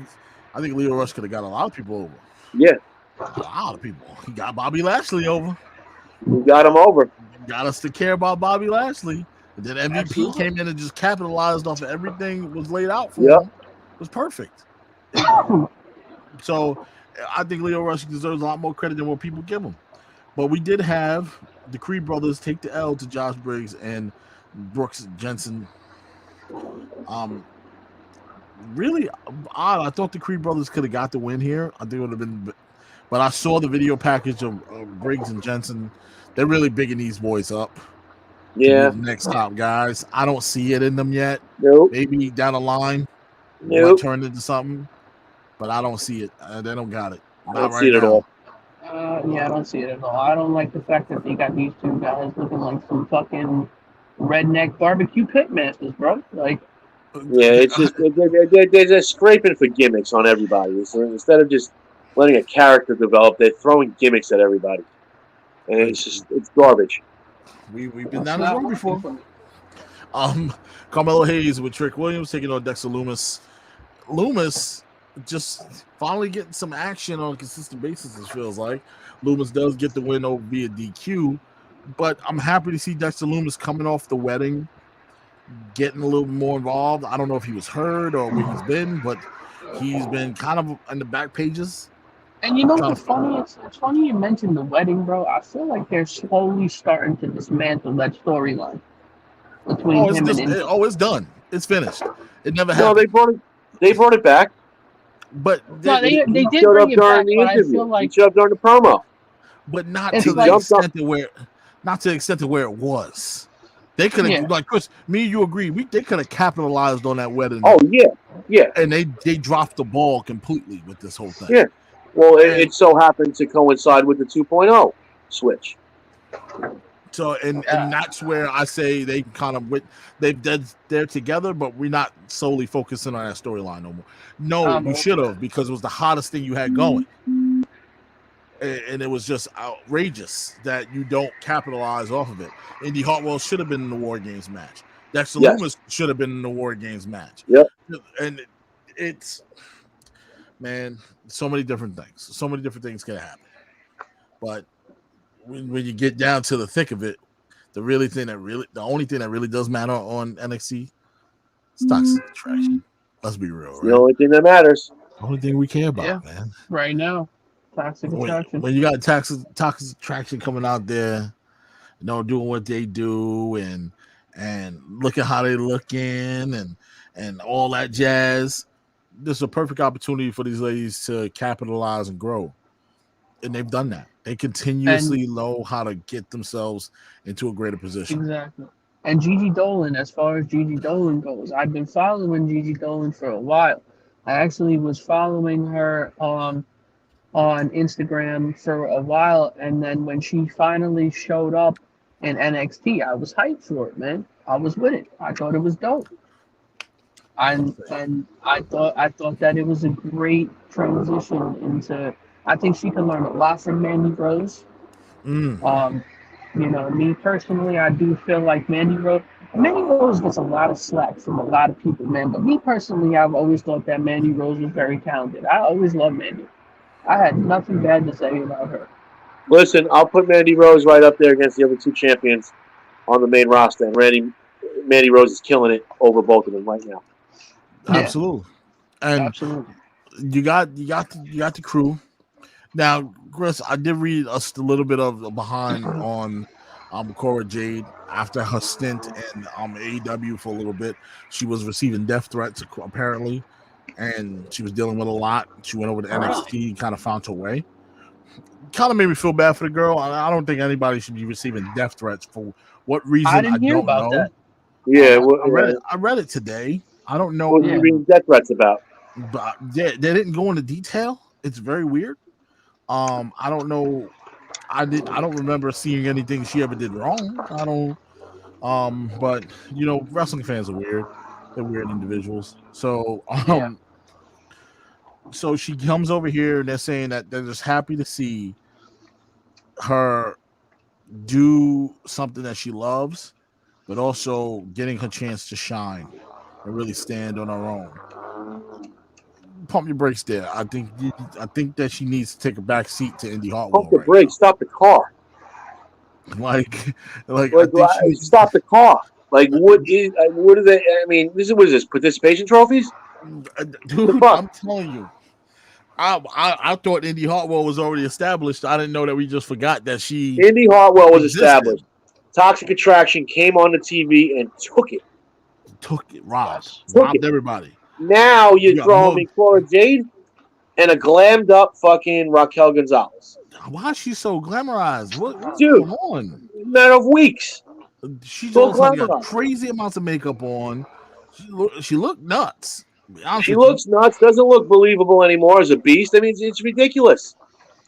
Leo Rush could have got a lot of people over. Yeah, A lot of people. He got Bobby Lashley over. we got him over. Got us to care about Bobby Lashley. And then MVP Absolutely. came in and just capitalized off of everything that was laid out for Yep. him. It was perfect. So I think Leo Rush deserves a lot more credit than what people give him. But we did have the Creed brothers take the L to Josh Briggs and Brooks Jensen. Really odd. I thought the Creed brothers could have got the win here. I think it would have been, but I saw the video package of Briggs and Jensen. They're really bigging these boys up. Yeah. The next top guys. I don't see it in them yet. Nope. Maybe down the line, Nope. might turn into something, but I don't see it. They don't got it. I Not don't right see it at now. all. Yeah, I don't see it at all. I don't like the fact that they got these two guys looking like some fucking redneck barbecue pitmasters, bro. Like, Yeah, it's just they're just scraping for gimmicks on everybody. So instead of just letting a character develop, they're throwing gimmicks at everybody, and it's garbage. We've been down this road before. Carmelo Hayes with Trick Williams taking on Dexter Loomis. Loomis just finally getting some action on a consistent basis, it feels like. Loomis does get the win over via DQ, but I'm happy to see Dexter Loomis coming off the wedding, getting a little more involved. I don't know if he was hurt or where he's been, but he's been kind of in the back pages. and you know what's funny? It's funny you mentioned the wedding, bro. I feel like they're slowly starting to dismantle that storyline between him and Indy. It's done. It's finished. It never No, happened. they brought it back. But No, they did showed up bring it back, during the but I interview. feel like He showed up during the promo. but not It's to like- the extent to where it was. They could have, Yeah. like Chris, me and you agree. They could have capitalized on that wedding. Oh yeah. And they dropped the ball completely with this whole thing. Yeah. Well, it so happened to coincide with the 2.0 switch. So and that's where I say they kind of they're together, but we're not solely focusing on that storyline no more. No, you should have, because it was the hottest thing you had going. And it was just outrageous that you don't capitalize off of it. Indy Hartwell should have been in the War Games match. Dexter Loomis should have been in the War Games match. Yep. And it's, man, so many different things. So many different things can happen. But when you get down to the thick of it, the only thing that really does matter on NXT is toxic attraction. Let's be real, right? The only thing that matters. The only thing we care about, man. right now, toxic attraction. When you got toxic attraction coming out there, doing what they do and look at how they looking and all that jazz. This is a perfect opportunity for these ladies to capitalize and grow. And they've done that. They continuously know how to get themselves into a greater position. Exactly. And Gigi Dolan, as far as Gigi Dolan goes, I've been following Gigi Dolan for a while. I actually was following her on Instagram for a while, and then when she finally showed up in NXT, I was hyped for it, man. I was with it. I thought it was dope. And I thought that it was a great transition into. I think she can learn a lot from Mandy Rose. Mm. Um, me personally, I do feel like Mandy Rose gets a lot of slack from a lot of people, man. But me personally, I've always thought that Mandy Rose was very talented. I always loved Mandy. I had nothing bad to say about her. Listen, I'll put Mandy Rose right up there against the other two champions on the main roster, and Mandy Rose is killing it over both of them right now. Yeah, Absolutely. And absolutely. you got the crew. Now, Chris, I did read a little bit of behind on Cora Jade after her stint in AEW for a little bit. She was receiving death threats apparently, and she was dealing with a lot. She went over to NXT and kind of found her way. Kind of made me feel bad for the girl. I don't think anybody should be receiving death threats for what I reason I didn't hear don't about know. that. Yeah, I read it. I read it today. I don't know, what are Yeah. you reading death threats about? but they didn't go into detail. It's very weird. I don't know. I don't remember seeing anything she ever did wrong. I don't. But wrestling fans are weird. They're weird individuals. So Yeah. so she comes over here and they're saying that they're just happy to see her do something that she loves, but also getting her chance to shine and really stand on her own. Pump your brakes there. I think that she needs to take a back seat to Indy Pump Hartwell the right brakes, stop the car. now. Like I Like, think she needs. stop the car. Like, what is it? I mean, what is this? Participation trophies? The Dude, fuck? I'm telling you. I thought Indy Hartwell was already established. I didn't know that we just forgot that she Indy Hartwell was existed. established. Toxic Attraction came on the TV and took it. Took it, Yes. Took it. robbed everybody. Now you're You got throwing me moved. Cora Jade and a glammed up fucking Raquel Gonzalez. Why is she so glamorized? What's Dude, going on? matter of weeks. She's So all of a sudden got glamorized. crazy amounts of makeup on. She looked nuts. To be honest She with you, looks nuts, doesn't look believable anymore as a beast. I mean, it's ridiculous.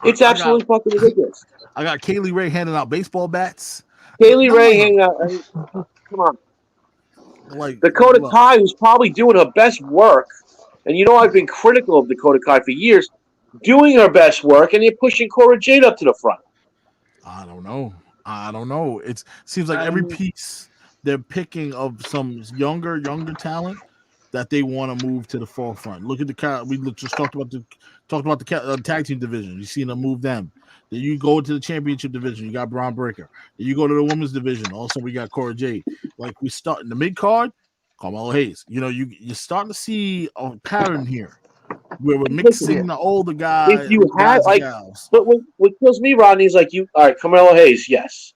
It's I got absolutely fucking ridiculous. I got Kaylee Ray handing out baseball bats. Kaylee Ray No, hanging out. I mean, come on. like Dakota Kai, who's probably doing her best work, and I've been critical of Dakota Kai for years, doing her best work, and you're pushing Cora Jade up to the front. I don't know. I don't know. It seems like every Um, piece they're picking of some younger talent that they want to move to the forefront. Look at just talked about the tag team division. You seen them move them. Then you go to the championship division. You got Braun Breaker. Then you go to the women's division. Also, we got Cora Jade. Like we start in the mid card, Carmelo Hayes. You're starting to see a pattern here where we're Listen, yeah. mixing the older if guys, you had and like, gals. but what kills me, Rodney, is like all right, Carmelo Hayes, yes.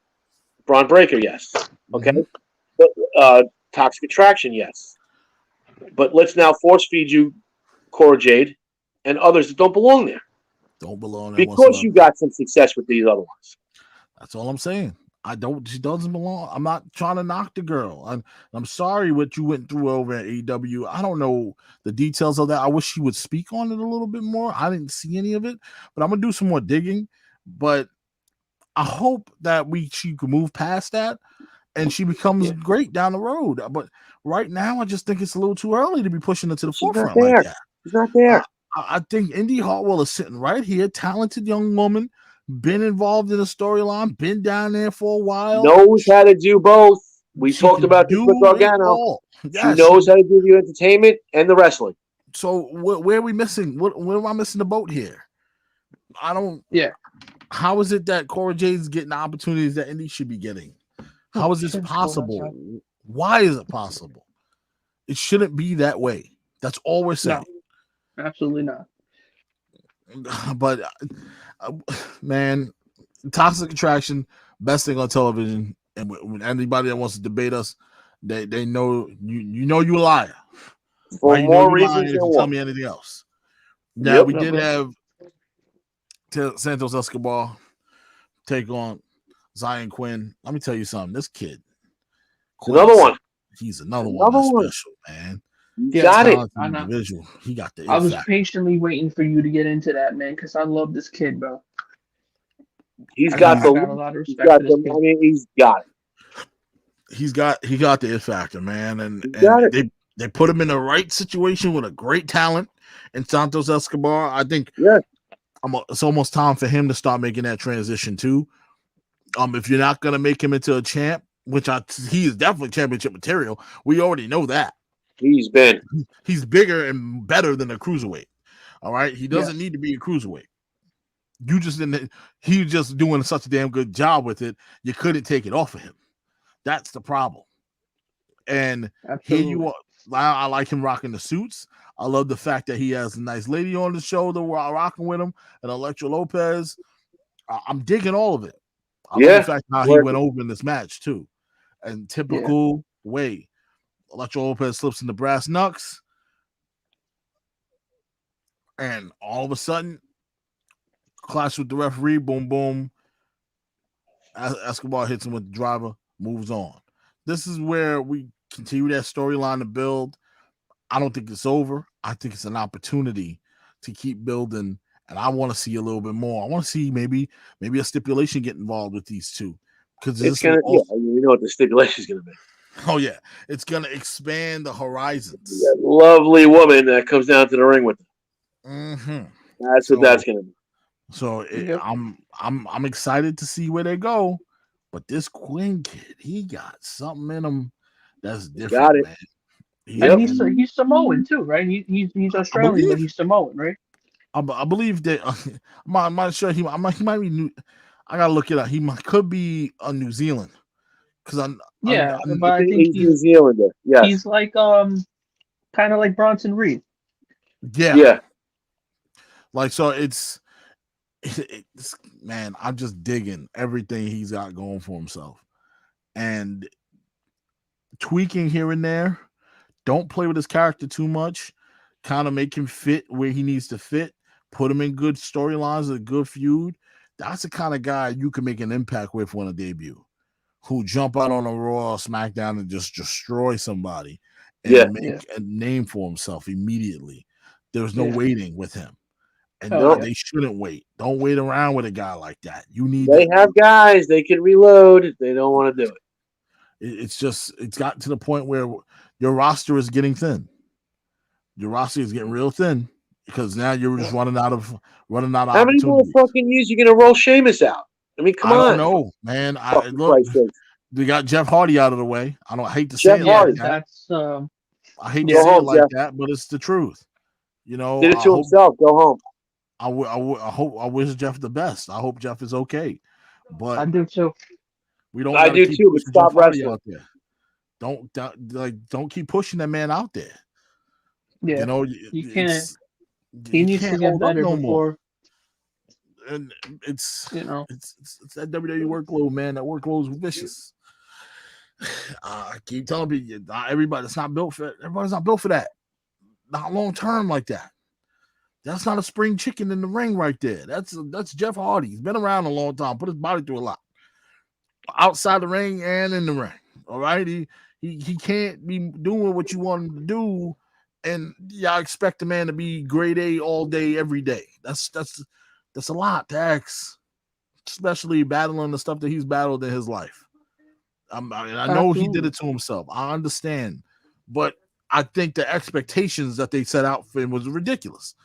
Braun Breaker, yes. Okay, Mhm. but Toxic Attraction, yes. But let's now force feed you Cora Jade and others that don't belong there Don't belong there because whatsoever. you got some success with these other ones. That's all I'm saying. I don't. She doesn't belong. I'm not trying to knock the girl. I'm sorry what you went through over at AEW. I don't know the details of that. I wish she would speak on it a little bit more. I didn't see any of it, but I'm gonna do some more digging. But I hope that she can move past that and she becomes Yeah. great down the road. But right now, I just think it's a little too early to be pushing it to the She's not forefront like there. that. She's not I, there. I think Indy Hartwell is sitting right here, talented young woman, been involved in a storyline, been down there for a while. Knows how to do both. We She talked can about this with do it Gargano. all. She Yeah, knows how to give you entertainment and the wrestling. So where are we missing? Where am I missing the boat here? I don't. Yeah. How is it that Cora Jade's getting the opportunities that Indy should be getting? How is this possible? Why is it possible? It shouldn't be that way. That's all we're saying. No, absolutely not. But man, Toxic Attraction, best thing on television. And when anybody that wants to debate us, they know you a liar. For Right? You know more you lying reasons if than you tell one. me anything else. Now we Yep. did have Santos Escobar take on Zion Quinn. Let me tell you something. This kid, Another one. he's another one Another that's one. special, man. You Yeah. got it. Talented individual. He got the I it was factor. patiently waiting for you to get into that, man, because I love this kid, bro. He's I got got the. a lot of He's respect got for this the. kid. I mean, he's got it. He got the it factor, man. He got And it. They put him in the right situation with a great talent in Santos Escobar. I think it's almost time for him to start making that transition too. If you're not gonna make him into a champ, he is definitely championship material. We already know that. He's bigger and better than a cruiserweight. All right, he doesn't need to be a cruiserweight. You just didn't. He was just doing such a damn good job with it. You couldn't take it off of him. That's the problem. And Here you are. I like him rocking the suits. I love the fact that he has a nice lady on the shoulder rocking with him, and Electra Lopez. I'm digging all of it. I love the fact how he went over in this match too. And typical way, Electra Lopez slips in the brass knucks, and all of a sudden, clash with the referee. Boom, boom. Escobar hits him with the driver. Moves on. This is where we continue that storyline to build. I don't think it's over. I think it's an opportunity to keep building, and I want to see a little bit more. I want to see maybe a stipulation get involved with these two, because it's gonna. You know what the stipulation is gonna be. Oh yeah, it's gonna expand the horizons. That lovely woman that comes down to the ring with them. Mm-hmm. That's what that's gonna be. So I'm excited to see where they go. But this Quinn kid, he got something in him that's different. Got it. Man. And he's Samoan too, right? He's Australian, but he's Samoan, right? I believe that. I'm not sure. He might be new. I gotta look it up. Could be a New Zealand, because but I think he's New Zealander. Yeah, he's like kind of like Bronson Reed. Yeah. Like, so it's man, I'm just digging everything he's got going for himself, and tweaking here and there. Don't play with his character too much. Kind of make him fit where he needs to fit. Put him in good storylines, a good feud. That's the kind of guy you can make an impact with on a debut, who jump out on a Raw or SmackDown and just destroy somebody and make a name for himself immediately. There's no waiting with him. And they shouldn't wait. Don't wait around with a guy like that. They have guys they can reload. They don't want to do it. It's gotten to the point where your roster is getting thin. Your roster is getting real thin because now you're just running out of How many more fucking years are you gonna roll Sheamus out? I mean, come on. I don't know, man. Look, they got Jeff Hardy out of the way. I hate to say it like that. I hate to say it like that, but it's the truth. You know, did it to himself. Go home. I wish Jeff the best. I hope Jeff is okay. But I do too. We don't. I do too. But stop wrestling out there. Don't keep pushing that man out there. Yeah, you know you can't. He needs to get better before. And it's that WWE workload, man. That workload is vicious. I keep telling people, everybody's not built for. Everybody's not built for that. Not long term like that. That's not a spring chicken in the ring right there. That's Jeff Hardy. He's been around a long time. Put his body through a lot. Outside the ring and in the ring. All right. He can't be doing what you want him to do, and I expect the man to be grade A all day, every day. That's a lot to ask, especially battling the stuff that he's battled in his life. I know he did it to himself. I understand, but I think the expectations that they set out for him was ridiculous.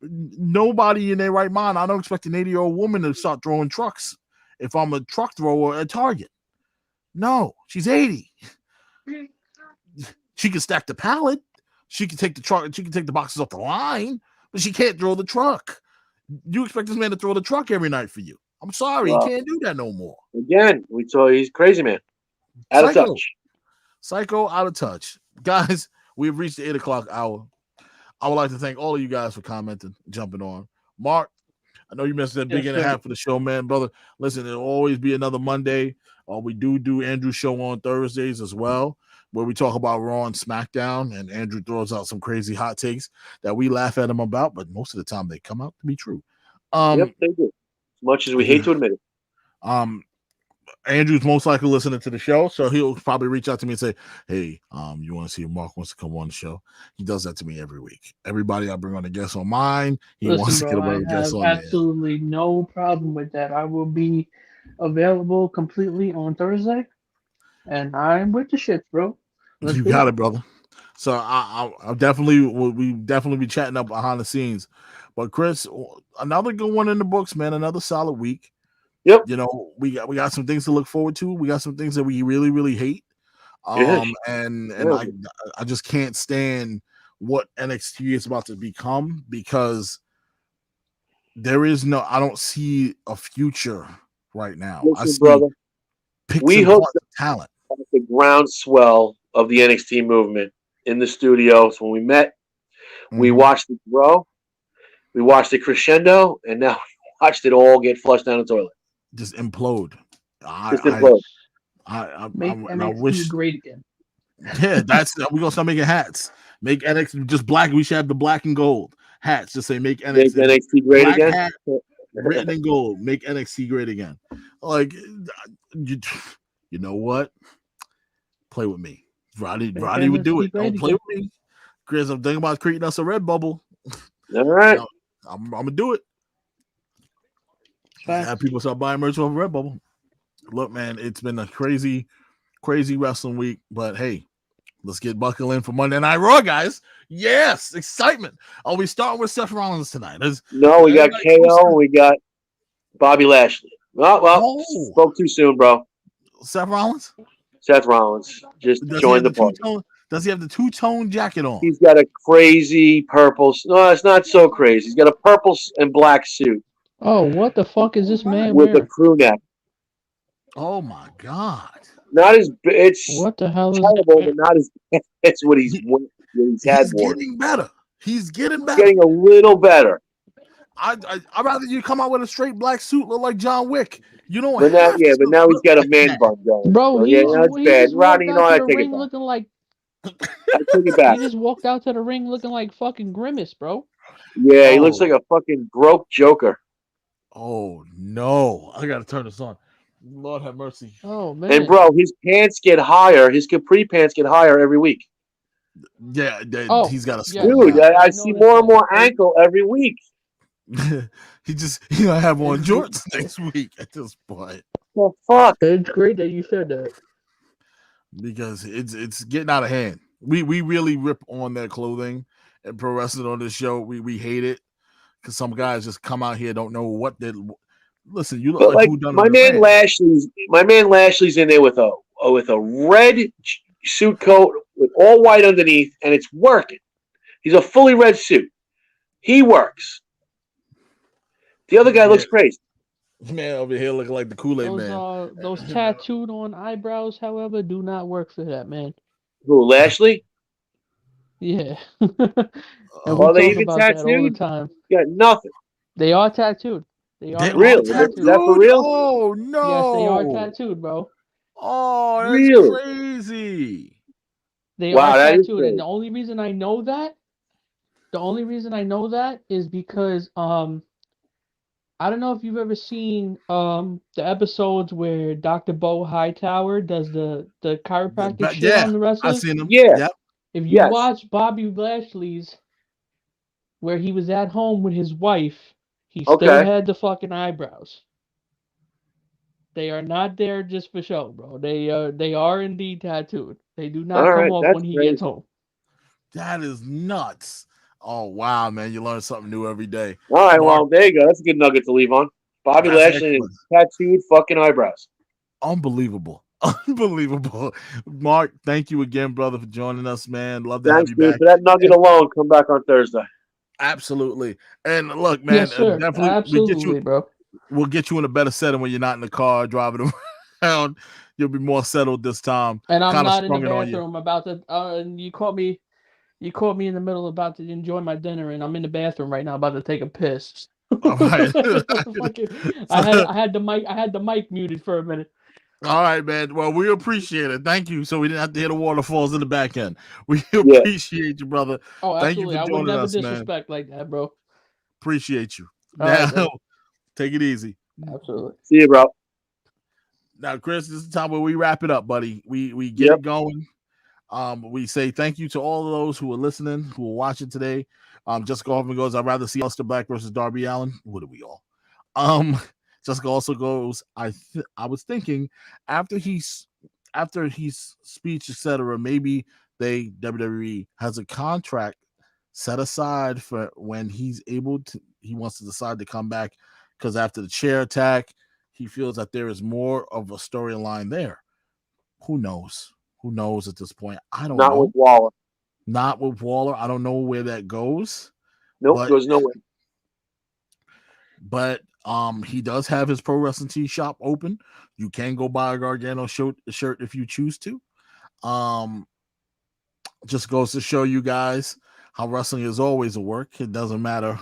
Nobody in their right mind. I don't expect an 80-year-old woman to start throwing trucks if I'm a truck thrower at Target. No, she's 80. She can stack the pallet. She can take the truck. She can take the boxes off the line, but she can't throw the truck. You expect this man to throw the truck every night for you? I'm sorry, he can't do that no more. Again, we saw he's crazy, man. Out of touch. Psycho, out of touch. Guys, we've reached the 8 o'clock hour. I would like to thank all of you guys for commenting, jumping on. Mark, I know you missed that big and a half of the show, man, brother. Listen, there'll always be another Monday. We do Andrew's show on Thursdays as well, where we talk about Raw and SmackDown, and Andrew throws out some crazy hot takes that we laugh at him about, but most of the time they come out to be true. Yep, they do. As much as we hate to admit it. Andrew's most likely listening to the show, so he'll probably reach out to me and say, hey, you want to see if Mark wants to come on the show? He does that to me every week. Everybody I bring on a guest on mine, he wants to get a guest on there. Absolutely no problem with that. I will be available completely on Thursday, and I'm with the shit, bro. You got it, brother. So I definitely we definitely be chatting up behind the scenes. But Chris, another good one in the books, man. Another solid week. Yep. You know, we got some things to look forward to. We got some things that we really, really hate. Yeah. And Yeah. I just can't stand what NXT is about to become because I don't see a future right now. I Listen, see brother, picks we and hooked parts of talent. up the groundswell of the NXT movement in the studios when we met. We Mhm. watched it grow. We watched it crescendo, and now we watched it all get flushed down the toilet. Just implode. Just I implode. Make and I NXT wish. great again. Yeah, that's we're gonna start making hats. Make NXT just black. We should have the black and gold hats. Just say make Make NXT NXT great black again. hat written in gold. Make NXT great again. Like you know what? Play with me. Make Rodney would do NXT it. Don't great play again. with me, Chris. I'm thinking about creating us a red bubble. All right. No, I'm gonna do it. Facts. Have people start buying merch off Redbubble. Look, man, it's been a crazy wrestling week, but hey, let's get buckle in for Monday Night Raw, guys. Yes, excitement. Oh, we start with Seth Rollins tonight. No, we got KO. We got Bobby Lashley. Well, spoke too soon, bro. Seth Rollins. Seth Rollins just joined the party. Does he have the two-tone jacket on? He's got a crazy purple. No, it's not so crazy. He's got a purple and black suit. Oh, what the fuck is this man with wearing? a crew neck? Oh my god! Not as it's what the hell is terrible, but not as it's what he's had. He's getting better. He's getting better. Getting a little better. I'd rather you come out with a straight black suit, look like John Wick. You don't. But now, but now he's got a man bun going. Bro, so, he that's bad. just Rodney, walked out to the take ring it back. looking like. I take it back. He just walked out to the ring looking like fucking Grimace, bro. Yeah, he looks like a fucking broke Joker. Oh no! I gotta turn this on. Lord have mercy. Oh man! And bro, his pants get higher. His capri pants get higher every week. Yeah, he's got a dude. I see more and more ankle every week. He have on jorts next week at this point. Well, fuck. It's great that you said that because it's getting out of hand. We really rip on their clothing and pro wrestling on this show. We hate it because some guys just come out here don't know what they listen. You look like who done my man Lashley's. My man Lashley's in there with a red suit coat with all white underneath, and it's working. He's a fully red suit. He works. The other guy looks crazy. Man over here looking like the Kool-Aid man. Those tattooed on eyebrows, however, do not work for that man. Who, Lashley? Yeah. Are they even tattooed? All the time. Got nothing. They are tattooed. They are really tattooed? Is that for real? Oh no! Yes, they are tattooed, bro. Oh, that's really crazy. They are tattooed, and the only reason I know that is because I don't know if you've ever seen the episodes where Dr. Bo Hightower does the chiropractic shit on the wrestlers. I've seen them. Yeah. Yep. If you watch Bobby Lashley's where he was at home with his wife, he still had the fucking eyebrows. They are not there just for show, bro. They are indeed tattooed. They do not come off when he gets home. That is nuts. Oh wow, man! You learn something new every day. All right, well there you go. That's a good nugget to leave on. Bobby Lashley and tattooed fucking eyebrows. Unbelievable. Unbelievable. Mark, thank you again, brother, for joining us, man. Love to have you dude. back. For that nugget alone, come back on Thursday. Absolutely. And look, man, definitely absolutely, bro. We'll get you in a better setting when you're not in the car driving around. You'll be more settled this time. And I'm not in the bathroom about to. And you caught me in the middle about to enjoy my dinner, and I'm in the bathroom right now about to take a piss. All right. I had the mic muted for a minute. All right, man. Well, we appreciate it. Thank you. So we didn't have to hear the waterfalls in the back end. We appreciate you, brother. Oh, absolutely. Thank you for joining I would never us, disrespect like that, bro. Appreciate you. All now, right, take it easy. Absolutely. See you, bro. Now, Chris, this is the time where we wrap it up, buddy. We get it going. We say thank you to all of those who are listening, who are watching today. Jessica Hoffman goes, I'd rather see Aleister Black versus Darby Allin. What do we all? Jessica also goes, I was thinking after his speech, etc., maybe WWE has a contract set aside for when he wants to decide to come back, because after the chair attack, he feels that there is more of a storyline there. Who knows? Who knows at this point? I don't Not know. with Waller. Not with Waller. I don't know where that goes. Nope, goes nowhere. But he does have his pro wrestling tee shop open. You can go buy a Gargano shirt if you choose to. Just goes to show you guys how wrestling is always a work. It doesn't matter.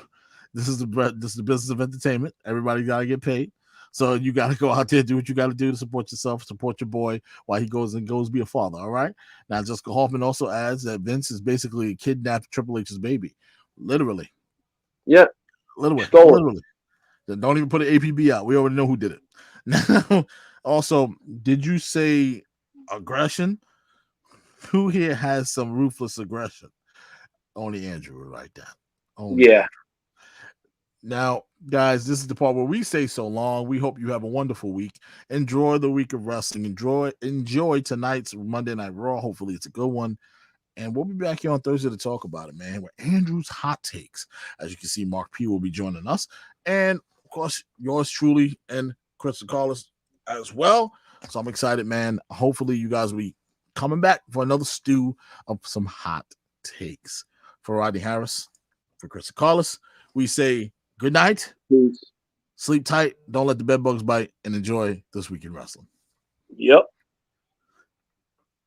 This is the business of entertainment. Everybody got to get paid. So you got to go out there, do what you got to do to support yourself, support your boy while he goes be a father. All right. Now, Jessica Hoffman also adds that Vince is basically kidnapped Triple H's baby. Literally. Yeah. Literally. Don't even put an APB out. We already know who did it. Now, also, did you say aggression? Who here has some ruthless aggression? Only Andrew would write that. Yeah. Andrew. Now, guys, this is the part where we say so long. We hope you have a wonderful week. Enjoy the week of wrestling. Enjoy tonight's Monday Night Raw. Hopefully it's a good one. And we'll be back here on Thursday to talk about it, man, with Andrew's hot takes. As you can see, Mark P will be joining us. And, of course, yours truly and Chris Carlos as well. So I'm excited, man. Hopefully you guys will be coming back for another stew of some hot takes. For Rodney Harris, for Chris Carlos, we say good night. Peace. Sleep tight. Don't let the bed bugs bite, and enjoy this week in wrestling. Yep.